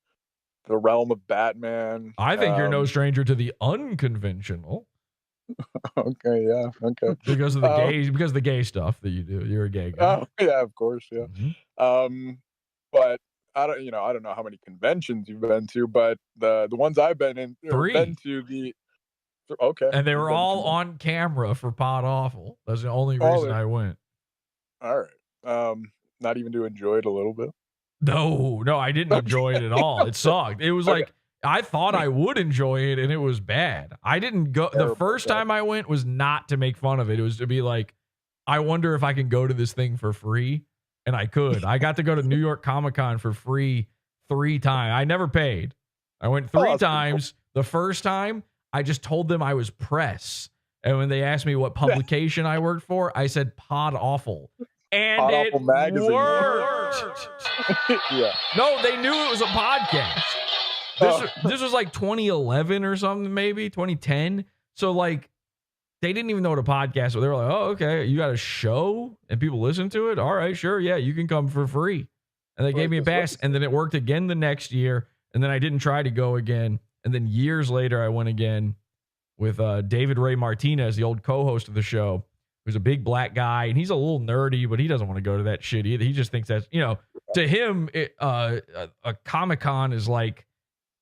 realm of Batman. I think you're no stranger to the unconventional. Okay, yeah, okay. Because of the gay stuff that you do. You're a gay guy. Oh, yeah, of course, yeah. Mm-hmm. But I don't know how many conventions you've been to, but the ones I've been in, 3. Been to the. Okay. And they were all on camera for Pod Awful. That's the only reason I went. All right. Not even to enjoy it a little bit. No, I didn't enjoy it at all. It sucked. It was like I thought I would enjoy it, and it was bad. I didn't go. The first time I went was not to make fun of it. It was to be like, I wonder if I can go to this thing for free, and I could. I got to go to New York Comic Con for free 3 times. I never paid. I went 3 times. Cool. The first time, I just told them I was press, and when they asked me what publication I worked for, I said Pod Awful. And Pod it Awful worked. Yeah. No, they knew it was a podcast. This was like 2011 or something, maybe 2010. So like, they didn't even know what a podcast was. They were like, "Oh, okay, you got a show and people listen to it. All right, sure, yeah, you can come for free." And they gave me a pass, and then it worked again the next year. And then I didn't try to go again. And then years later, I went again with David Ray Martinez, the old co-host of the show, who's a big black guy, and he's a little nerdy, but he doesn't want to go to that shit either. He just thinks that's, to him, a Comic-Con is like,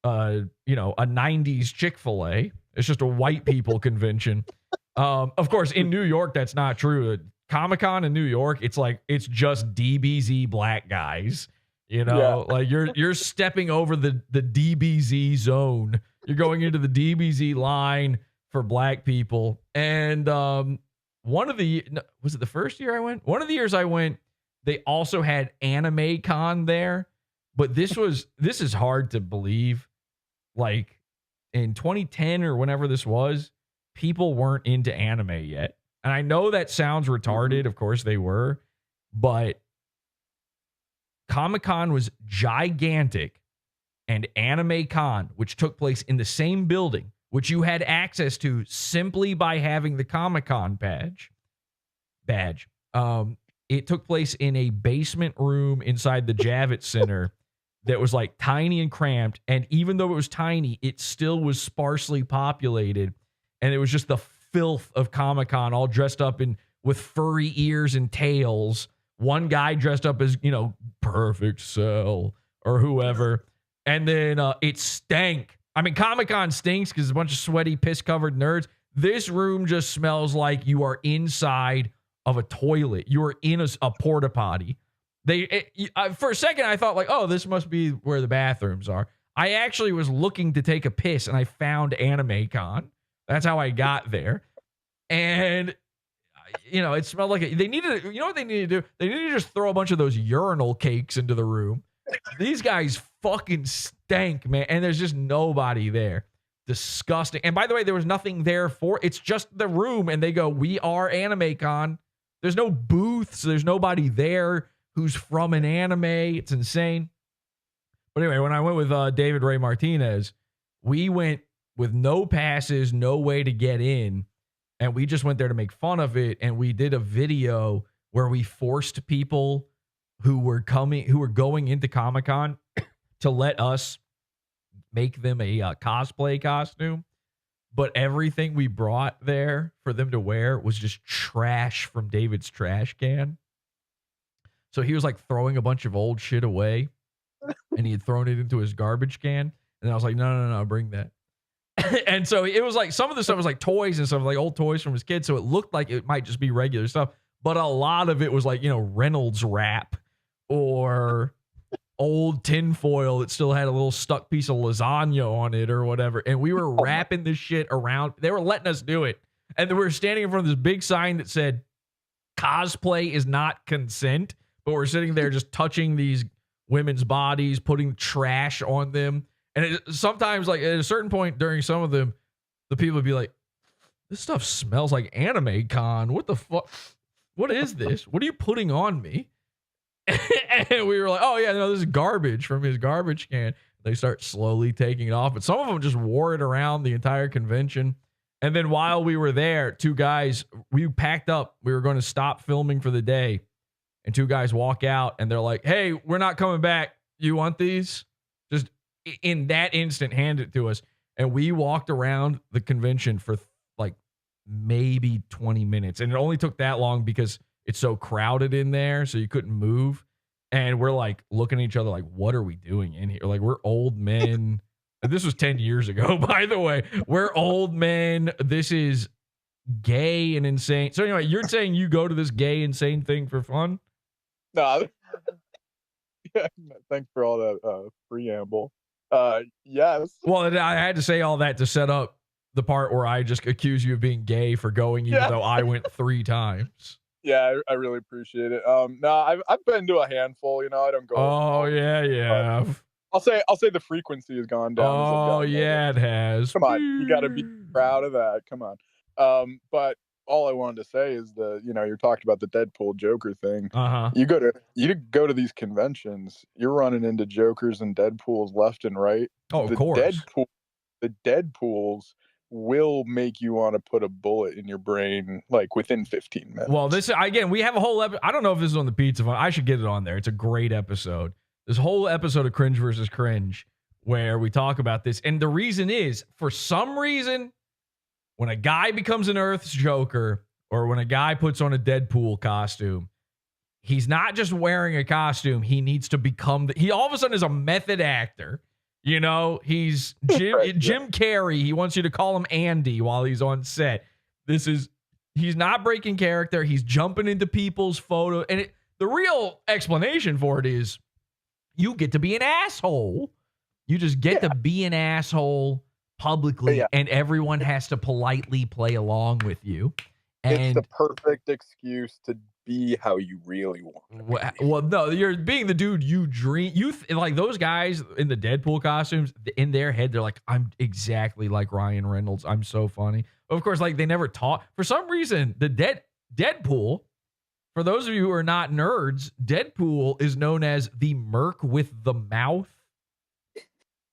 a 90s Chick-Fil-A. It's just a white people convention. Of course, in New York, that's not true. Comic-Con in New York, it's just DBZ black guys. Like you're stepping over the DBZ zone. You're going into the DBZ line for black people. And was it the first year I went? One of the years I went, they also had Anime Con there. But this is hard to believe. Like in 2010 or whenever this was, people weren't into anime yet. And I know that sounds retarded. Of course they were. But Comic-Con was gigantic, and Anime Con, which took place in the same building, which you had access to simply by having the Comic-Con badge. It took place in a basement room inside the Javits Center that was like tiny and cramped. And even though it was tiny, it still was sparsely populated. And it was just the filth of Comic-Con, all dressed up with furry ears and tails. One guy dressed up as, Perfect Cell or whoever. And then it stank. I mean, Comic-Con stinks because it's a bunch of sweaty, piss-covered nerds. This room just smells like you are inside of a toilet. You are in a porta potty. For a second, I thought like, oh, this must be where the bathrooms are. I actually was looking to take a piss, and I found Anime Con. That's how I got there. And it smelled like they needed. You know what they needed to do? They needed to just throw a bunch of those urinal cakes into the room. These guys fucking stank, man. And there's just nobody there. Disgusting. And by the way, there was nothing there it's just the room. And they go, "We are Anime Con." There's no booths. There's nobody there who's from an anime. It's insane. But anyway, when I went with David Ray Martinez, we went with no passes, no way to get in. And we just went there to make fun of it. And we did a video where we forced people who were going into Comic-Con to let us make them a cosplay costume. But everything we brought there for them to wear was just trash from David's trash can. So he was like throwing a bunch of old shit away, and he had thrown it into his garbage can. And I was like, no, bring that. And so it was like, some of the stuff was like toys and stuff, like old toys from his kids. So it looked like it might just be regular stuff. But a lot of it was like, Reynolds wrap or old tinfoil that still had a little stuck piece of lasagna on it or whatever. And we were wrapping this shit around. They were letting us do it. And we were standing in front of this big sign that said, "Cosplay is not consent." But we're sitting there just touching these women's bodies, putting trash on them. And sometimes, like at a certain point during some of them, the people would be like, this stuff smells like Anime Con. What the fuck? What is this? What are you putting on me? And we were like, oh yeah, no, this is garbage from his garbage can. They start slowly taking it off, but some of them just wore it around the entire convention. And then while we were there, two guys, we packed up. We were going to stop filming for the day. And two guys walk out and they're like, hey, we're not coming back. You want these? Just in that instant, hand it to us. And we walked around the convention for like maybe 20 minutes. And it only took that long because it's so crowded in there. So you couldn't move. And we're like looking at each other like, what are we doing in here? Like, we're old men. This was 10 years ago, by the way. We're old men. This is gay and insane. So anyway, you're saying you go to this gay, insane thing for fun? No. Yeah, thanks for all that preamble. Yes. Well, I had to say all that to set up the part where I just accuse you of being gay for going, even though I went 3 times. Yeah, I really appreciate it. No, I've been to a handful. You know, I don't go. Oh yeah. I'll say the frequency has gone down. Oh yeah, it has. Come on, you got to be proud of that. Come on. But all I wanted to say is you're talking about the Deadpool Joker thing. You go to these conventions, you're running into Jokers and Deadpools left and right. Oh, of course. The Deadpools will make you want to put a bullet in your brain like within 15 minutes. Well, we have a whole episode. I don't know if this is on the Pizza Fund. I should get it on there. It's a great episode. This whole episode of Cringe versus Cringe where we talk about this. And the reason is, for some reason, when a guy becomes an Earth's Joker or when a guy puts on a Deadpool costume, he's not just wearing a costume. He needs to become he all of a sudden is a method actor. You know, he's Jim Carrey. He wants you to call him Andy while he's on set. He's not breaking character. He's jumping into people's photos. And the real explanation for it is you get to be an asshole. You just get to be an asshole publicly, and everyone has to politely play along with you. And it's the perfect excuse to be how you really want. Well, no, you're being the dude you dream. Like those guys in the Deadpool costumes, in their head, they're like, I'm exactly like Ryan Reynolds. I'm so funny. Of course, like they never talk. For some reason, the Deadpool, for those of you who are not nerds, Deadpool is known as the merc with the mouth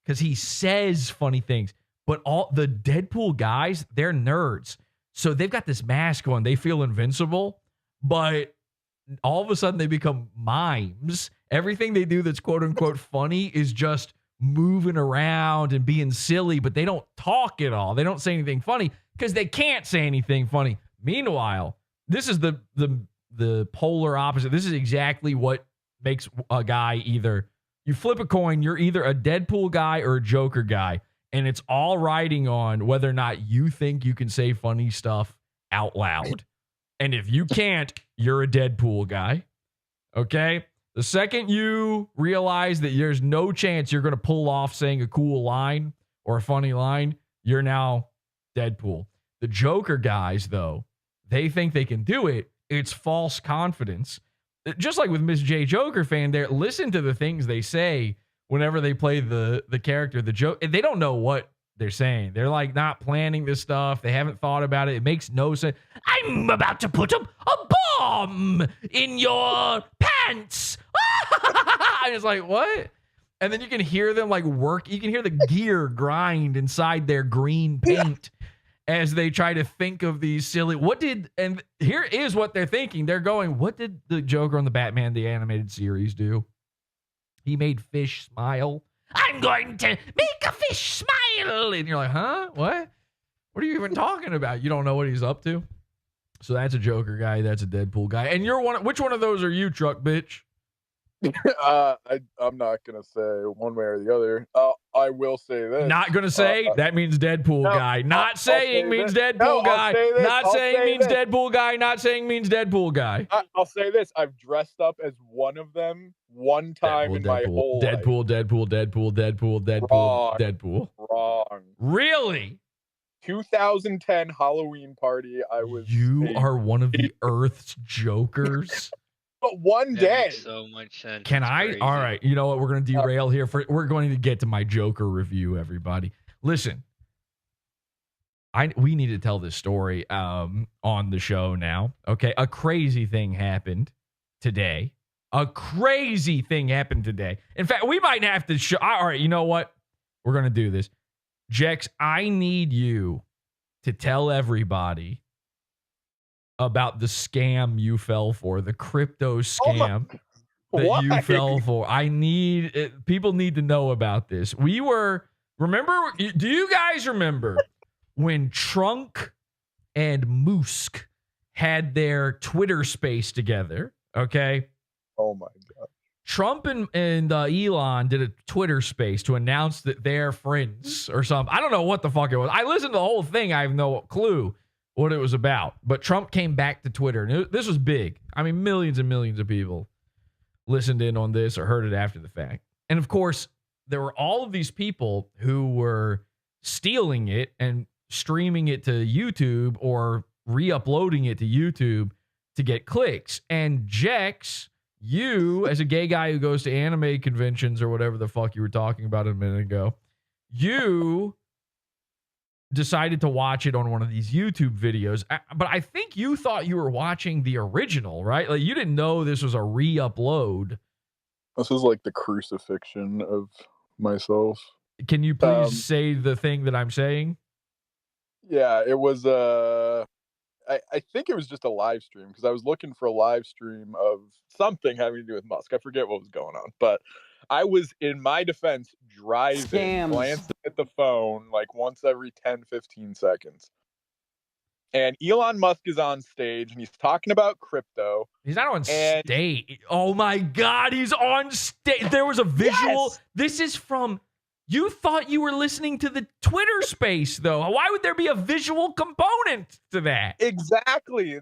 because he says funny things. But all the Deadpool guys, they're nerds. So they've got this mask on. They feel invincible. But all of a sudden they become mimes. Everything they do that's quote unquote funny is just moving around and being silly, but they don't talk at all. They don't say anything funny because they can't say anything funny. Meanwhile, this is the polar opposite. This is exactly what makes a guy either, you flip a coin, you're either a Deadpool guy or a Joker guy. And it's all riding on whether or not you think you can say funny stuff out loud. And if you can't, you're a Deadpool guy. Okay? The second you realize that there's no chance you're going to pull off saying a cool line or a funny line, you're now Deadpool. The Joker guys, though, they think they can do it. It's false confidence. Just like with Miss J Joker fan there, listen to the things they say whenever they play the character, the joke. They don't know what they're saying. They're like not planning this stuff. They haven't thought about it. It makes no sense. I'm about to put a bomb in your pants. And it's like, what? And then you can hear them like work. You can hear the gear grind inside their green paint as they try to think of these silly, and here is what they're thinking. They're going, what did the Joker on the Batman, the animated series do? He made fish smile. I'm going to make a fish smile. And you're like, huh? What? What are you even talking about? You don't know what he's up to? So that's a Joker guy. That's a Deadpool guy. And you're which one of those are you, truck bitch? I'm not going to say one way or the other. I will say this. Not going to say? That means Deadpool guy. Not saying means Deadpool guy. Not saying means Deadpool guy. Not saying means Deadpool guy. I'll say this. I've dressed up as one of them one time in my whole life. Deadpool. Wrong. Really? 2010 Halloween party. You are one of the Earth's Jokers? But one day. Makes so much sense. Can I? All right. You know what? We're going to derail here. We're going to get to my Joker review, everybody. Listen, we need to tell this story on the show now. Okay, a crazy thing happened today. In fact, we might have to show. All right, you know what? We're gonna do this. Jex, I need you to tell everybody about the scam you fell for, the crypto scam that you fell for. People need to know about this. Do you guys remember when Trunk and Moosk had their Twitter space together? Okay. Oh my God. Trump and Elon did a Twitter space to announce that they're friends or something. I don't know what the fuck it was. I listened to the whole thing. I have no clue what it was about. But Trump came back to Twitter. And this was big. I mean, millions and millions of people listened in on this or heard it after the fact. And of course, there were all of these people who were stealing it and streaming it to YouTube or re-uploading it to YouTube to get clicks. And Jex, you, as a gay guy who goes to anime conventions or whatever the fuck you were talking about a minute ago, you decided to watch it on one of these YouTube videos. But I think you thought you were watching the original, right? Like you didn't know this was a re-upload. This is like the crucifixion of myself. Can you please say the thing that I'm saying? Yeah, it was I think it was just a live stream because I was looking for a live stream of something having to do with Musk. I forget what was going on, but I was, in my defense, driving, glancing at the phone like once every 10, 15 seconds. And Elon Musk is on stage and he's talking about crypto. He's not on stage. Oh my God, he's on stage. There was a visual. Yes. This is from... You thought you were listening to the Twitter space, though. Why would there be a visual component to that? Exactly.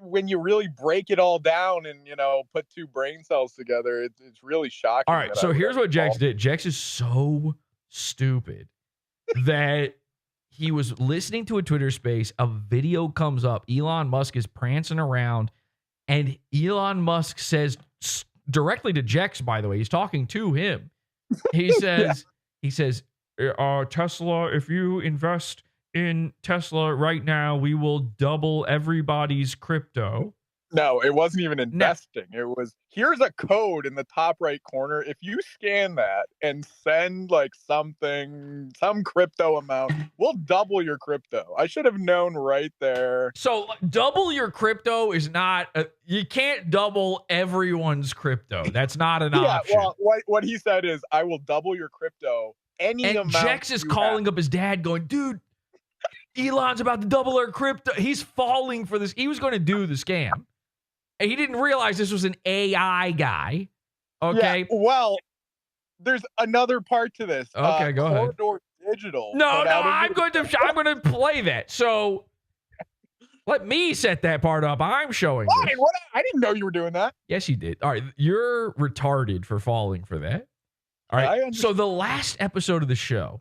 When you really break it all down and, put two brain cells together, it's really shocking. All right, so here's what Jex did. Jex is so stupid that he was listening to a Twitter space. A video comes up. Elon Musk is prancing around, and Elon Musk says directly to Jex, by the way, he's talking to him. He says... He says, Tesla, if you invest in Tesla right now, we will double everybody's crypto. No, it wasn't even investing. No. It was, here's a code in the top right corner. If you scan that and send like some crypto amount, we'll double your crypto. I should have known right there. So double your crypto is not, you can't double everyone's crypto. That's not an option. Yeah, well, what he said is, I will double your crypto any amount. Jex is calling up his dad going, dude, Elon's about to double our crypto. He's falling for this. He was going to do the scam. And he didn't realize this was an AI guy. Okay. Yeah, well, there's another part to this. Okay, go ahead. Corridor Digital. No, I'm going to play that. So let me set that part up. I'm showing this. I didn't know you were doing that. Yes, you did. All right, you're retarded for falling for that. All right. So the last episode of the show,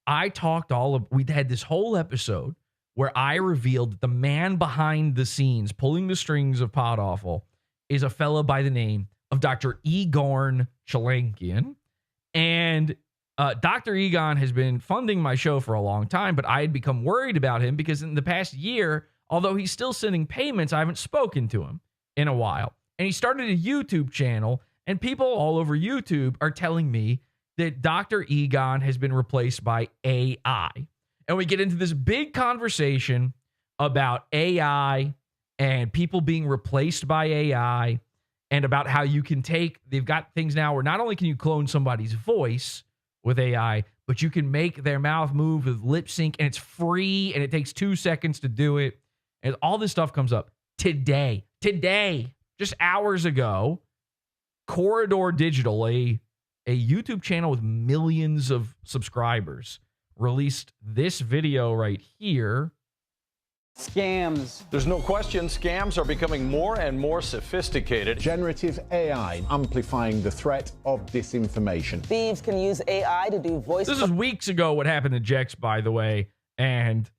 we had this whole episode where I revealed that the man behind the scenes, pulling the strings of Pod Awful, is a fella by the name of Dr. Egon Cholakian. And Dr. Egon has been funding my show for a long time, but I had become worried about him because in the past year, although he's still sending payments, I haven't spoken to him in a while. And he started a YouTube channel, and people all over YouTube are telling me that Dr. Egon has been replaced by AI. And we get into this big conversation about AI and people being replaced by AI and about how you can they've got things now where not only can you clone somebody's voice with AI, but you can make their mouth move with lip sync, and it's free and it takes 2 seconds to do it. And all this stuff comes up today, just hours ago. Corridor Digital, a YouTube channel with millions of subscribers, released this video right here. Scams. There's no question scams are becoming more and more sophisticated. Generative AI amplifying the threat of disinformation. Thieves can use AI to do voice... This is weeks ago what happened to Jex, by the way, and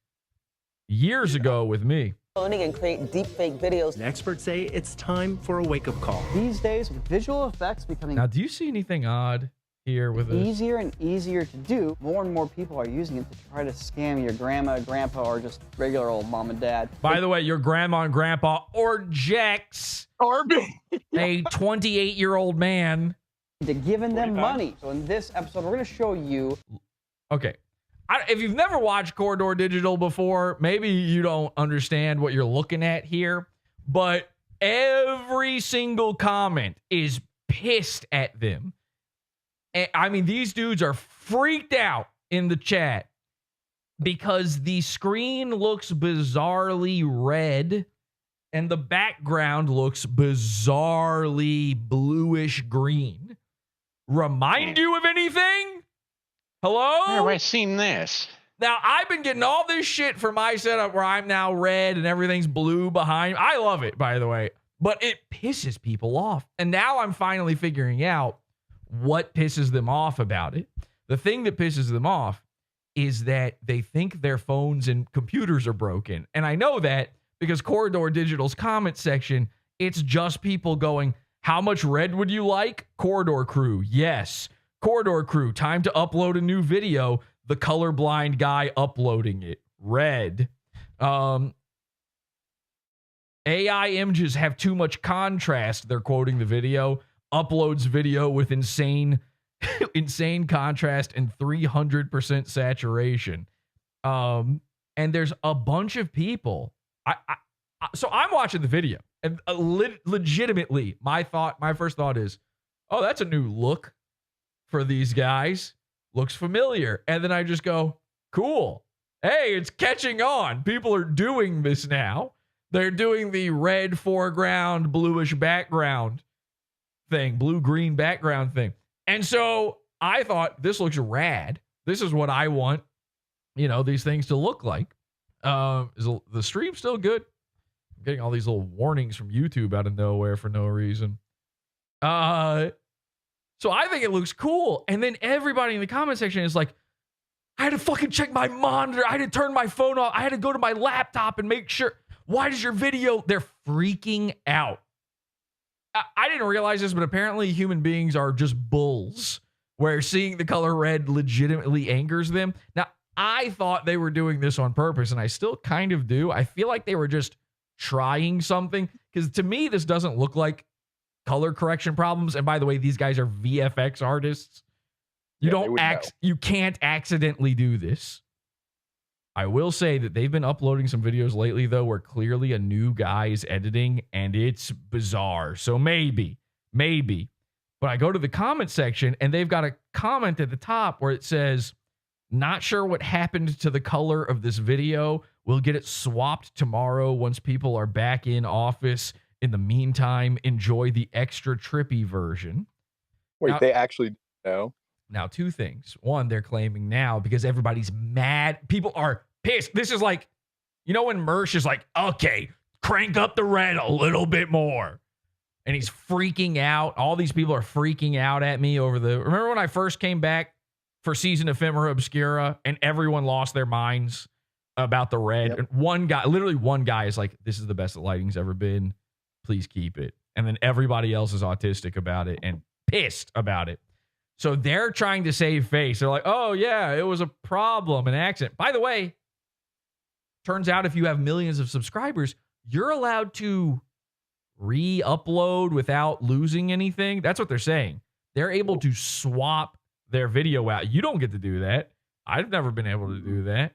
years ago with me. And create deepfake videos. Experts say it's time for a wake-up call. These days, with visual effects becoming... Now, do you see anything odd here with this. Easier and easier to do. More and more people are using it to try to scam your grandma, grandpa, or just regular old mom and dad. By the way, your grandma and grandpa, or Jex, or a 28-year-old man. To giving them money. So in this episode, we're going to show you. Okay. If you've never watched Corridor Digital before, maybe you don't understand what you're looking at here, but every single comment is pissed at them. I mean, these dudes are freaked out in the chat because the screen looks bizarrely red and the background looks bizarrely bluish green. Remind you of anything? Hello? Where have I seen this? Now, I've been getting all this shit for my setup where I'm now red and everything's blue behind. I love it, by the way, but it pisses people off. And now I'm finally figuring out what pisses them off about it. The thing that pisses them off is that they think their phones and computers are broken. And I know that because Corridor Digital's comment section, it's just people going, how much red would you like? Corridor Crew, yes. Corridor Crew, time to upload a new video. The colorblind guy uploading it, red. AI images have too much contrast. They're quoting the video. Uploads video with insane contrast and 300% saturation. And there's a bunch of people. So I'm watching the video, and legitimately, my first thought is, oh, that's a new look for these guys. Looks familiar. And then I just go, cool. Hey, it's catching on. People are doing this now. They're doing the red foreground, bluish background thing, blue-green background thing. And so I thought, this looks rad. This is what I want, these things to look like. Is the stream still good? I'm getting all these little warnings from YouTube out of nowhere for no reason. So I think it looks cool. And then everybody in the comment section is like, I had to fucking check my monitor. I had to turn my phone off. I had to go to my laptop and make sure. Why does your video? They're freaking out. I didn't realize this, but apparently human beings are just bulls, where seeing the color red legitimately angers them. Now, I thought they were doing this on purpose, and I still kind of do. I feel like they were just trying something, because to me, this doesn't look like color correction problems. And by the way, these guys are VFX artists. You can't accidentally do this. I will say that they've been uploading some videos lately, though, where clearly a new guy is editing, and it's bizarre. So maybe. But I go to the comment section, and they've got a comment at the top where it says, not sure what happened to the color of this video. We'll get it swapped tomorrow once people are back in office. In the meantime, enjoy the extra trippy version. Wait, now, they actually know? Now, two things. One, they're claiming now because everybody's mad. People are pissed. This is like, when Mersh is like, okay, crank up the red a little bit more. And he's freaking out. All these people are freaking out at me remember when I first came back for Season Ephemera Obscura and everyone lost their minds about the red? Yep. And one guy is like, this is the best the lighting's ever been. Please keep it. And then everybody else is autistic about it and pissed about it. So they're trying to save face. They're like, oh, yeah, it was a problem, an accident. By the way, turns out if you have millions of subscribers, you're allowed to re-upload without losing anything. That's what they're saying. They're able to swap their video out. You don't get to do that. I've never been able to do that.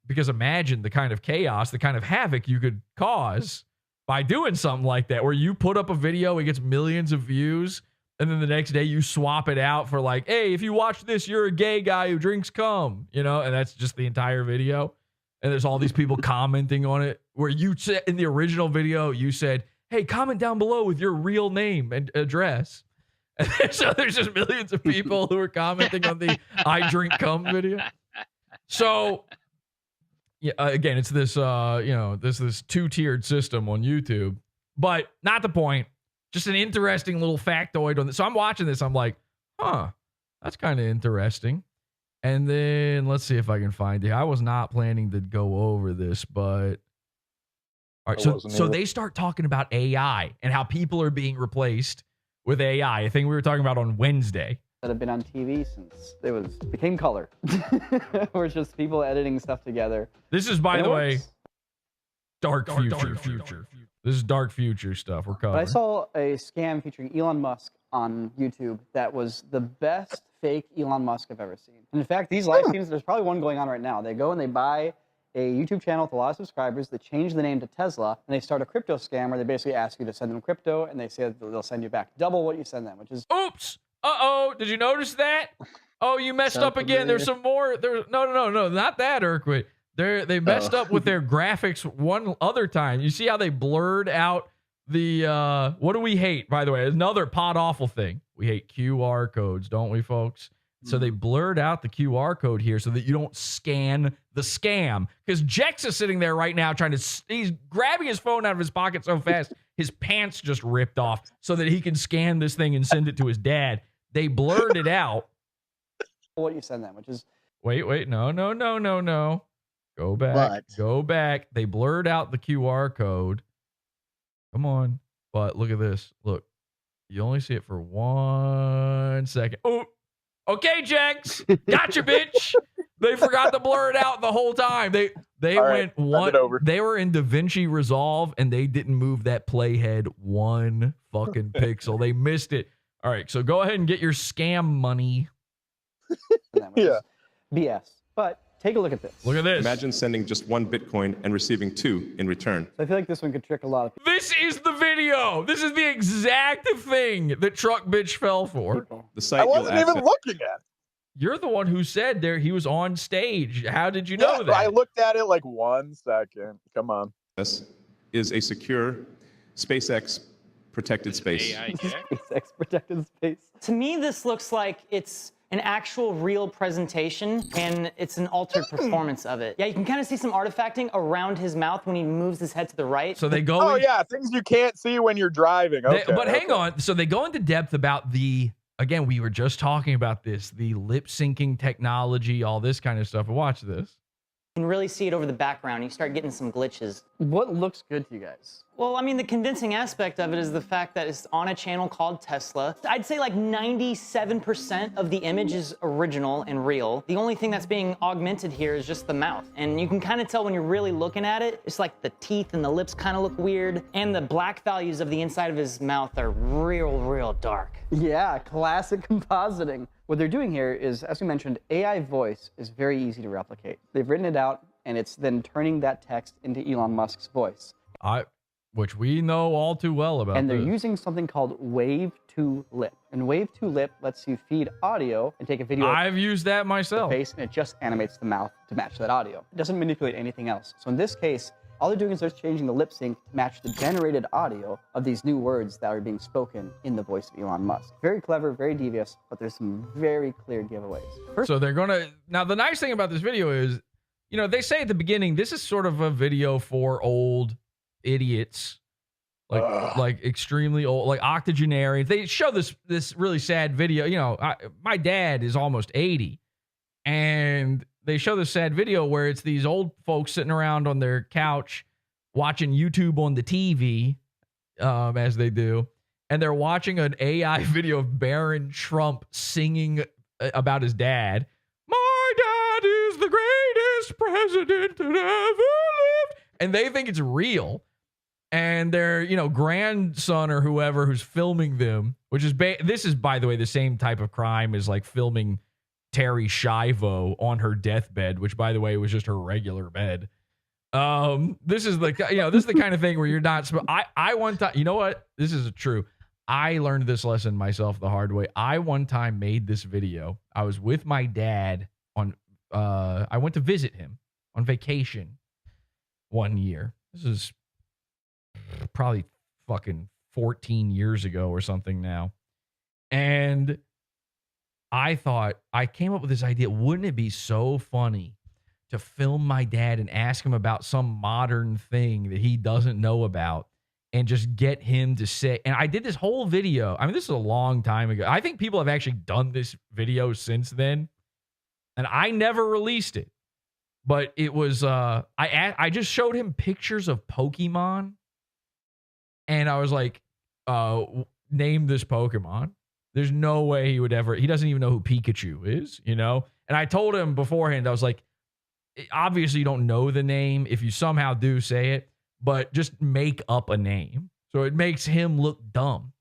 Because imagine the kind of chaos, the kind of havoc you could cause by doing something like that, where you put up a video, it gets millions of views, and then the next day you swap it out for like, hey, if you watch this, you're a gay guy who drinks cum, and that's just the entire video. And there's all these people commenting on it, where you said in the original video, you said, hey, comment down below with your real name and address. And so there's just millions of people who are commenting on the I drink cum video. So yeah, again, it's this, this two-tiered system on YouTube, but not the point. Just an interesting little factoid on this. So I'm watching this. I'm like, that's kind of interesting. And then let's see if I can find it. I was not planning to go over this, but all right. So they start talking about AI and how people are being replaced with AI, a thing we were talking about on Wednesday. That have been on TV since it became color. Where it's just people editing stuff together. This is, by And it the way, works. dark future. This is dark future stuff we're But covering. I saw a scam featuring Elon Musk on YouTube that was the best fake Elon Musk I've ever seen. And in fact, these live streams, there's probably one going on right now. They go and they buy a YouTube channel with a lot of subscribers that change the name to Tesla, and they start a crypto scam where they basically ask you to send them crypto, and they say that they'll send you back double what you send them, which is... Oops! Uh-oh! Did you notice that? Oh, you messed up again. There's some more. No, not that, Urquit. They messed up with their graphics one other time. You see how they blurred out the what do we hate, by the way? Another pod awful thing. We hate QR codes, don't we, folks? So they blurred out the QR code here so that you don't scan the scam. Because Jex is sitting there right now he's grabbing his phone out of his pocket so fast, his pants just ripped off so that he can scan this thing and send it to his dad. They blurred it out. What you send them, which is... Wait, no. Go back. They blurred out the QR code. Come on. But look at this. Look. You only see it for 1 second. Oh, okay, Jex. Gotcha, bitch. They forgot to blur it out the whole time. They went one. They were in DaVinci Resolve and they didn't move that playhead one fucking pixel. They missed it. All right, so go ahead and get your scam money. Yeah. BS. But take a look at this. Look at this. Imagine sending just 1 Bitcoin and receiving 2 in return. So I feel like this one could trick a lot of people. This is the video. This is the exact thing that Truck Bitch fell for. The site I wasn't even looking at it. You're the one who said there he was on stage. How did you know that? I looked at it like 1 second. Come on. This is a secure SpaceX protected space. SpaceX protected space. To me, this looks like it's an actual real presentation and it's an altered performance of it. Yeah, you can kind of see some artifacting around his mouth when he moves his head to the right. So they go... Oh, yeah, things you can't see when you're driving. Okay, but hang on. So they go into depth about again, we were just talking about this, the lip syncing technology, all this kind of stuff. Watch this. You can really see it over the background. You start getting some glitches. What looks good to you guys? Well, I mean, the convincing aspect of it is the fact that it's on a channel called Tesla. I'd say like 97% of the image is original and real. The only thing that's being augmented here is just the mouth. And you can kind of tell when you're really looking at it, it's like the teeth and the lips kind of look weird. And the black values of the inside of his mouth are real dark. Yeah, classic compositing. What they're doing here is, as we mentioned, AI voice is very easy to replicate. They've written it out, and it's then turning that text into Elon Musk's voice. Which we know all too well about. And they're using something called Wave to Lip. And Wave to Lip lets you feed audio and take a video. I've used that myself. The face, and it just animates the mouth to match that audio. It doesn't manipulate anything else. So in this case, all they're doing is they're changing the lip sync to match the generated audio of these new words that are being spoken in the voice of Elon Musk. Very clever, very devious, but there's some very clear giveaways. So they're gonna... Now, the nice thing about this video is, you know, they say at the beginning, this is sort of a video for old idiots, like extremely old, like octogenarians. They show this really sad video. You know, my dad is almost 80, and they show this sad video where it's these old folks sitting around on their couch watching YouTube on the TV, as they do, and they're watching an AI video of Barron Trump singing about his dad. My dad is the greatest president that ever lived, and they think it's real. And their, you know, grandson or whoever who's filming them, which is this is, by the way, the same type of crime as like filming Terry Schiavo on her deathbed, which, by the way, was just her regular bed. This is the, you know, this is the kind of thing where you're not. I one time, you know what? This is true. I learned this lesson myself the hard way. I one time made this video. I was with my dad on. I went to visit him on vacation one year. This is probably fucking 14 years ago or something now. And I thought, I came up with this idea. Wouldn't it be so funny to film my dad and ask him about some modern thing that he doesn't know about and just get him to say, and I did this whole video. I mean, this is a long time ago. I think people have actually done this video since then, and I never released it. But it was, I just showed him pictures of Pokemon. And I was like, name this Pokemon. There's no way he would ever. He doesn't even know who Pikachu is, you know? And I told him beforehand, I was like, obviously you don't know the name. If you somehow do, say it, but just make up a name. So it makes him look dumb.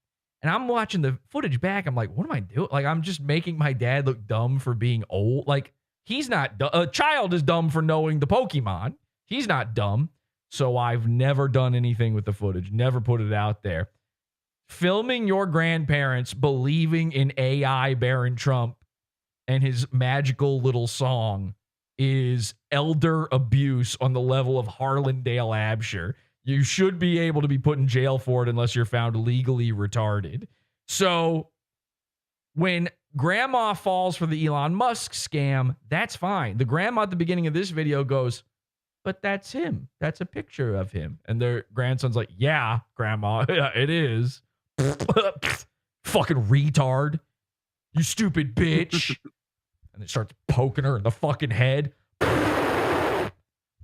And I'm watching the footage back. I'm like, what am I doing? Like, I'm just making my dad look dumb for being old. Like, he's not a child is dumb for knowing the Pokemon. He's not dumb. So I've never done anything with the footage, never put it out there. Filming your grandparents believing in AI Baron Trump and his magical little song is elder abuse on the level of Harlan Dale Absher. You should be able to be put in jail for it unless you're found legally retarded. So when grandma falls for the Elon Musk scam, that's fine. The grandma at the beginning of this video goes, but that's him. That's a picture of him. And their grandson's like, yeah, grandma, yeah, it is. Fucking retard. You stupid bitch. And it starts poking her in the fucking head.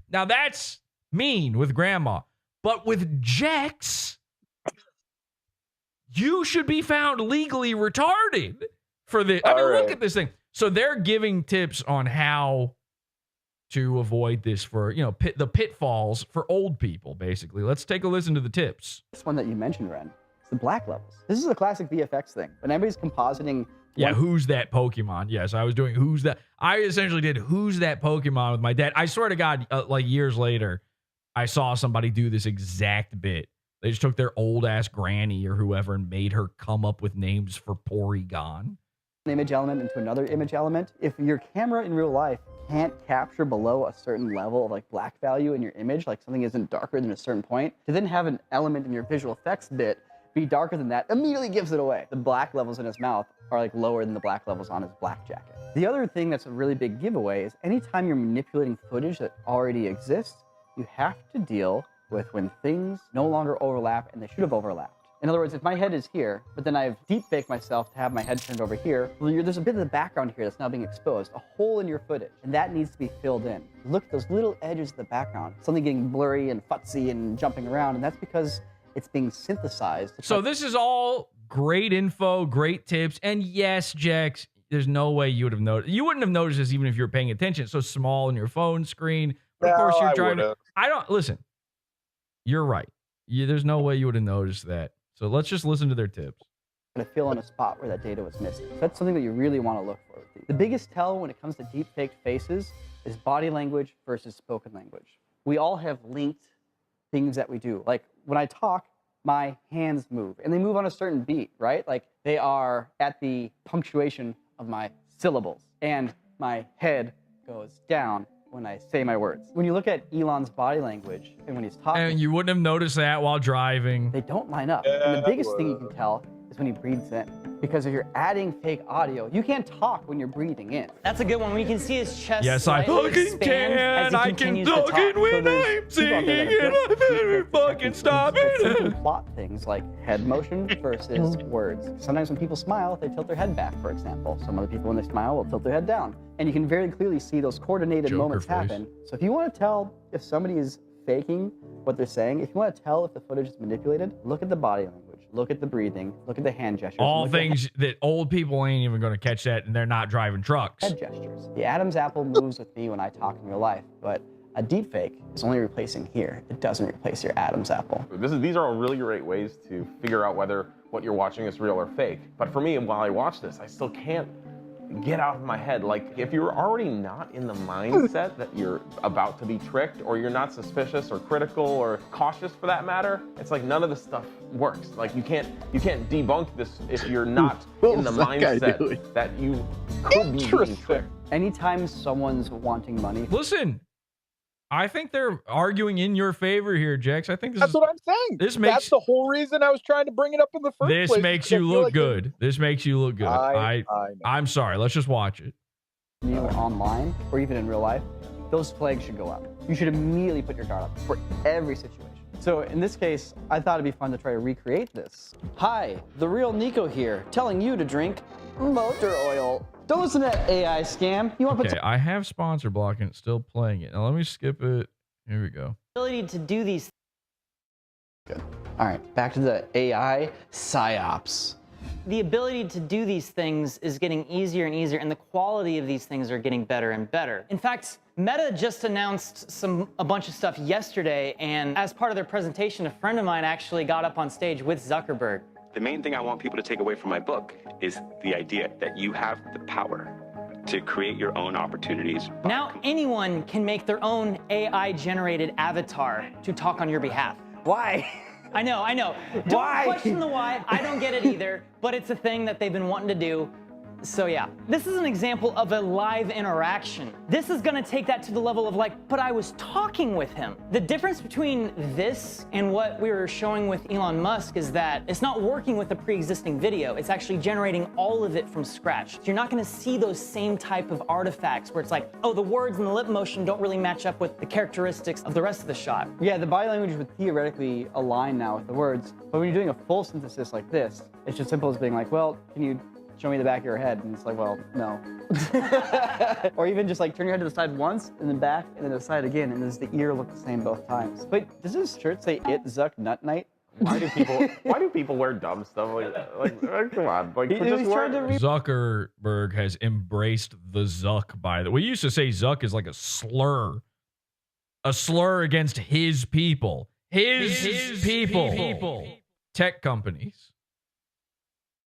Now that's mean with grandma. But with Jex, you should be found legally retarded for this. I mean, look at this thing. So they're giving tips on how to avoid this for, you know, the pitfalls for old people, basically. Let's take a listen to the tips. This one that you mentioned, Ren, is the black levels. This is a classic VFX thing. When everybody's compositing. Yeah, who's that Pokemon? Yes, I was doing who's that. I essentially did who's that Pokemon with my dad. I swear to God, like years later, I saw somebody do this exact bit. They just took their old ass granny or whoever and made her come up with names for Porygon. An image element into another image element. If your camera in real life can't capture below a certain level of like black value in your image, like something isn't darker than a certain point, to then have an element in your visual effects bit be darker than that immediately gives it away. The black levels in his mouth are like lower than the black levels on his black jacket. The other thing that's a really big giveaway is anytime you're manipulating footage that already exists, you have to deal with when things no longer overlap and they should have overlapped. In other words, if my head is here, but then I've deep faked myself to have my head turned over here, well, there's a bit of the background here that's now being exposed, a hole in your footage, and that needs to be filled in. Look at those little edges of the background, something getting blurry and futzy and jumping around, and that's because it's being synthesized. So this is all great info, great tips, and yes, Jex, there's no way you would have noticed. You wouldn't have noticed this even if you were paying attention. It's so small on your phone screen. But of course, you're driving. I don't listen. You're right. There's no way you would have noticed that. So let's just listen to their tips. To fill in a spot where that data was missing. So that's something that you really want to look for. The biggest tell when it comes to deep faked faces is body language versus spoken language. We all have linked things that we do. Like when I talk, my hands move and they move on a certain beat, right? Like they are at the punctuation of my syllables and my head goes down when I say my words. When you look at Elon's body language and when he's talking. And you wouldn't have noticed that while driving. They don't line up. And the biggest thing you can tell is when he breathes in. Because if you're adding fake audio, you can't talk when you're breathing in. That's a good one. When you can see his chest. Yes, I fucking can. I can fucking when I'm singing and I better fucking stop it. Simple plot things like head motion versus words. Sometimes when people smile, they tilt their head back, for example. Some other people, when they smile, will tilt their head down. And you can very clearly see those coordinated moments happen. So if you want to tell if somebody is faking what they're saying, if you want to tell if the footage is manipulated, look at the body language. Look at the breathing. Look at the hand gestures. All things that old people ain't even going to catch that, and they're not driving trucks. Head gestures. The Adam's apple moves with me when I talk in real life, but a deepfake is only replacing here. It doesn't replace your Adam's apple. These are all really great ways to figure out whether what you're watching is real or fake. But for me, while I watch this, I still can't get out of my head. Like, if you're already not in the mindset that you're about to be tricked, or you're not suspicious or critical or cautious for that matter, it's like none of this stuff works. Like, you can't debunk this if you're not in the mindset that you could be being tricked. Anytime someone's wanting money. Listen, I think they're arguing in your favor here, Jex. I think that's what I'm saying. That's the whole reason I was trying to bring it up in the first place. This makes you look good. This makes you look good. I'm sorry. Let's just watch it. You online or even in real life, those flags should go up. You should immediately put your guard up for every situation. So in this case, I thought it'd be fun to try to recreate this. Hi, the real Nico here, telling you to drink motor oil. Don't listen to that AI scam. You want to put I have sponsor block and it's still playing it. Now let me skip it. Here we go. Ability to do these. Good. All right, back to the AI psyops. The ability to do these things is getting easier and easier, and the quality of these things are getting better and better. In fact, Meta just announced a bunch of stuff yesterday, and as part of their presentation, a friend of mine actually got up on stage with Zuckerberg. The main thing I want people to take away from my book is the idea that you have the power to create your own opportunities. Now anyone can make their own AI-generated avatar to talk on your behalf. Why? I know. Don't question the why. I don't get it either, but it's a thing that they've been wanting to do. So yeah, this is an example of a live interaction. This is gonna take that to the level of like, but I was talking with him. The difference between this and what we were showing with Elon Musk is that it's not working with a pre-existing video. It's actually generating all of it from scratch. So you're not gonna see those same type of artifacts where it's like, oh, the words and the lip motion don't really match up with the characteristics of the rest of the shot. Yeah, the body language would theoretically align now with the words, but when you're doing a full synthesis like this, it's just simple as being like, well, can you show me the back of your head? And it's like, well, no. Or even just like turn your head to the side once and then back and then to the side again, and does the ear look the same both times? Wait, does this shirt say "It Zuck Nut Night"? Why do people wear dumb stuff like that? Like come on. Like just wear Zuckerberg has embraced the Zuck, by the way. We used to say Zuck is like a slur against his people. His people. Tech companies.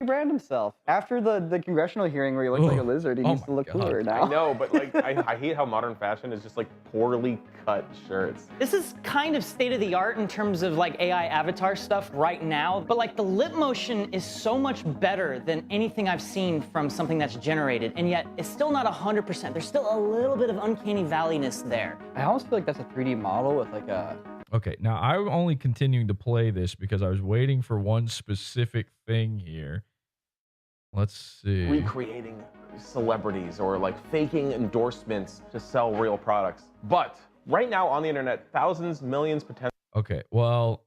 He brand himself. After the congressional hearing where he looked like a lizard, he needs to look cooler now. I know, but like I hate how modern fashion is just like poorly cut shirts. This is kind of state of the art in terms of like AI avatar stuff right now, but like the lip motion is so much better than anything I've seen from something that's generated, and yet it's still not 100%. There's still a little bit of uncanny valleyness there. I almost feel like that's a 3D model with like a... Okay, now I'm only continuing to play this because I was waiting for one specific thing here. Let's see. Recreating celebrities or like faking endorsements to sell real products. But right now on the internet, thousands, millions, potential. Okay, well,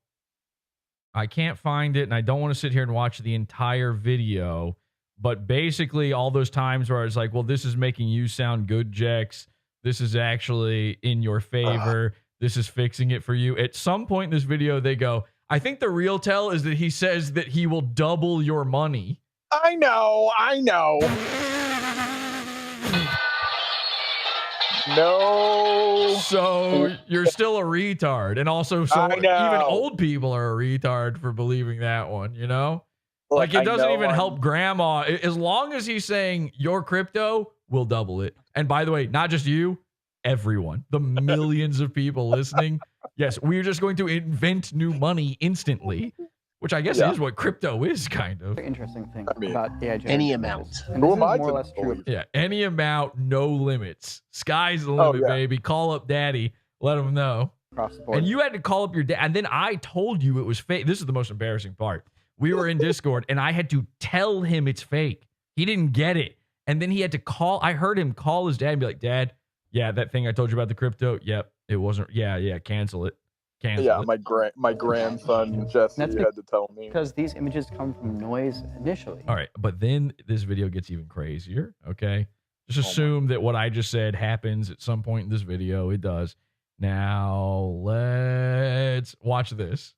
I can't find it and I don't want to sit here and watch the entire video. But basically all those times where I was like, well, this is making you sound good, Jex. This is actually in your favor. This is fixing it for you. At some point in this video, they go, I think the real tell is that he says that he will double your money. I know. No. So you're still a retard. And also, so even old people are a retard for believing that one, you know? Like it doesn't even help grandma. As long as he's saying your crypto will double it. And by the way, not just you, everyone, the millions of people listening. Yes, we're just going to invent new money instantly, which I guess is what crypto is, kind of. Interesting thing about AI. Any amount. Who am I more or less true. Yeah, any amount, no limits. Sky's the limit, baby. Call up daddy, let him know. Across the board. And you had to call up your dad, and then I told you it was fake. This is the most embarrassing part. We were in Discord, and I had to tell him it's fake. He didn't get it. And then he had to call. I heard him call his dad and be like, Dad, yeah, that thing I told you about the crypto. Yep, it wasn't. Yeah, cancel it. Yeah, my grandson Jesse had to tell me because these images come from noise initially. All right, but then this video gets even crazier. Okay, just assume that what I just said happens at some point in this video. It does. Now let's watch this.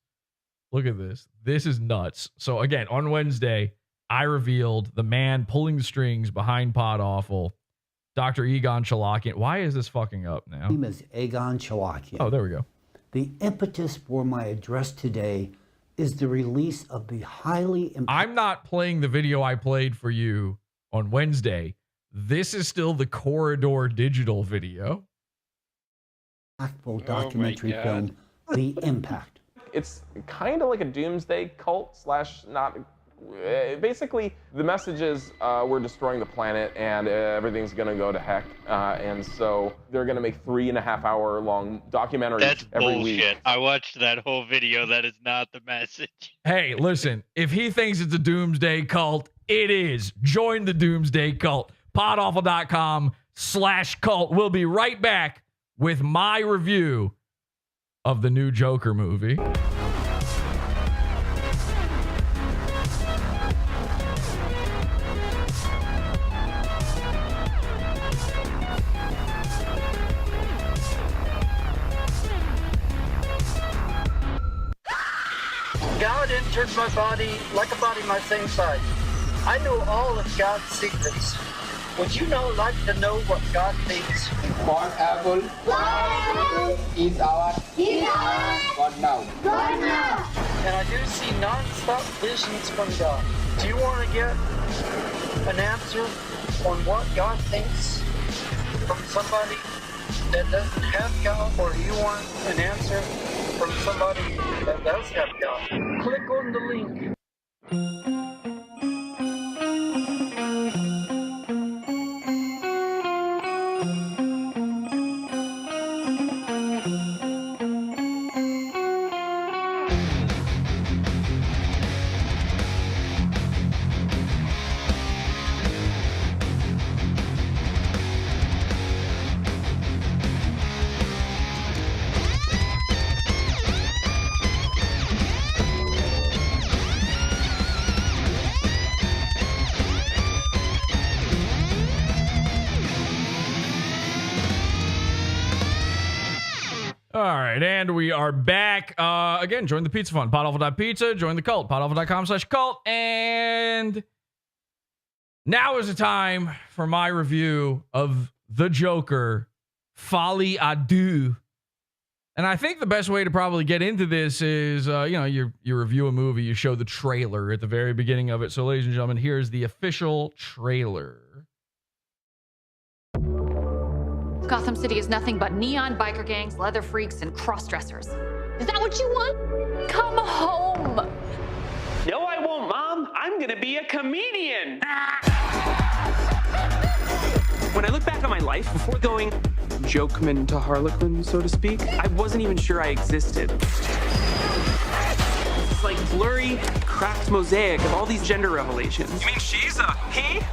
Look at this. This is nuts. So again, on Wednesday, I revealed the man pulling the strings behind Pod Awful, Dr. Egon Cholakian. Why is this fucking up now? My name is Egon Cholakian. Oh, there we go. The impetus for my address today is the release of the highly... I'm not playing the video I played for you on Wednesday. This is still the Corridor Digital video. ...impactful documentary film, The Impact. It's kind of like a doomsday cult / not... Basically, the message is we're destroying the planet and everything's going to go to heck. And so they're going to make 3.5-hour long documentaries every week. Bullshit. I watched that whole video. That is not the message. Hey, listen, if he thinks it's a doomsday cult, it is. Join the doomsday cult. PodAwful.com/cult. We'll be right back with my review of the new Joker movie. God entered my body like a body my same size. I know all of God's secrets. Would you now like to know what God thinks? One apple is our God now. And I do see non-stop visions from God. Do you want to get an answer on what God thinks from somebody that doesn't have God, or do you want an answer from somebody that does have God? Click on the link. All right, and we are back. Again, join the Pizza Fund, PodAwful.pizza, join the cult, PodAwful.com/cult, and now is the time for my review of The Joker, Folie A Deux. And I think the best way to probably get into this is, you review a movie, you show the trailer at the very beginning of it. So, ladies and gentlemen, here's the official trailer. Gotham City is nothing but neon biker gangs, leather freaks, and cross-dressers. Is that what you want? Come home! No, I won't, Mom. I'm gonna be a comedian. When I look back on my life, before going jokeman to Harlequin, so to speak, I wasn't even sure I existed. It's like blurry, cracked mosaic of all these gender revelations. You mean she's a he?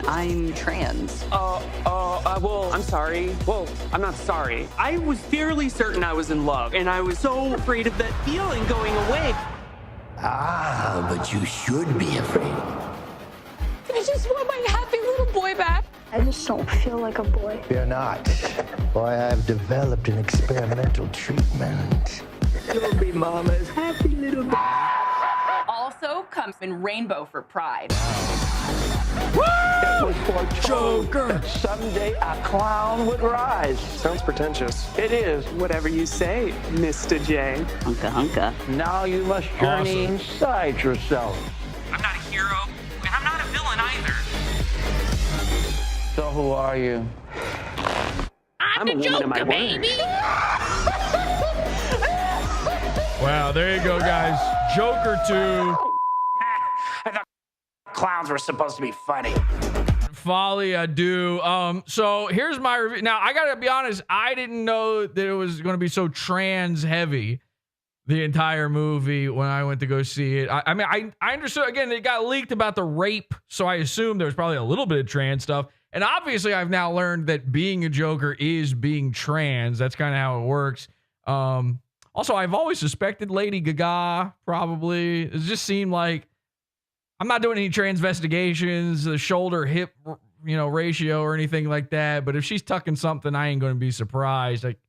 I'm trans. Well, I'm sorry. Well, I'm not sorry. I was fairly certain I was in love, and I was so afraid of that feeling going away. Ah, but you should be afraid. I just want my happy little boy back. I just don't feel like a boy. You're not. Boy, I've developed an experimental treatment. You'll be Mama's happy little boy. Also comes in rainbow for pride. It was for Joker that someday a clown would rise. Sounds pretentious. It is. Whatever you say, Mr. J. Hunka hunka. Now you must journey inside yourself. I'm not a hero, and I'm not a villain either. So who are you? I'm a woman of my word. Wow, there you go, guys. Joker 2. I thought clowns were supposed to be funny. Folie A Deux. So here's my review. Now, I gotta be honest, I didn't know that it was going to be so trans heavy the entire movie when I went to go see it. I understood, again, it got leaked about the rape, so I assumed there was probably a little bit of trans stuff. And obviously, I've now learned that being a Joker is being trans. That's kind of how it works. Also, I've always suspected Lady Gaga, probably. It just seemed like, I'm not doing any transvestigations, the shoulder-hip, ratio or anything like that. But if she's tucking something, I ain't going to be surprised. Like,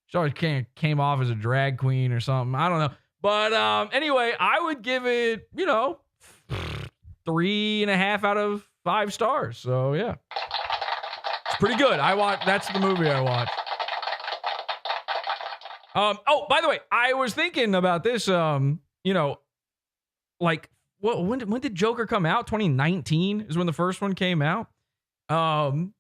she always came off as a drag queen or something. I don't know. But anyway, I would give it, 3.5 out of 5 stars. So, yeah. It's pretty good. That's the movie I watched. By the way, I was thinking about this, when did Joker come out? 2019 is when the first one came out. When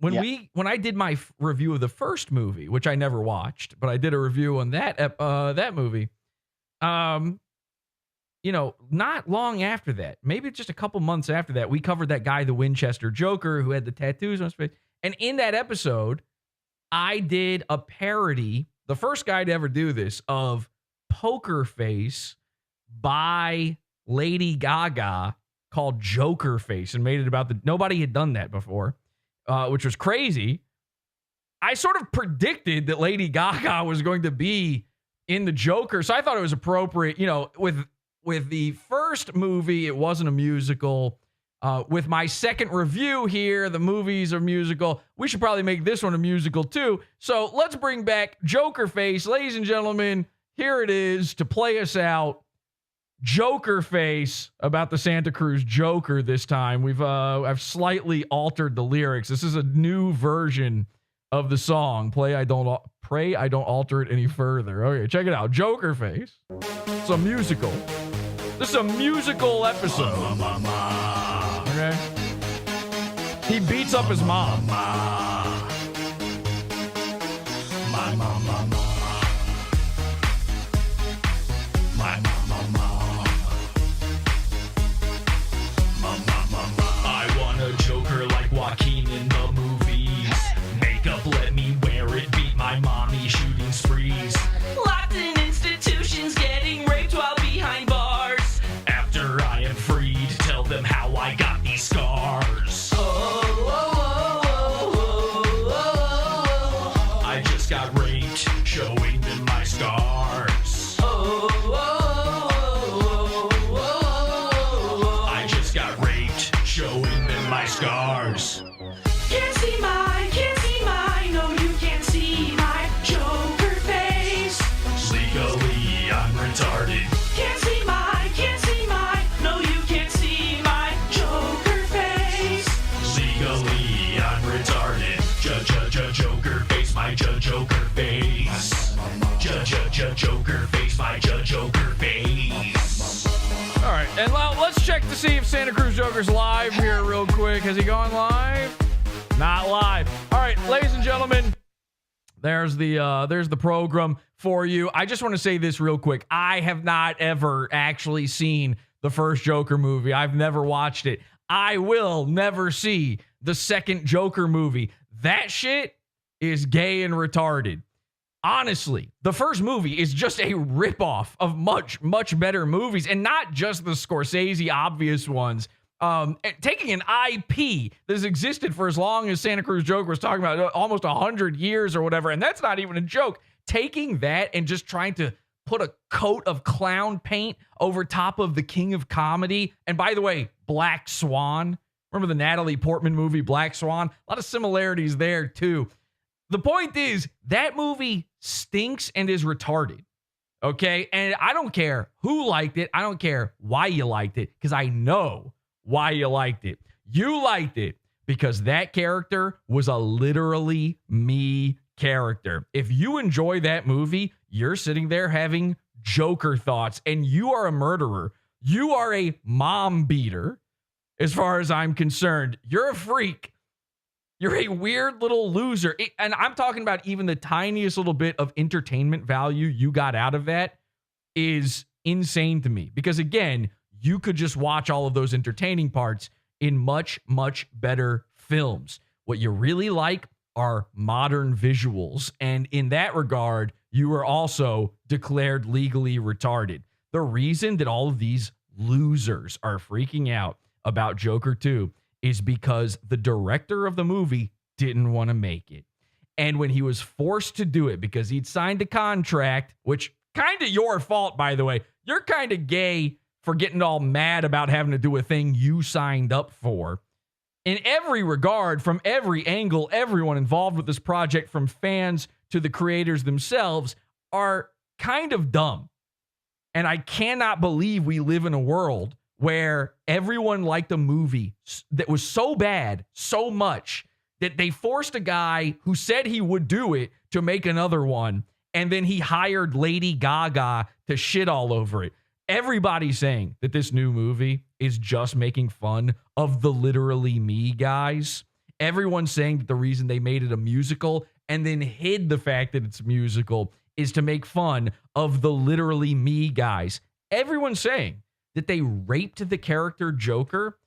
I did my review of the first movie, which I never watched, but I did a review on that movie. Not long after that, maybe just a couple months after that, we covered that guy, the Winchester Joker, who had the tattoos on his face. And in that episode, I did a parody, the first guy to ever do this, of Poker Face by Lady Gaga, called Joker Face, and made it about nobody had done that before, which was crazy. I sort of predicted that Lady Gaga was going to be in the Joker, so I thought it was appropriate. With the first movie, it wasn't a musical. With my second review here, the movie's a musical. We should probably make this one a musical too. So let's bring back Joker Face, ladies and gentlemen. here it is to play us out. Joker face about the Santa Cruz Joker this time. I've slightly altered the lyrics. This is a new version of the song. Pray I don't alter it any further. Okay, check it out. Joker face. It's a musical. This is a musical episode. Okay? He beats up his mom. My mama. My mama. I want a Joker like Joaquin in the movies. Makeup, let me wear it. Beat my mommy, shooting sprees. Locked in institutions, getting raped while behind bars. After I am freed, tell them how I got these scars. I just got raped, showing them my scars. I just got raped, showing them my scars. Can't see my, no you can't see my Joker face. Legally, I'm retarded. Can't see my, no you can't see my Joker face. Legally, I'm retarded. Joker face, my Joker face. Joker face, my Joker face. All right, and let's check to see if Santa Cruz Joker's live here real quick. Has he gone live? Not live. All right, ladies and gentlemen, there's the program for you. I just want to say this real quick. I have not ever actually seen the first Joker movie. I've never watched it. I will never see the second Joker movie. That shit is gay and retarded. Honestly, the first movie is just a ripoff of much, much better movies, and not just the Scorsese obvious ones. Taking an IP that has existed for as long as Santa Cruz Joker was talking about, almost 100 years or whatever, and that's not even a joke. Taking that and just trying to put a coat of clown paint over top of the king of comedy. And by the way, Black Swan. Remember the Natalie Portman movie, Black Swan? A lot of similarities there, too. The point is, that movie stinks and is retarded. Okay? And I don't care who liked it. I don't care why you liked it, because I know why you liked it. You liked it because that character was a literally me character. If you enjoy that movie, you're sitting there having Joker thoughts, and you are a murderer. You are a mom beater, as far as I'm concerned. You're a freak. You're a weird little loser. And I'm talking about even the tiniest little bit of entertainment value you got out of that is insane to me. Because again, you could just watch all of those entertaining parts in much, much better films. What you really like are modern visuals. And in that regard, you are also declared legally retarded. The reason that all of these losers are freaking out about Joker 2 is because the director of the movie didn't want to make it. And when he was forced to do it because he'd signed a contract, which kind of your fault, by the way. You're kind of gay for getting all mad about having to do a thing you signed up for. In every regard, from every angle, everyone involved with this project, from fans to the creators themselves, are kind of dumb. And I cannot believe we live in a world where everyone liked a movie that was so bad, so much, that they forced a guy who said he would do it to make another one, and then he hired Lady Gaga to shit all over it. Everybody's saying that this new movie is just making fun of the literally me guys. Everyone's saying that the reason they made it a musical and then hid the fact that it's musical is to make fun of the literally me guys. Everyone's saying that they raped the character Joker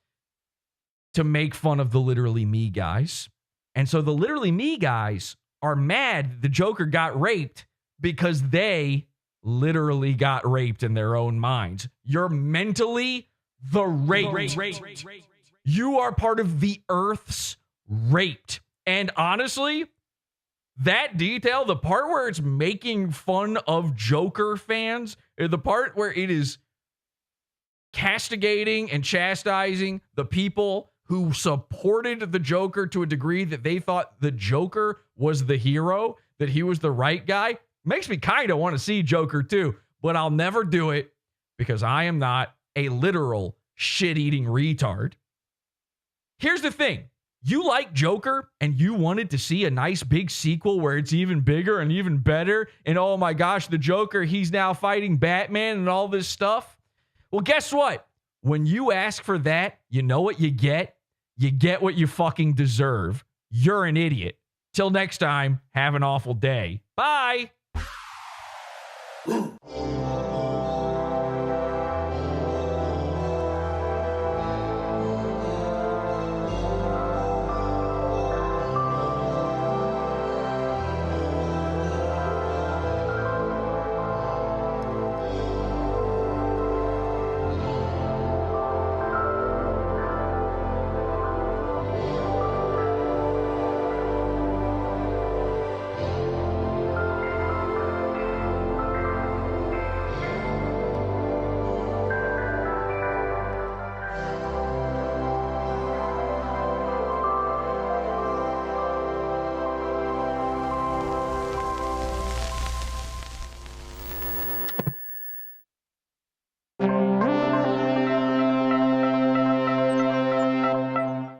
to make fun of the literally me guys. And so the literally me guys are mad the Joker got raped because they literally got raped in their own minds. You're mentally the raped. You are part of the Earth's raped. And honestly, that detail, the part where it's making fun of Joker fans, the part where it is castigating and chastising the people who supported the Joker to a degree that they thought the Joker was the hero, that he was the right guy, Makes me kind of want to see Joker 2, but I'll never do it because I am not a literal shit-eating retard. Here's the thing. You like Joker and you wanted to see a nice big sequel where it's even bigger and even better. And oh my gosh, the Joker, he's now fighting Batman and all this stuff. Well, guess what? When you ask for that, you know what you get? You get what you fucking deserve. You're an idiot. Till next time, have an awful day. Bye.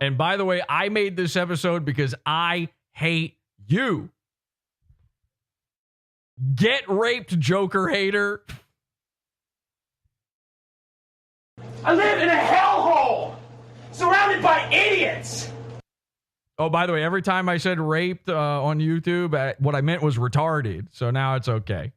And by the way, I made this episode because I hate you. Get raped, Joker hater. I live in a hellhole, surrounded by idiots. Oh, by the way, every time I said raped on YouTube, what I meant was retarded. So now it's okay.